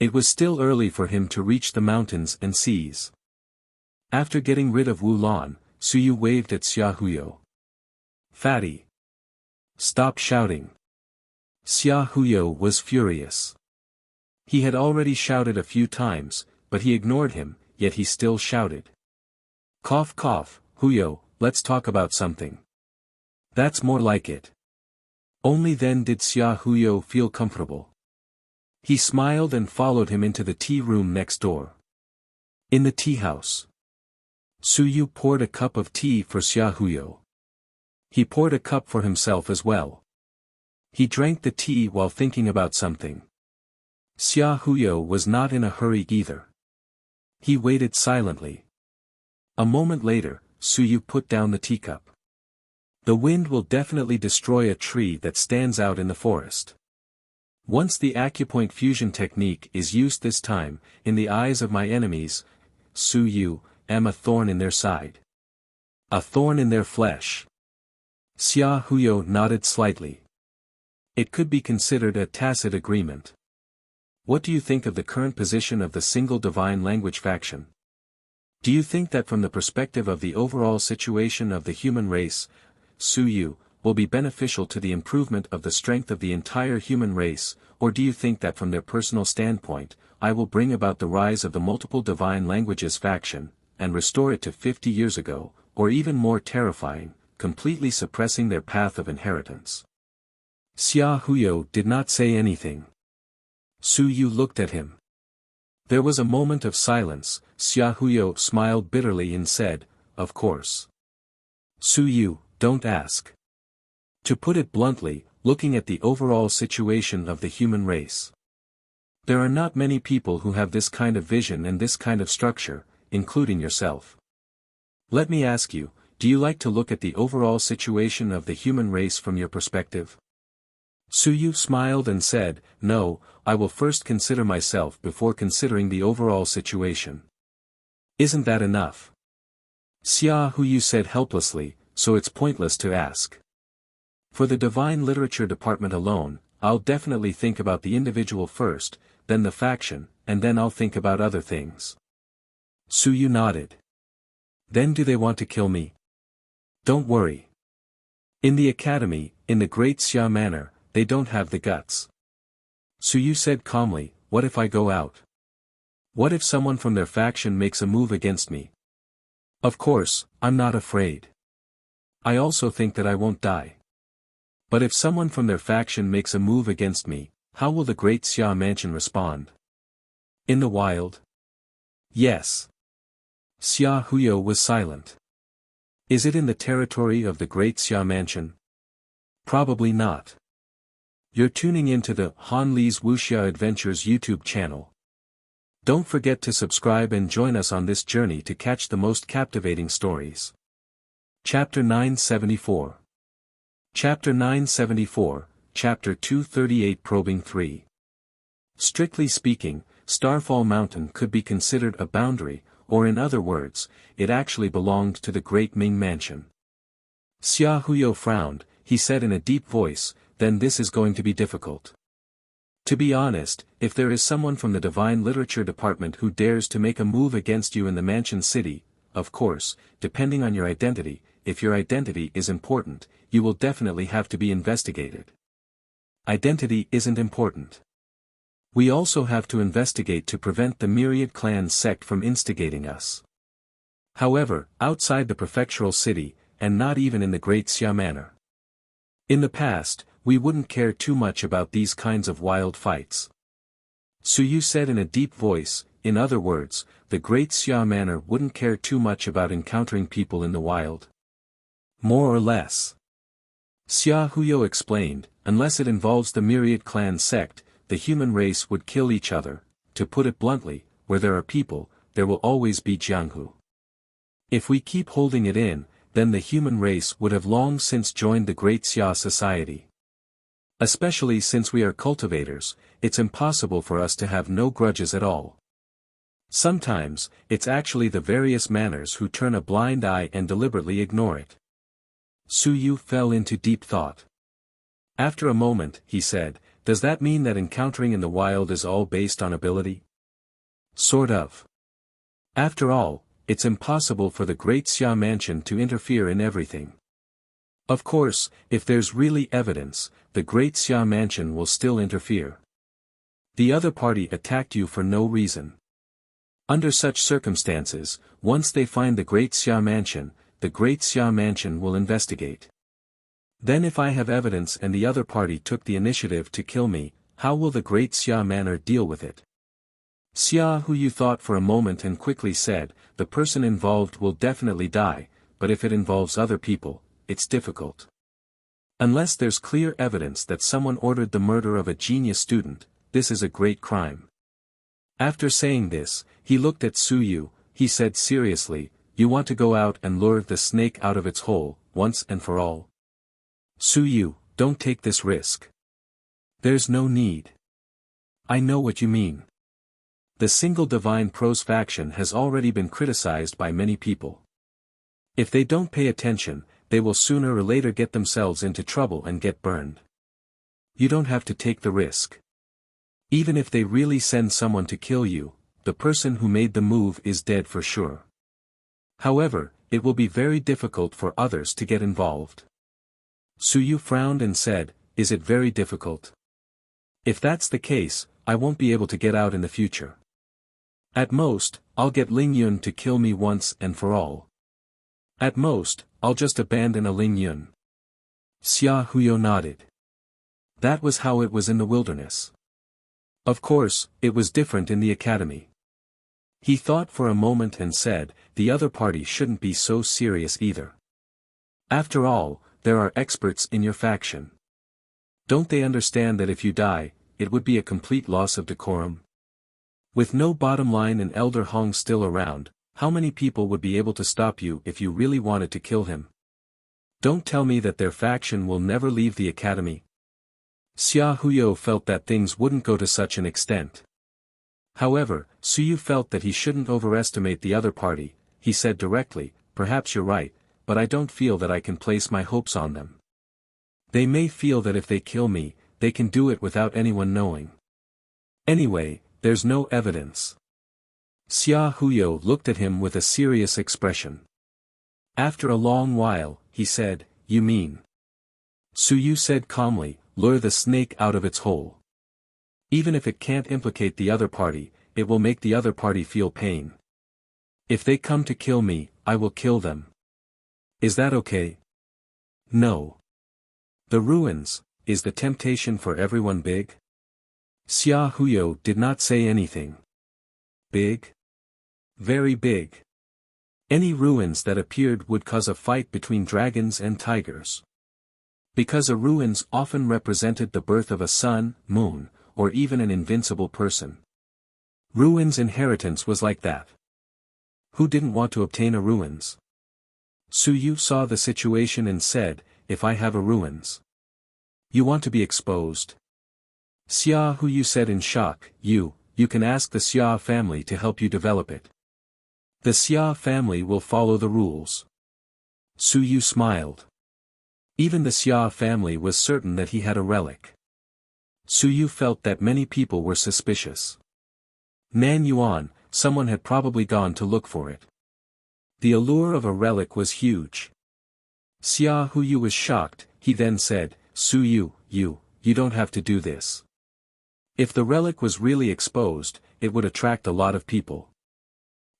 It was still early for him to reach the mountains and seas. After getting rid of Wulan, Suyu waved at Xiaohuyo. "Fatty! Stop shouting." Xiaohuyo was furious. He had already shouted a few times, but he ignored him, yet he still shouted. "Cough cough, Huyo, let's talk about something." "That's more like it." Only then did Xiaohuyo feel comfortable. He smiled and followed him into the tea room next door. In the tea house, Suyu poured a cup of tea for Xiaohuyo. He poured a cup for himself as well. He drank the tea while thinking about something. Xiaohuyo was not in a hurry either. He waited silently. A moment later, Suyu put down the teacup. "The wind will definitely destroy a tree that stands out in the forest. Once the acupoint fusion technique is used this time, in the eyes of my enemies, Suyu, am a thorn in their side. A thorn in their flesh." Xiaohuyo nodded slightly. It could be considered a tacit agreement. What do you think of the current position of the single divine language faction? Do you think that from the perspective of the overall situation of the human race, Suyu, will be beneficial to the improvement of the strength of the entire human race, or do you think that from their personal standpoint, I will bring about the rise of the multiple divine languages faction, and restore it to 50 years ago, or even more terrifying, completely suppressing their path of inheritance? Xiaohuyo did not say anything. Suyu looked at him. There was a moment of silence. Xiaohuyo smiled bitterly and said, "Of course. Suyu, don't ask." To put it bluntly, looking at the overall situation of the human race, there are not many people who have this kind of vision and this kind of structure, including yourself. Let me ask you, do you like to look at the overall situation of the human race from your perspective? Suyu smiled and said, "No, I will first consider myself before considering the overall situation. Isn't that enough? Xia Huyu said helplessly, so it's pointless to ask. For the Divine Literature department alone, I'll definitely think about the individual first, then the faction, and then I'll think about other things. Suyu nodded. Then do they want to kill me? Don't worry. In the academy, in the Great Xia Manor, they don't have the guts. Suyu said calmly, what if I go out? What if someone from their faction makes a move against me? Of course, I'm not afraid. I also think that I won't die. But if someone from their faction makes a move against me, how will the Great Xia Mansion respond? In the wild? Yes. Xia Huyo was silent. Is it in the territory of the Great Xia Mansion? Probably not. You're tuning into the Han Li's Wuxia Adventures YouTube channel. Don't forget to subscribe and join us on this journey to catch the most captivating stories. Chapter 974. Chapter 974, Chapter 238 Probing 3. Strictly speaking, Starfall Mountain could be considered a boundary, or in other words, it actually belonged to the Great Ming Mansion. Xia Huyo frowned, he said in a deep voice, then this is going to be difficult. To be honest, if there is someone from the Divine Literature department who dares to make a move against you in the Mansion City, of course, depending on your identity, if your identity is important, you will definitely have to be investigated. Identity isn't important. We also have to investigate to prevent the Myriad Clan sect from instigating us. However, outside the prefectural city, and not even in the Great Xia Manor. In the past, we wouldn't care too much about these kinds of wild fights. Suyu said in a deep voice, in other words, the Great Xia Manor wouldn't care too much about encountering people in the wild. More or less. Xia Huyo explained, unless it involves the Myriad Clan sect, the human race would kill each other. To put it bluntly, where there are people, there will always be Jianghu. If we keep holding it in, then the human race would have long since joined the Great Xia Society. Especially since we are cultivators, it's impossible for us to have no grudges at all. Sometimes, it's actually the various manners who turn a blind eye and deliberately ignore it. Suyu fell into deep thought. After a moment, he said, does that mean that encountering in the wild is all based on ability? Sort of. After all, it's impossible for the Great Xia Mansion to interfere in everything. Of course, if there's really evidence, the Great Xia Mansion will still interfere. The other party attacked you for no reason. Under such circumstances, once they find the Great Xia Mansion, the Great Xia Mansion will investigate. Then if I have evidence and the other party took the initiative to kill me, how will the Great Xia Manor deal with it? Xia Huyu thought for a moment and quickly said, the person involved will definitely die, but if it involves other people, it's difficult. Unless there's clear evidence that someone ordered the murder of a genius student, this is a great crime. After saying this, he looked at Suyu, he said seriously, you want to go out and lure the snake out of its hole, once and for all? Suyu, don't take this risk. There's no need. I know what you mean. The single Divine Prose faction has already been criticized by many people. If they don't pay attention, they will sooner or later get themselves into trouble and get burned. You don't have to take the risk. Even if they really send someone to kill you, the person who made the move is dead for sure. However, it will be very difficult for others to get involved. Suyu frowned and said, is it very difficult? If that's the case, I won't be able to get out in the future. At most, I'll get Ling Yun to kill me once and for all. At most, I'll just abandon a Ling Yun. Xia Huyo nodded. That was how it was in the wilderness. Of course, it was different in the academy. He thought for a moment and said, the other party shouldn't be so serious either. After all, there are experts in your faction. Don't they understand that if you die, it would be a complete loss of decorum? With no bottom line and Elder Hong still around, how many people would be able to stop you if you really wanted to kill him? Don't tell me that their faction will never leave the academy. Xia Huyo felt that things wouldn't go to such an extent. However, Suyu felt that he shouldn't overestimate the other party. He said directly, "Perhaps you're right, but I don't feel that I can place my hopes on them. They may feel that if they kill me, they can do it without anyone knowing. Anyway, there's no evidence." Xia Huyo looked at him with a serious expression. After a long while, he said, "You mean?" Suyu said calmly, "Lure the snake out of its hole. Even if it can't implicate the other party, it will make the other party feel pain. If they come to kill me, I will kill them. Is that okay?" "No. The ruins, is the temptation for everyone big?" Xia Huyo did not say anything. "Big? Very big. Any ruins that appeared would cause a fight between dragons and tigers. Because a ruins often represented the birth of a sun, moon, or even an invincible person. Ruins' inheritance was like that. Who didn't want to obtain a ruins?" Suyu saw the situation and said, "If I have a ruins. You want to be exposed?" Xia Huyu said in shock, You can ask the Xia family to help you develop it. The Xia family will follow the rules." Suyu smiled. Even the Xia family was certain that he had a relic. Suyu felt that many people were suspicious. Nan Yuan, someone had probably gone to look for it. The allure of a relic was huge. Xia Huyu was shocked. He then said, "Suyu, you don't have to do this. If the relic was really exposed, it would attract a lot of people.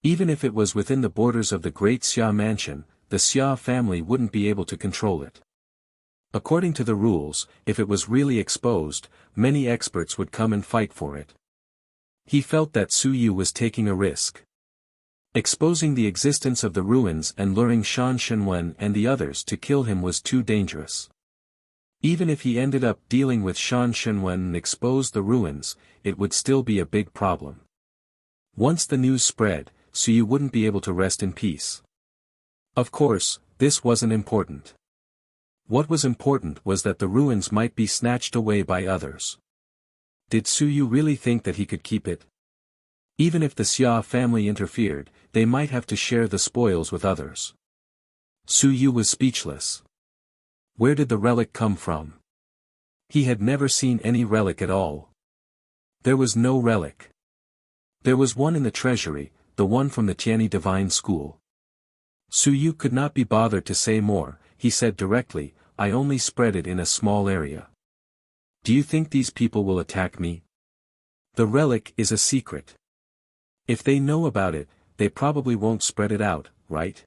Even if it was within the borders of the great Xia mansion, the Xia family wouldn't be able to control it. According to the rules, if it was really exposed, many experts would come and fight for it." He felt that Suyu was taking a risk. Exposing the existence of the ruins and luring Shan Shenwen and the others to kill him was too dangerous. Even if he ended up dealing with Shan Shenwen and exposed the ruins, it would still be a big problem. Once the news spread, Suyu wouldn't be able to rest in peace. Of course, this wasn't important. What was important was that the ruins might be snatched away by others. Did Suyu really think that he could keep it? Even if the Xia family interfered, they might have to share the spoils with others. Suyu was speechless. Where did the relic come from? He had never seen any relic at all. There was no relic. There was one in the treasury, the one from the Tianyi Divine School. Suyu could not be bothered to say more. He said directly, "I only spread it in a small area. Do you think these people will attack me? The relic is a secret. If they know about it, they probably won't spread it out, right?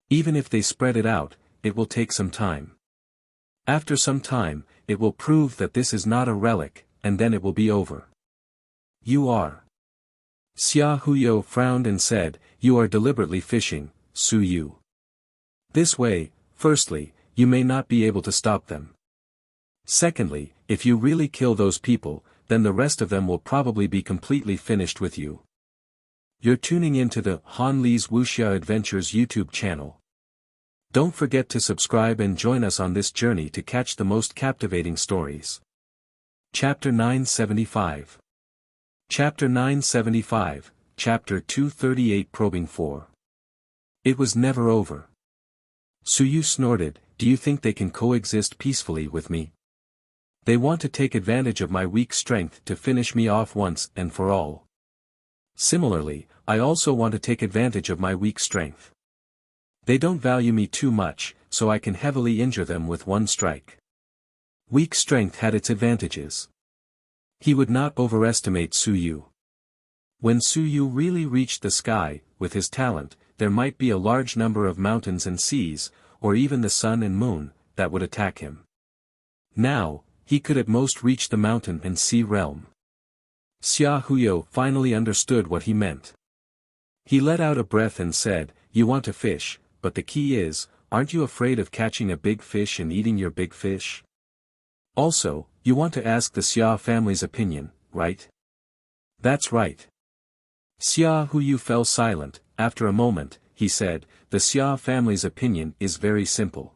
Even if they spread it out, it will take some time. After some time, it will prove that this is not a relic, and then it will be over." "You are." Xia Huyo frowned and said, "You are deliberately fishing, Suyu. This way, firstly, you may not be able to stop them. Secondly, if you really kill those people, then the rest of them will probably be completely finished with you." You're tuning into the Han Li's Wuxia Adventures YouTube channel. Don't forget to subscribe and join us on this journey to catch the most captivating stories. Chapter 975. Chapter 975, Chapter 238 Probing 4. It was never over. Suyu snorted, "Do you think they can coexist peacefully with me? They want to take advantage of my weak strength to finish me off once and for all. Similarly, I also want to take advantage of my weak strength. They don't value me too much, so I can heavily injure them with one strike." Weak strength had its advantages. He would not overestimate Suyu. When Suyu really reached the sky, with his talent, there might be a large number of mountains and seas, or even the sun and moon, that would attack him. Now, he could at most reach the mountain and sea realm. Xia Huyo finally understood what he meant. He let out a breath and said, "You want to fish, but the key is, aren't you afraid of catching a big fish and eating your big fish? Also, you want to ask the Xia family's opinion, right?" "That's right." Xia Huyu fell silent. After a moment, he said, "The Xia family's opinion is very simple.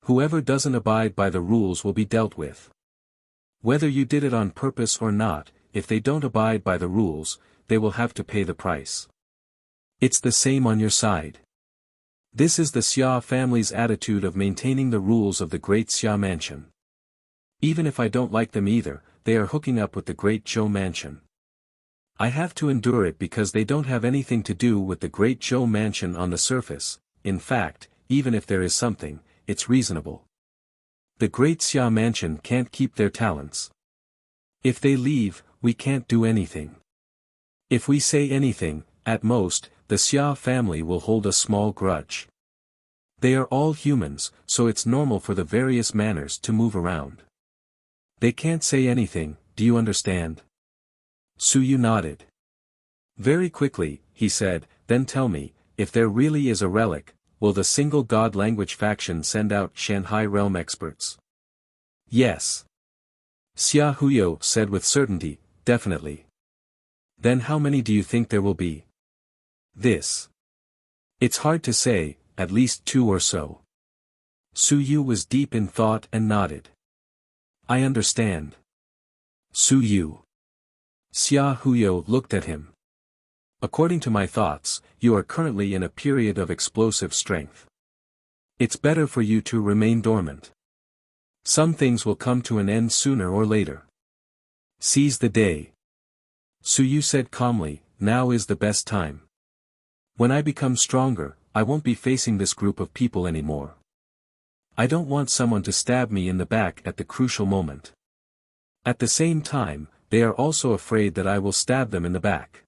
Whoever doesn't abide by the rules will be dealt with. Whether you did it on purpose or not, if they don't abide by the rules, they will have to pay the price. It's the same on your side. This is the Xia family's attitude of maintaining the rules of the Great Xia Mansion. Even if I don't like them either, they are hooking up with the Great Zhou Mansion. I have to endure it because they don't have anything to do with the Great Zhou Mansion on the surface. In fact, even if there is something, it's reasonable. The Great Xia Mansion can't keep their talents. If they leave, we can't do anything. If we say anything, at most, the Xia family will hold a small grudge. They are all humans, so it's normal for the various manners to move around. They can't say anything, do you understand? Suyu nodded. Very quickly, he said, then tell me, if there really is a relic, will the single god language faction send out Shanghai realm experts? Yes. Xia Huyo said with certainty, definitely. Then how many do you think there will be? This. It's hard to say, at least 2 or so. Suyu was deep in thought and nodded. I understand. Suyu. Xia Huyo looked at him. According to my thoughts, you are currently in a period of explosive strength. It's better for you to remain dormant. Some things will come to an end sooner or later. Seize the day. Suyu said calmly, now is the best time. When I become stronger, I won't be facing this group of people anymore. I don't want someone to stab me in the back at the crucial moment. At the same time, they are also afraid that I will stab them in the back.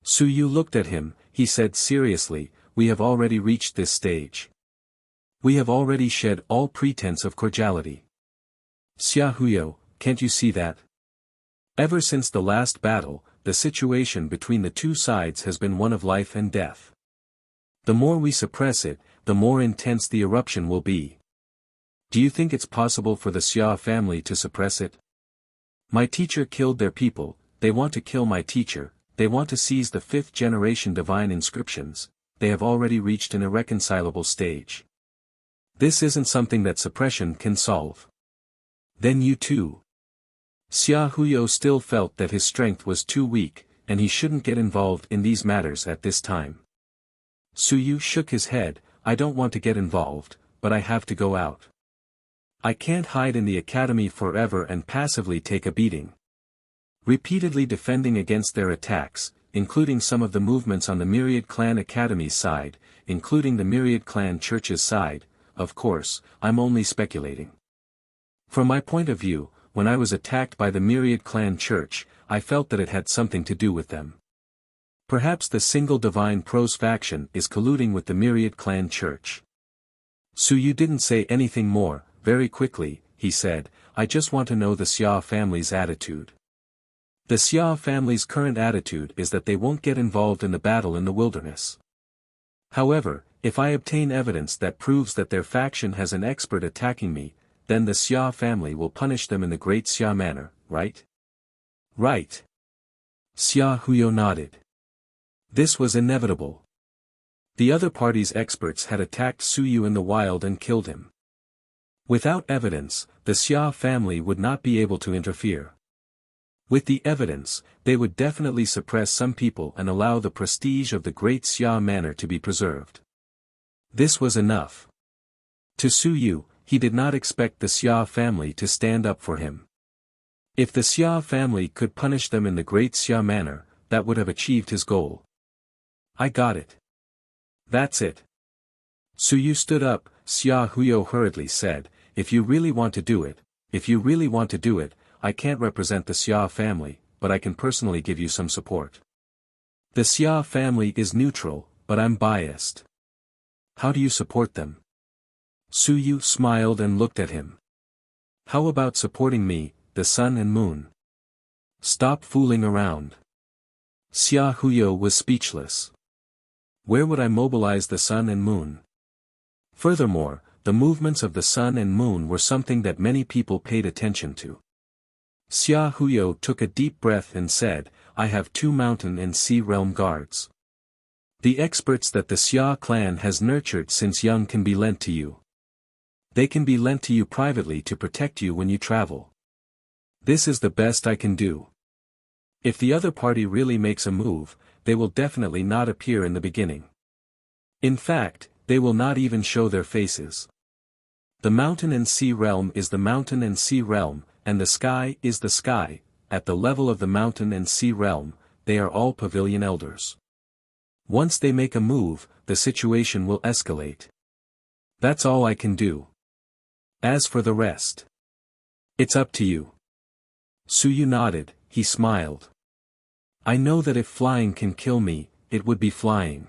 Suyu looked at him, he said seriously, we have already reached this stage. We have already shed all pretense of cordiality. Xia Huyo, can't you see that? Ever since the last battle, the situation between the two sides has been one of life and death. The more we suppress it, the more intense the eruption will be. Do you think it's possible for the Xia family to suppress it? My teacher killed their people, they want to kill my teacher, they want to seize the 5th generation divine inscriptions, they have already reached an irreconcilable stage. This isn't something that suppression can solve. Then you too. Xia Huyo still felt that his strength was too weak, and he shouldn't get involved in these matters at this time. Suyu shook his head, I don't want to get involved, but I have to go out. I can't hide in the academy forever and passively take a beating. Repeatedly defending against their attacks, including some of the movements on the Myriad Clan Academy's side, including the Myriad Clan Church's side, of course, I'm only speculating. From my point of view, when I was attacked by the Myriad Clan Church, I felt that it had something to do with them. Perhaps the single divine pros faction is colluding with the Myriad Clan Church. Suyu didn't say anything more. Very quickly, he said, I just want to know the Xia family's attitude. The Xia family's current attitude is that they won't get involved in the battle in the wilderness. However, if I obtain evidence that proves that their faction has an expert attacking me, then the Xia family will punish them in the Great Xia manner, right? Right. Xia Huyo nodded. This was inevitable. The other party's experts had attacked Suyu in the wild and killed him. Without evidence, the Xia family would not be able to interfere. With the evidence, they would definitely suppress some people and allow the prestige of the Great Xia manor to be preserved. This was enough. To Suyu, he did not expect the Xia family to stand up for him. If the Xia family could punish them in the Great Xia manor, that would have achieved his goal. I got it. That's it. Suyu stood up, Xia Huyo hurriedly said, if you really want to do it, I can't represent the Xia family, but I can personally give you some support. The Xia family is neutral, but I'm biased. How do you support them? Suyu smiled and looked at him. How about supporting me, the sun and moon? Stop fooling around. Xia Huyo was speechless. Where would I mobilize the sun and moon? Furthermore, the movements of the sun and moon were something that many people paid attention to. Xia Huyo took a deep breath and said, I have 2 mountain and sea realm guards. The experts that the Xia clan has nurtured since young can be lent to you. They can be lent to you privately to protect you when you travel. This is the best I can do. If the other party really makes a move, they will definitely not appear in the beginning. In fact, they will not even show their faces. The mountain and sea realm is the mountain and sea realm, and the sky is the sky. At the level of the mountain and sea realm, they are all pavilion elders. Once they make a move, the situation will escalate. That's all I can do. As for the rest, it's up to you. Suyu nodded, he smiled. I know that if flying can kill me, it would be flying.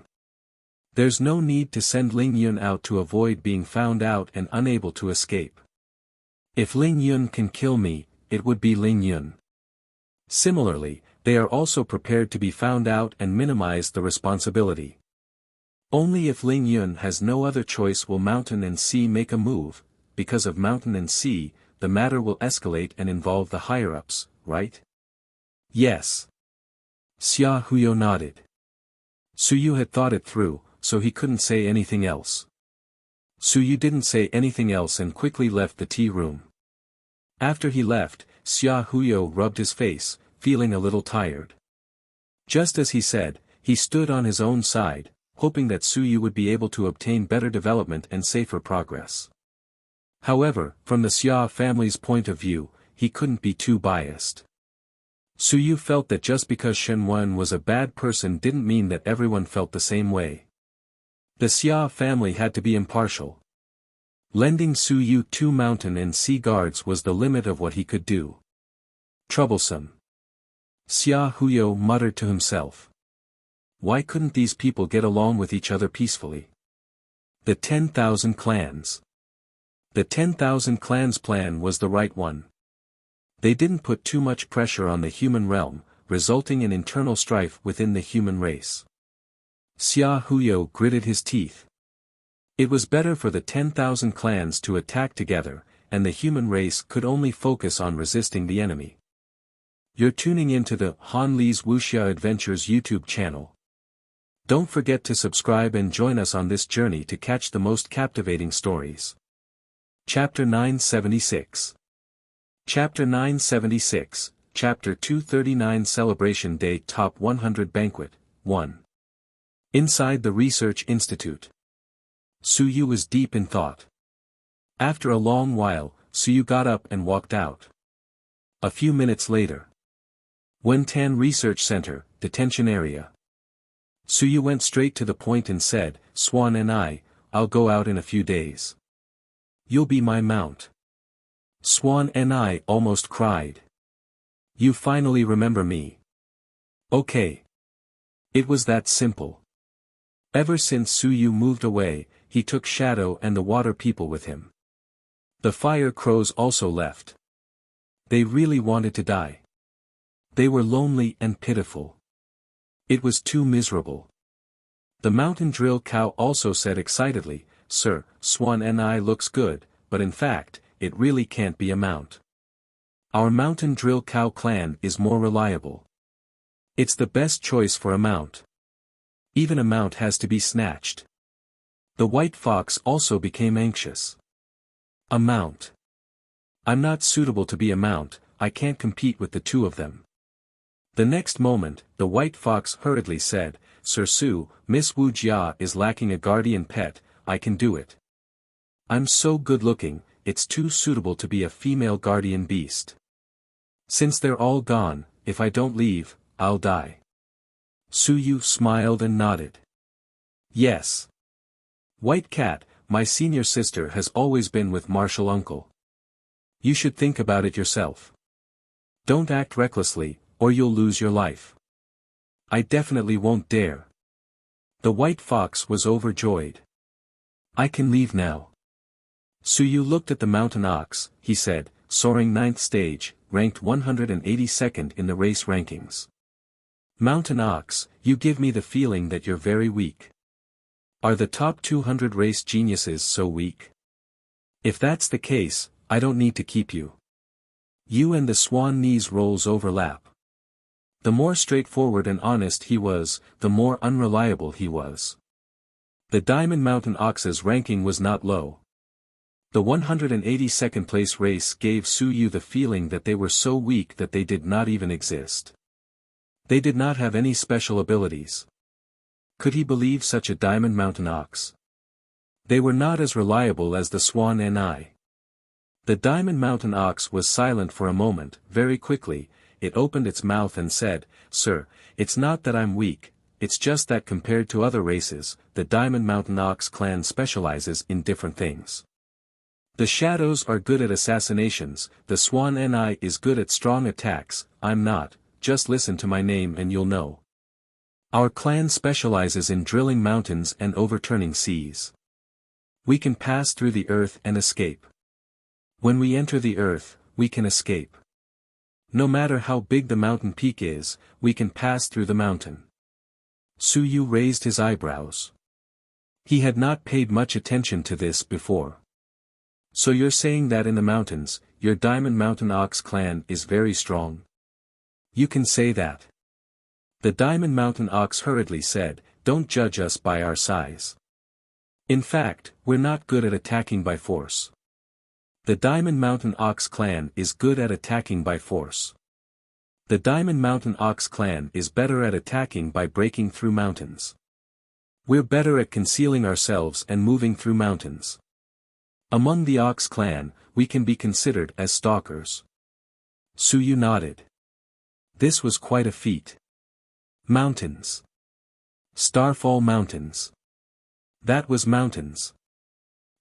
There's no need to send Ling Yun out to avoid being found out and unable to escape. If Ling Yun can kill me, it would be Ling Yun. Similarly, they are also prepared to be found out and minimize the responsibility. Only if Ling Yun has no other choice will mountain and sea make a move. Because of mountain and sea, the matter will escalate and involve the higher-ups, right? Yes. Xia Huyo nodded. Suyu had thought it through, so he couldn't say anything else. Suyu didn't say anything else and quickly left the tea room. After he left, Xia Huyo rubbed his face, feeling a little tired. Just as he said, he stood on his own side, hoping that Suyu would be able to obtain better development and safer progress. However, from the Xia family's point of view, he couldn't be too biased. Suyu felt that just because Shen Wen was a bad person didn't mean that everyone felt the same way. The Xia family had to be impartial. Lending Suyu 2 mountain and sea guards was the limit of what he could do. Troublesome. Xia Huyo muttered to himself. Why couldn't these people get along with each other peacefully? The 10,000 clans. The 10,000 clans plan was the right one. They didn't put too much pressure on the human realm, resulting in internal strife within the human race. Xia Huyo gritted his teeth. It was better for the 10,000 clans to attack together, and the human race could only focus on resisting the enemy. You're tuning into the Han Li's Wuxia Adventures YouTube channel. Don't forget to subscribe and join us on this journey to catch the most captivating stories. Chapter 976. Chapter 976, Chapter 239 Celebration Day Top 100 Banquet, 1. Inside the Research Institute. Suyu was deep in thought. After a long while, Suyu got up and walked out. A few minutes later. Wentan Research Center, Detention Area. Suyu went straight to the point and said, Swan and I'll go out in a few days. You'll be my mount. Swan and I almost cried. You finally remember me. Okay. It was that simple. Ever since Suyu moved away, he took Shadow and the water people with him. The fire crows also left. They really wanted to die. They were lonely and pitiful. It was too miserable. The mountain drill cow also said excitedly, Sir, Swan and I looks good, but in fact, it really can't be a mount. Our mountain drill cow clan is more reliable. It's the best choice for a mount. Even a mount has to be snatched. The white fox also became anxious. A mount. I'm not suitable to be a mount, I can't compete with the two of them. The next moment, the white fox hurriedly said, Sir Su, Miss Wu Jia is lacking a guardian pet, I can do it. I'm so good looking, it's too suitable to be a female guardian beast. Since they're all gone, if I don't leave, I'll die. Suyu smiled and nodded. Yes. White Cat, my senior sister has always been with Martial Uncle. You should think about it yourself. Don't act recklessly, or you'll lose your life. I definitely won't dare. The white fox was overjoyed. I can leave now. Suyu looked at the mountain ox, he said, soaring 9th stage, ranked 182nd in the race rankings. Mountain ox, you give me the feeling that you're very weak. Are the top 200 race geniuses so weak? If that's the case, I don't need to keep you. You and the swan knees rolls overlap. The more straightforward and honest he was, the more unreliable he was. The Diamond Mountain Ox's ranking was not low. The 182nd place race gave Su Yu the feeling that they were so weak that they did not even exist. They did not have any special abilities. Could he believe such a Diamond Mountain ox? They were not as reliable as the Swan Ni. The Diamond Mountain ox was silent for a moment. Very quickly, it opened its mouth and said, "Sir, it's not that I'm weak, it's just that compared to other races, the Diamond Mountain ox clan specializes in different things. The Shadows are good at assassinations, the Swan Ni is good at strong attacks, I'm not, just listen to my name and you'll know. Our clan specializes in drilling mountains and overturning seas. We can pass through the earth and escape. When we enter the earth, we can escape. No matter how big the mountain peak is, we can pass through the mountain." Su Yu raised his eyebrows. He had not paid much attention to this before. "So you're saying that in the mountains, your Diamond Mountain Ox clan is very strong?" "You can say that." The Diamond Mountain Ox hurriedly said, "Don't judge us by our size. In fact, we're not good at attacking by force. The Diamond Mountain Ox clan is good at attacking by force. The Diamond Mountain Ox clan is better at attacking by breaking through mountains. We're better at concealing ourselves and moving through mountains. Among the Ox clan, we can be considered as stalkers." Su Yu nodded. This was quite a feat. Mountains. Starfall Mountains. That was mountains.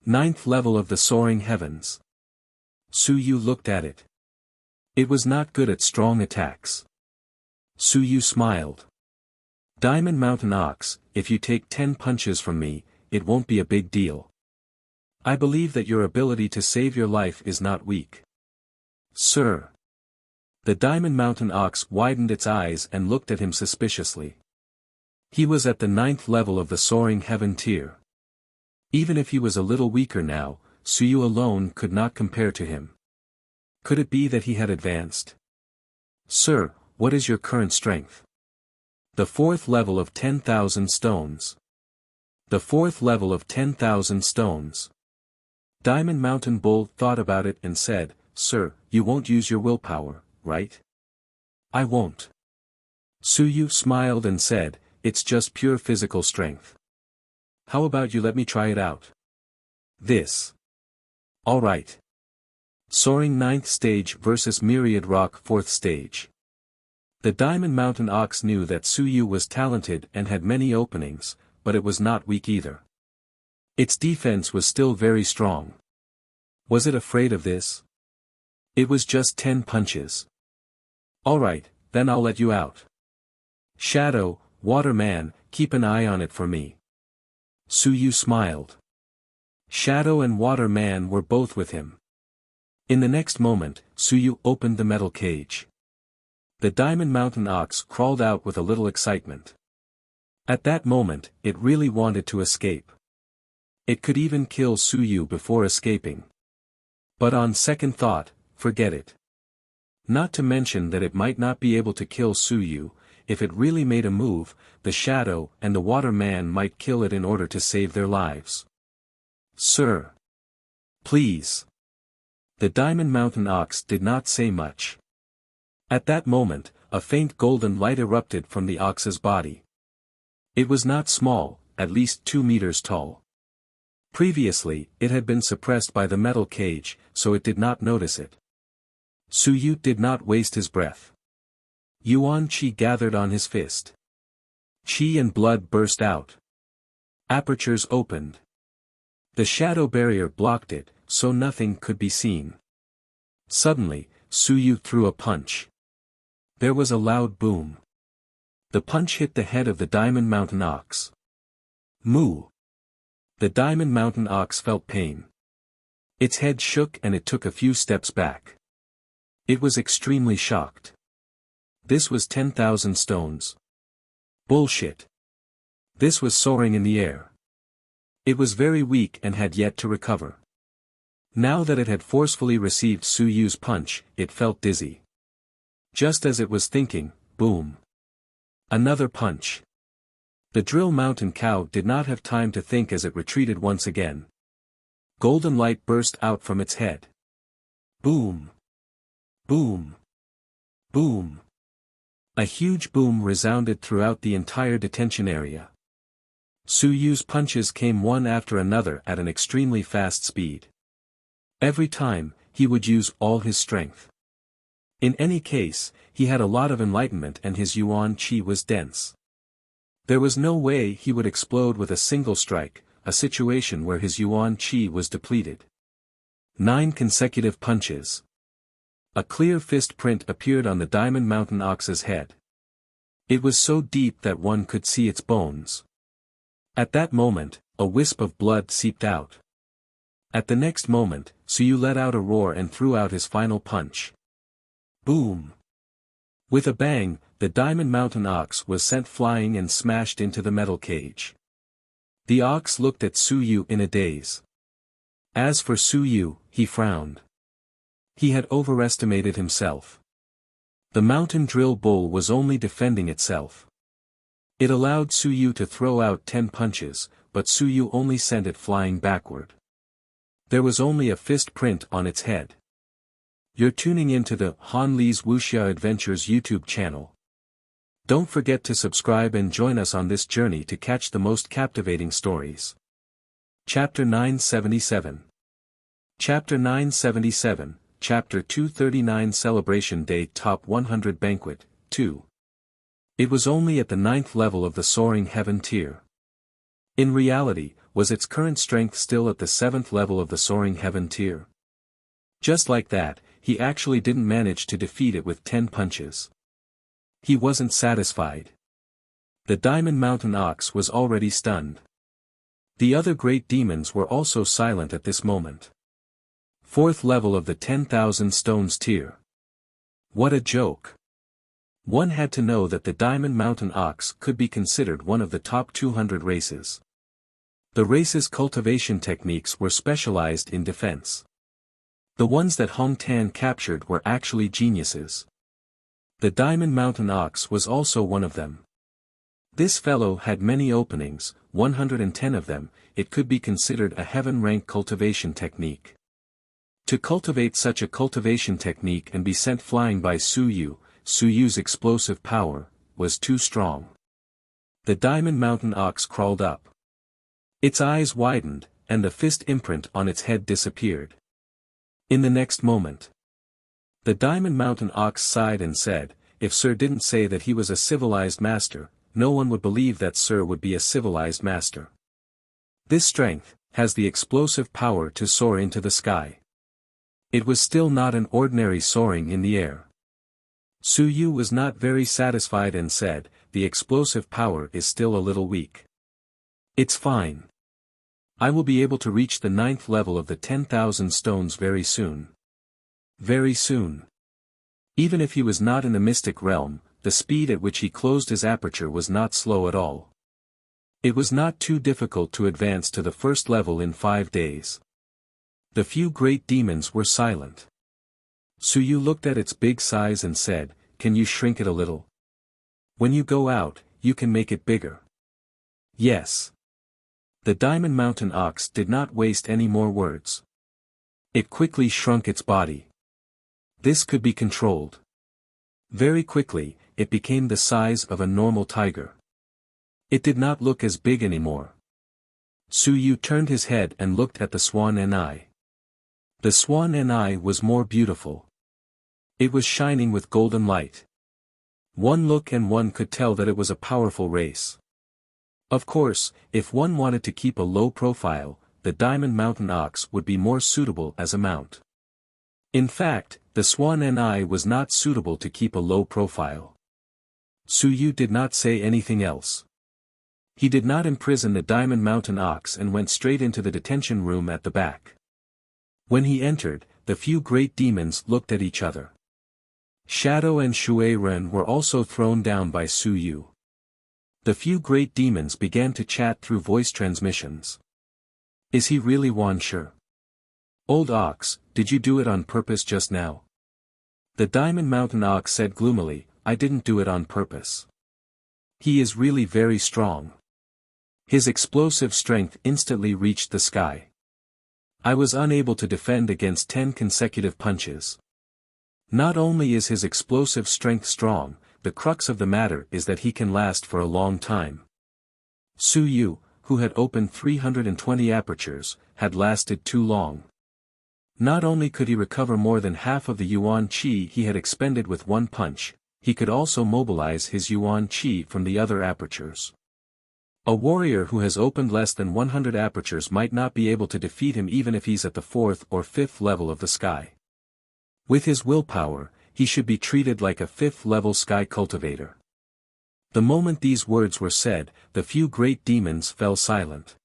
9th level of the soaring heavens. Su Yu looked at it. It was not good at strong attacks. Su Yu smiled. "Diamond Mountain Ox, if you take 10 punches from me, it won't be a big deal. I believe that your ability to save your life is not weak." "Sir." The Diamond Mountain Ox widened its eyes and looked at him suspiciously. He was at the 9th level of the soaring heaven tier. Even if he was a little weaker now, Su Yu alone could not compare to him. Could it be that he had advanced? "Sir, what is your current strength?" "The 4th level of 10,000 stones." "The 4th level of 10,000 stones." Diamond Mountain Bull thought about it and said, "Sir, you won't use your willpower, right?" "I won't." Su Yu smiled and said, "It's just pure physical strength. How about you let me try it out?" "This." "All right." Soaring 9th stage versus Myriad Rock 4th stage. The Diamond Mountain Ox knew that Su Yu was talented and had many openings, but it was not weak either. Its defense was still very strong. Was it afraid of this? It was just 10 punches. "All right, then I'll let you out. Shadow, Water Man, keep an eye on it for me." Su Yu smiled. Shadow and Water Man were both with him. In the next moment, Su Yu opened the metal cage. The Diamond Mountain Ox crawled out with a little excitement. At that moment, it really wanted to escape. It could even kill Su Yu before escaping. But on second thought, forget it. Not to mention that it might not be able to kill Su Yu. If it really made a move, the Shadow and the Water Man might kill it in order to save their lives. "Sir. Please." The Diamond Mountain Ox did not say much. At that moment, a faint golden light erupted from the ox's body. It was not small, at least 2 meters tall. Previously, it had been suppressed by the metal cage, so it did not notice it. Su Yu did not waste his breath. Yuan Qi gathered on his fist. Qi and blood burst out. Apertures opened. The shadow barrier blocked it, so nothing could be seen. Suddenly, Su Yu threw a punch. There was a loud boom. The punch hit the head of the Diamond Mountain Ox. Moo! The Diamond Mountain Ox felt pain. Its head shook and it took a few steps back. It was extremely shocked. This was 10,000 stones. Bullshit. This was soaring in the air. It was very weak and had yet to recover. Now that it had forcefully received Su Yu's punch, it felt dizzy. Just as it was thinking, boom. Another punch. The Drill Mountain Cow did not have time to think as it retreated once again. Golden light burst out from its head. Boom! Boom! Boom! A huge boom resounded throughout the entire detention area. Su Yu's punches came one after another at an extremely fast speed. Every time, he would use all his strength. In any case, he had a lot of enlightenment and his yuan qi was dense. There was no way he would explode with a single strike, a situation where his yuan qi was depleted. 9 consecutive punches. A clear fist print appeared on the Diamond Mountain Ox's head. It was so deep that one could see its bones. At that moment, a wisp of blood seeped out. At the next moment, Su Yu let out a roar and threw out his final punch. Boom! With a bang, the Diamond Mountain Ox was sent flying and smashed into the metal cage. The ox looked at Su Yu in a daze. As for Su Yu, he frowned. He had overestimated himself. The mountain drill bull was only defending itself. It allowed Su Yu to throw out 10 punches, but Su Yu only sent it flying backward. There was only a fist print on its head. You're tuning into the Han Li's Wuxia Adventures YouTube channel. Don't forget to subscribe and join us on this journey to catch the most captivating stories. Chapter 977. Chapter 977, Chapter 239 Celebration Day Top 100 Banquet, 2. It was only at the 9th level of the Soaring Heaven tier. In reality, was its current strength still at the 7th level of the Soaring Heaven tier? Just like that, he actually didn't manage to defeat it with 10 punches. He wasn't satisfied. The Diamond Mountain Ox was already stunned. The other great demons were also silent at this moment. 4th level of the 10,000 stones tier. What a joke. One had to know that the Diamond Mountain Ox could be considered one of the top 200 races. The race's cultivation techniques were specialized in defense. The ones that Hong Tan captured were actually geniuses. The Diamond Mountain Ox was also one of them. This fellow had many openings, 110 of them. It could be considered a heaven-rank cultivation technique. To cultivate such a cultivation technique and be sent flying by Su Yu's explosive power, was too strong. The Diamond Mountain Ox crawled up. Its eyes widened, and the fist imprint on its head disappeared. In the next moment, the Diamond Mountain Ox sighed and said, "If Sir didn't say that he was a civilized master, no one would believe that Sir would be a civilized master. This strength has the explosive power to soar into the sky." It was still not an ordinary soaring in the air. Su Yu was not very satisfied and said, "The explosive power is still a little weak. It's fine. I will be able to reach the 9th level of the 10,000 stones very soon." Very soon. Even if he was not in the mystic realm, the speed at which he closed his aperture was not slow at all. It was not too difficult to advance to the 1st level in 5 days. The few great demons were silent. Su Yu looked at its big size and said, "Can you shrink it a little? When you go out, you can make it bigger." Yes. The Diamond Mountain Ox did not waste any more words. It quickly shrunk its body. This could be controlled. Very quickly, it became the size of a normal tiger. It did not look as big anymore. Su Yu turned his head and looked at the Swan Eye. The Swan Eye was more beautiful. It was shining with golden light. One look and one could tell that it was a powerful race. Of course, if one wanted to keep a low profile, the Diamond Mountain Ox would be more suitable as a mount. In fact, the Swan Eye was not suitable to keep a low profile. Su Yu did not say anything else. He did not imprison the Diamond Mountain Ox and went straight into the detention room at the back. When he entered, the few great demons looked at each other. Shadow and Shui Ren were also thrown down by Su Yu. The few great demons began to chat through voice transmissions. "Is he really Wan Shi? Old Ox, did you do it on purpose just now?" The Diamond Mountain Ox said gloomily, "I didn't do it on purpose. He is really very strong." His explosive strength instantly reached the sky. I was unable to defend against 10 consecutive punches. Not only is his explosive strength strong, the crux of the matter is that he can last for a long time. Su Yu, who had opened 320 apertures, had lasted too long. Not only could he recover more than half of the yuan qi he had expended with one punch, he could also mobilize his yuan qi from the other apertures. A warrior who has opened less than 100 apertures might not be able to defeat him even if he's at the 4th or 5th level of the sky. With his willpower, he should be treated like a 5th-level sky cultivator. The moment these words were said, the few great demons fell silent.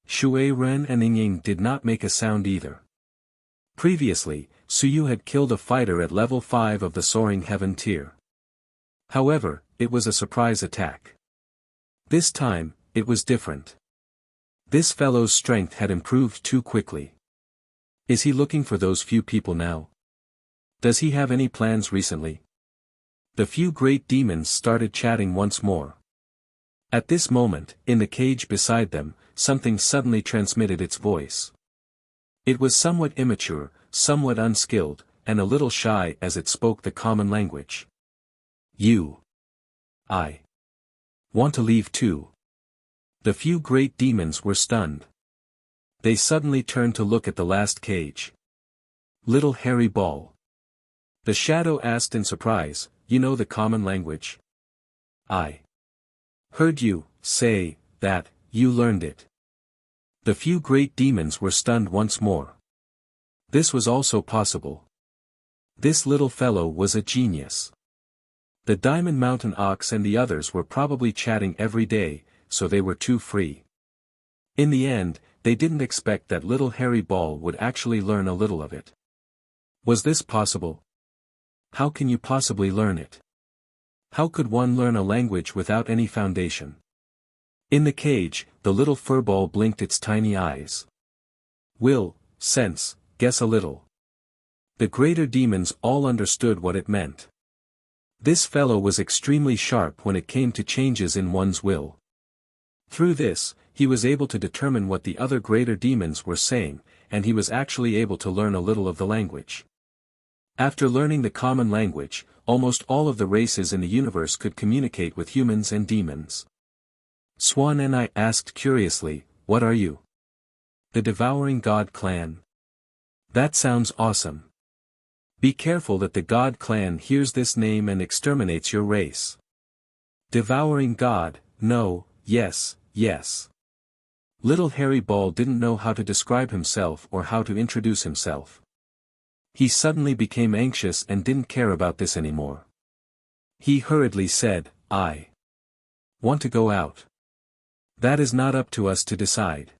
Shui Ren and Ying did not make a sound either. Previously, Su Yu had killed a fighter at level 5 of the Soaring Heaven tier. However, it was a surprise attack. This time, it was different. This fellow's strength had improved too quickly. Is he looking for those few people now? Does he have any plans recently? The few great demons started chatting once more. At this moment, in the cage beside them, something suddenly transmitted its voice. It was somewhat immature, somewhat unskilled, and a little shy as it spoke the common language. I want to leave too. The few great demons were stunned. They suddenly turned to look at the last cage. Little hairy ball. The shadow asked in surprise, you know the common language? I heard you say that you learned it. The few great demons were stunned once more. This was also possible. This little fellow was a genius. The Diamond Mountain Ox and the others were probably chatting every day, so they were too free. In the end, they didn't expect that little hairy ball would actually learn a little of it. Was this possible? How can you possibly learn it? How could one learn a language without any foundation? In the cage, the little furball blinked its tiny eyes. Will, sense, guess a little. The greater demons all understood what it meant. This fellow was extremely sharp when it came to changes in one's will. Through this, he was able to determine what the other greater demons were saying, and he was actually able to learn a little of the language. After learning the common language, almost all of the races in the universe could communicate with humans and demons. Swan and I asked curiously, what are you? The Devouring God Clan. That sounds awesome. Be careful that the God Clan hears this name and exterminates your race. Devouring God, no, yes, yes. Little Hairy Ball didn't know how to describe himself or how to introduce himself. He suddenly became anxious and didn't care about this anymore. He hurriedly said, I want to go out. That is not up to us to decide.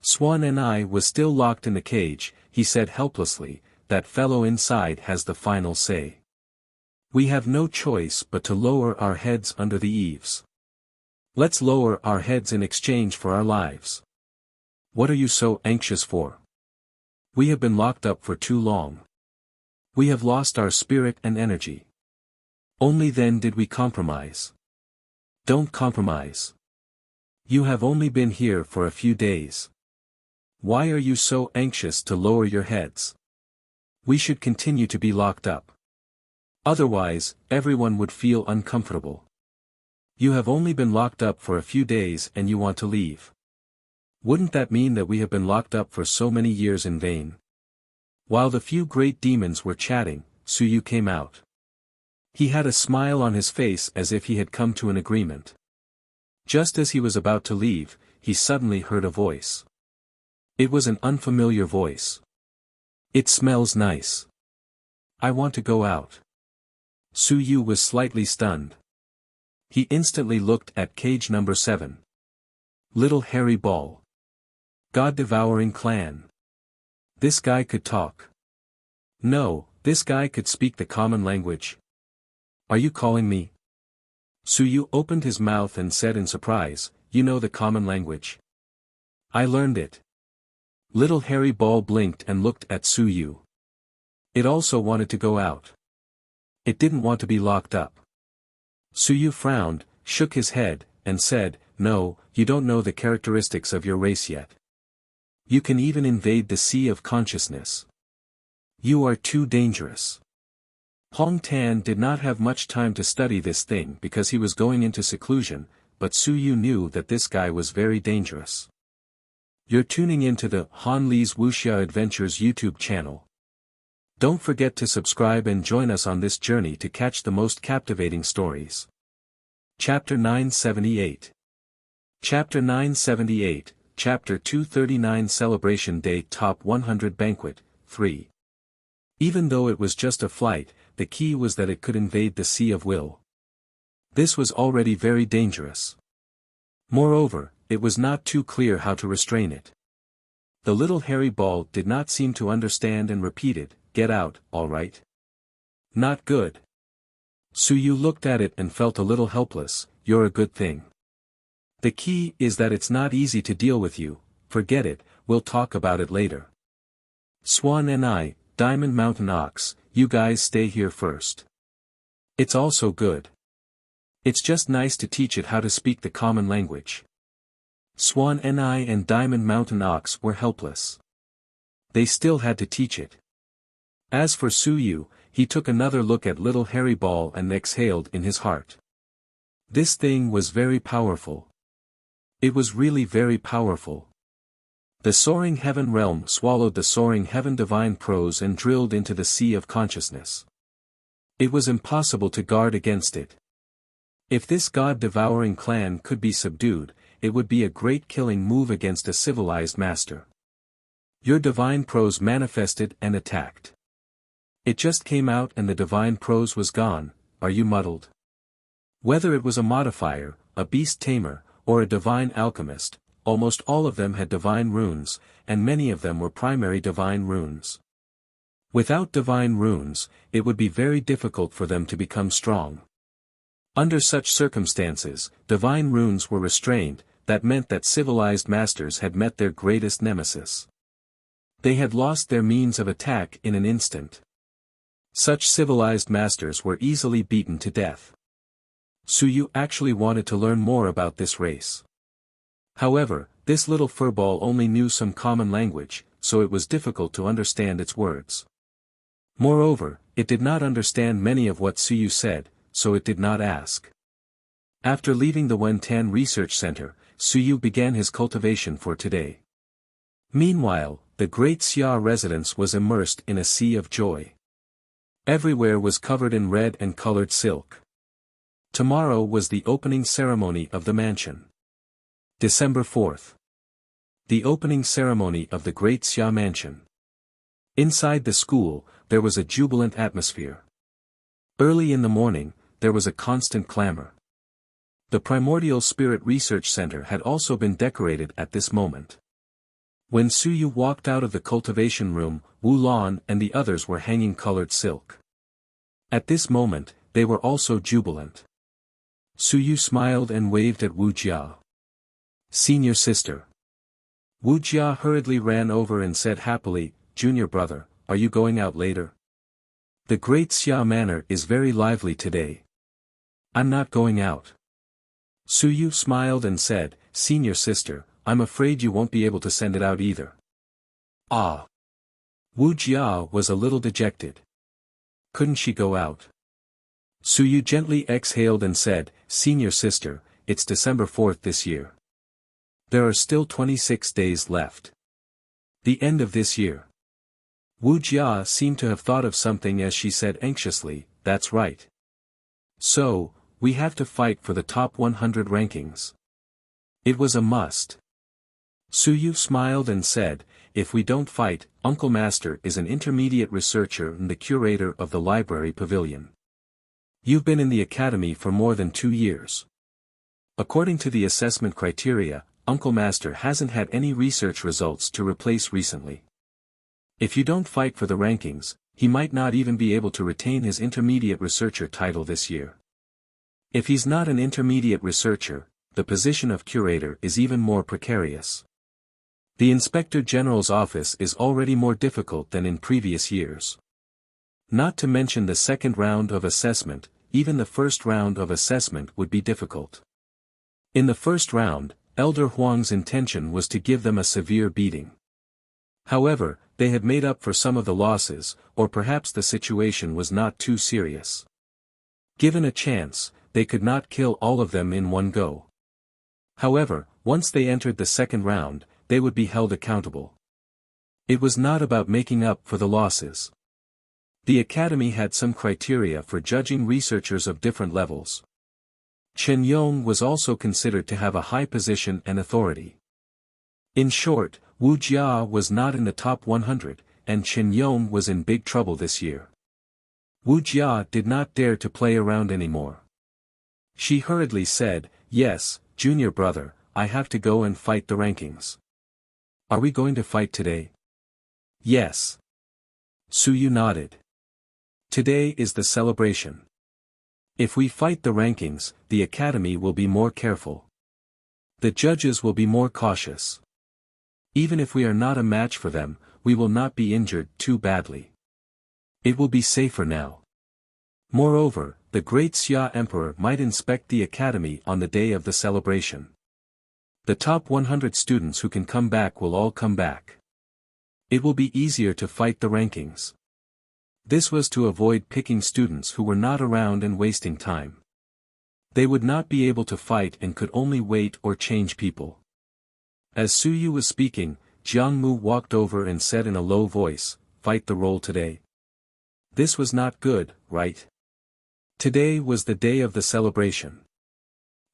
Swan and I was still locked in the cage, he said helplessly, that fellow inside has the final say. We have no choice but to lower our heads under the eaves. Let's lower our heads in exchange for our lives. What are you so anxious for? We have been locked up for too long. We have lost our spirit and energy. Only then did we compromise. Don't compromise. You have only been here for a few days. Why are you so anxious to lower your heads? We should continue to be locked up. Otherwise, everyone would feel uncomfortable. You have only been locked up for a few days and you want to leave. Wouldn't that mean that we have been locked up for so many years in vain? While the few great demons were chatting, Su Yu came out. He had a smile on his face as if he had come to an agreement. Just as he was about to leave, he suddenly heard a voice. It was an unfamiliar voice. It smells nice. I want to go out. Su Yu was slightly stunned. He instantly looked at cage number 7. Little Hairy Ball. God-devouring clan. This guy could talk. No, this guy could speak the common language. Are you calling me? Su Yu opened his mouth and said in surprise, you know the common language. I learned it. Little Hairy Ball blinked and looked at Su Yu. It also wanted to go out. It didn't want to be locked up. Su Yu frowned, shook his head, and said, no, you don't know the characteristics of your race yet. You can even invade the sea of consciousness. You are too dangerous. Hong Tan did not have much time to study this thing because he was going into seclusion, but Su Yu knew that this guy was very dangerous. You're tuning into the Han Li's Wuxia Adventures YouTube channel. Don't forget to subscribe and join us on this journey to catch the most captivating stories. Chapter 978. Chapter 978, Chapter 239 Celebration Day Top 100 Banquet, 3. Even though it was just a flight, the key was that it could invade the Sea of Will. This was already very dangerous. Moreover, it was not too clear how to restrain it. The little hairy ball did not seem to understand and repeated, "Get out, all right?" Not good. Su Yu looked at it and felt a little helpless. You're a good thing. The key is that it's not easy to deal with you, forget it, we'll talk about it later. Swan and I, Diamond Mountain Ox, you guys stay here first. It's also good. It's just nice to teach it how to speak the common language. Swan and I and Diamond Mountain Ox were helpless. They still had to teach it. As for Su Yu, he took another look at little hairy ball and exhaled in his heart. This thing was very powerful. It was really very powerful. The soaring heaven realm swallowed the soaring heaven divine prose and drilled into the sea of consciousness. It was impossible to guard against it. If this god-devouring clan could be subdued, it would be a great killing move against a civilized master. Your divine prose manifested and attacked. It just came out and the divine prose was gone. Are you muddled? Whether it was a modifier, a beast tamer, or a divine alchemist, almost all of them had divine runes, and many of them were primary divine runes. Without divine runes, it would be very difficult for them to become strong. Under such circumstances, divine runes were restrained, that meant that civilized masters had met their greatest nemesis. They had lost their means of attack in an instant. Such civilized masters were easily beaten to death. Su Yu actually wanted to learn more about this race. However, this little furball only knew some common language, so it was difficult to understand its words. Moreover, it did not understand many of what Su Yu said, so it did not ask. After leaving the Wentan Research Center, Su Yu began his cultivation for today. Meanwhile, the great Xia residence was immersed in a sea of joy. Everywhere was covered in red and colored silk. Tomorrow was the opening ceremony of the mansion. December 4th. The opening ceremony of the Great Xia Mansion. Inside the school, there was a jubilant atmosphere. Early in the morning, there was a constant clamor. The Primordial Spirit Research Center had also been decorated at this moment. When Su Yu walked out of the cultivation room, Wu Lan and the others were hanging colored silk. At this moment, they were also jubilant. Su Yu smiled and waved at Wu Jia. Senior sister. Wu Jia hurriedly ran over and said happily, Junior brother, are you going out later? The Great Xia Manor is very lively today. I'm not going out. Su Yu smiled and said, Senior sister, I'm afraid you won't be able to send it out either. Ah. Wu Jia was a little dejected. Couldn't she go out? Su Yu gently exhaled and said, Senior sister, it's December 4th this year. There are still 26 days left. The end of this year. Wu Jia seemed to have thought of something as she said anxiously, that's right. So, we have to fight for the top 100 rankings. It was a must. Su Yu smiled and said, if we don't fight, Uncle Master is an intermediate researcher and the curator of the library pavilion. You've been in the academy for more than 2 years. According to the assessment criteria, Uncle Master hasn't had any research results to replace recently. If you don't fight for the rankings, he might not even be able to retain his intermediate researcher title this year. If he's not an intermediate researcher, the position of curator is even more precarious. The Inspector General's office is already more difficult than in previous years. Not to mention the second round of assessment, even the first round of assessment would be difficult. In the first round, Elder Huang's intention was to give them a severe beating. However, they had made up for some of the losses, or perhaps the situation was not too serious. Given a chance, they could not kill all of them in one go. However, once they entered the second round, they would be held accountable. It was not about making up for the losses. The academy had some criteria for judging researchers of different levels. Chen Yong was also considered to have a high position and authority. In short, Wuxia was not in the top 100, and Chen Yong was in big trouble this year. Wuxia did not dare to play around anymore. She hurriedly said, "Yes, junior brother, I have to go and fight the rankings." "Are we going to fight today?" "Yes." Suyu nodded. "Today is the celebration. If we fight the rankings, the academy will be more careful. The judges will be more cautious. Even if we are not a match for them, we will not be injured too badly. It will be safer now. Moreover, the great Xia Emperor might inspect the academy on the day of the celebration. The top 100 students who can come back will all come back. It will be easier to fight the rankings." This was to avoid picking students who were not around and wasting time. They would not be able to fight and could only wait or change people. As Suyu was speaking, Jiangmu walked over and said in a low voice, "Fight the role today." This was not good, right? Today was the day of the celebration.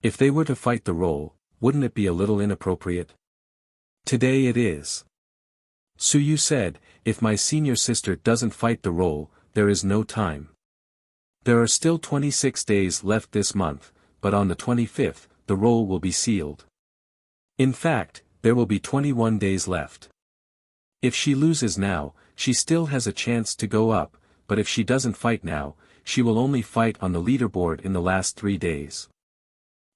If they were to fight the role, wouldn't it be a little inappropriate? Today it is. Suyu said, "If my senior sister doesn't fight the role, there is no time. There are still 26 days left this month, but on the 25th, the role will be sealed. In fact, there will be 21 days left. If she loses now, she still has a chance to go up, but if she doesn't fight now, she will only fight on the leaderboard in the last 3 days.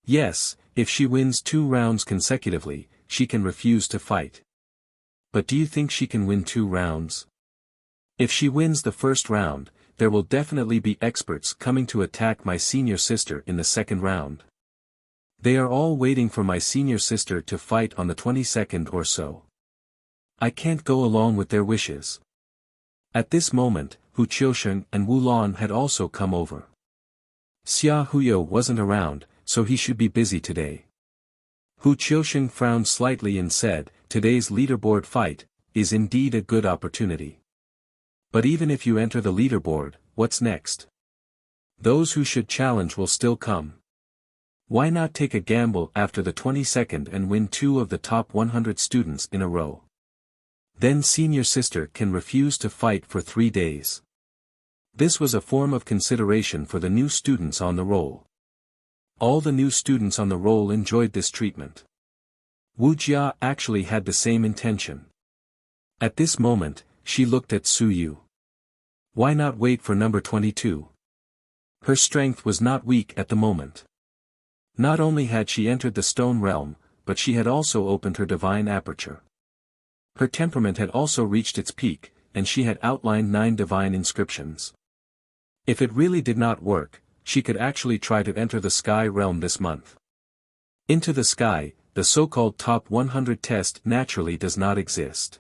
Yes, if she wins 2 rounds consecutively, she can refuse to fight. But do you think she can win 2 rounds? If she wins the first round, there will definitely be experts coming to attack my senior sister in the second round. They are all waiting for my senior sister to fight on the 22nd or so. I can't go along with their wishes." At this moment, Hu Qiusheng and Wu Lan had also come over. Xia Huyo wasn't around, so he should be busy today. Hu Qiusheng frowned slightly and said, "Today's leaderboard fight is indeed a good opportunity. But even if you enter the leaderboard, what's next? Those who should challenge will still come. Why not take a gamble after the 22nd and win 2 of the top 100 students in a row? Then senior sister can refuse to fight for 3 days." This was a form of consideration for the new students on the roll. All the new students on the roll enjoyed this treatment. Wu Jia actually had the same intention. At this moment, she looked at Suyu. Why not wait for number 22? Her strength was not weak at the moment. Not only had she entered the stone realm, but she had also opened her divine aperture. Her temperament had also reached its peak, and she had outlined 9 divine inscriptions. If it really did not work, she could actually try to enter the sky realm this month. Into the sky, the so-called top 100 test naturally does not exist.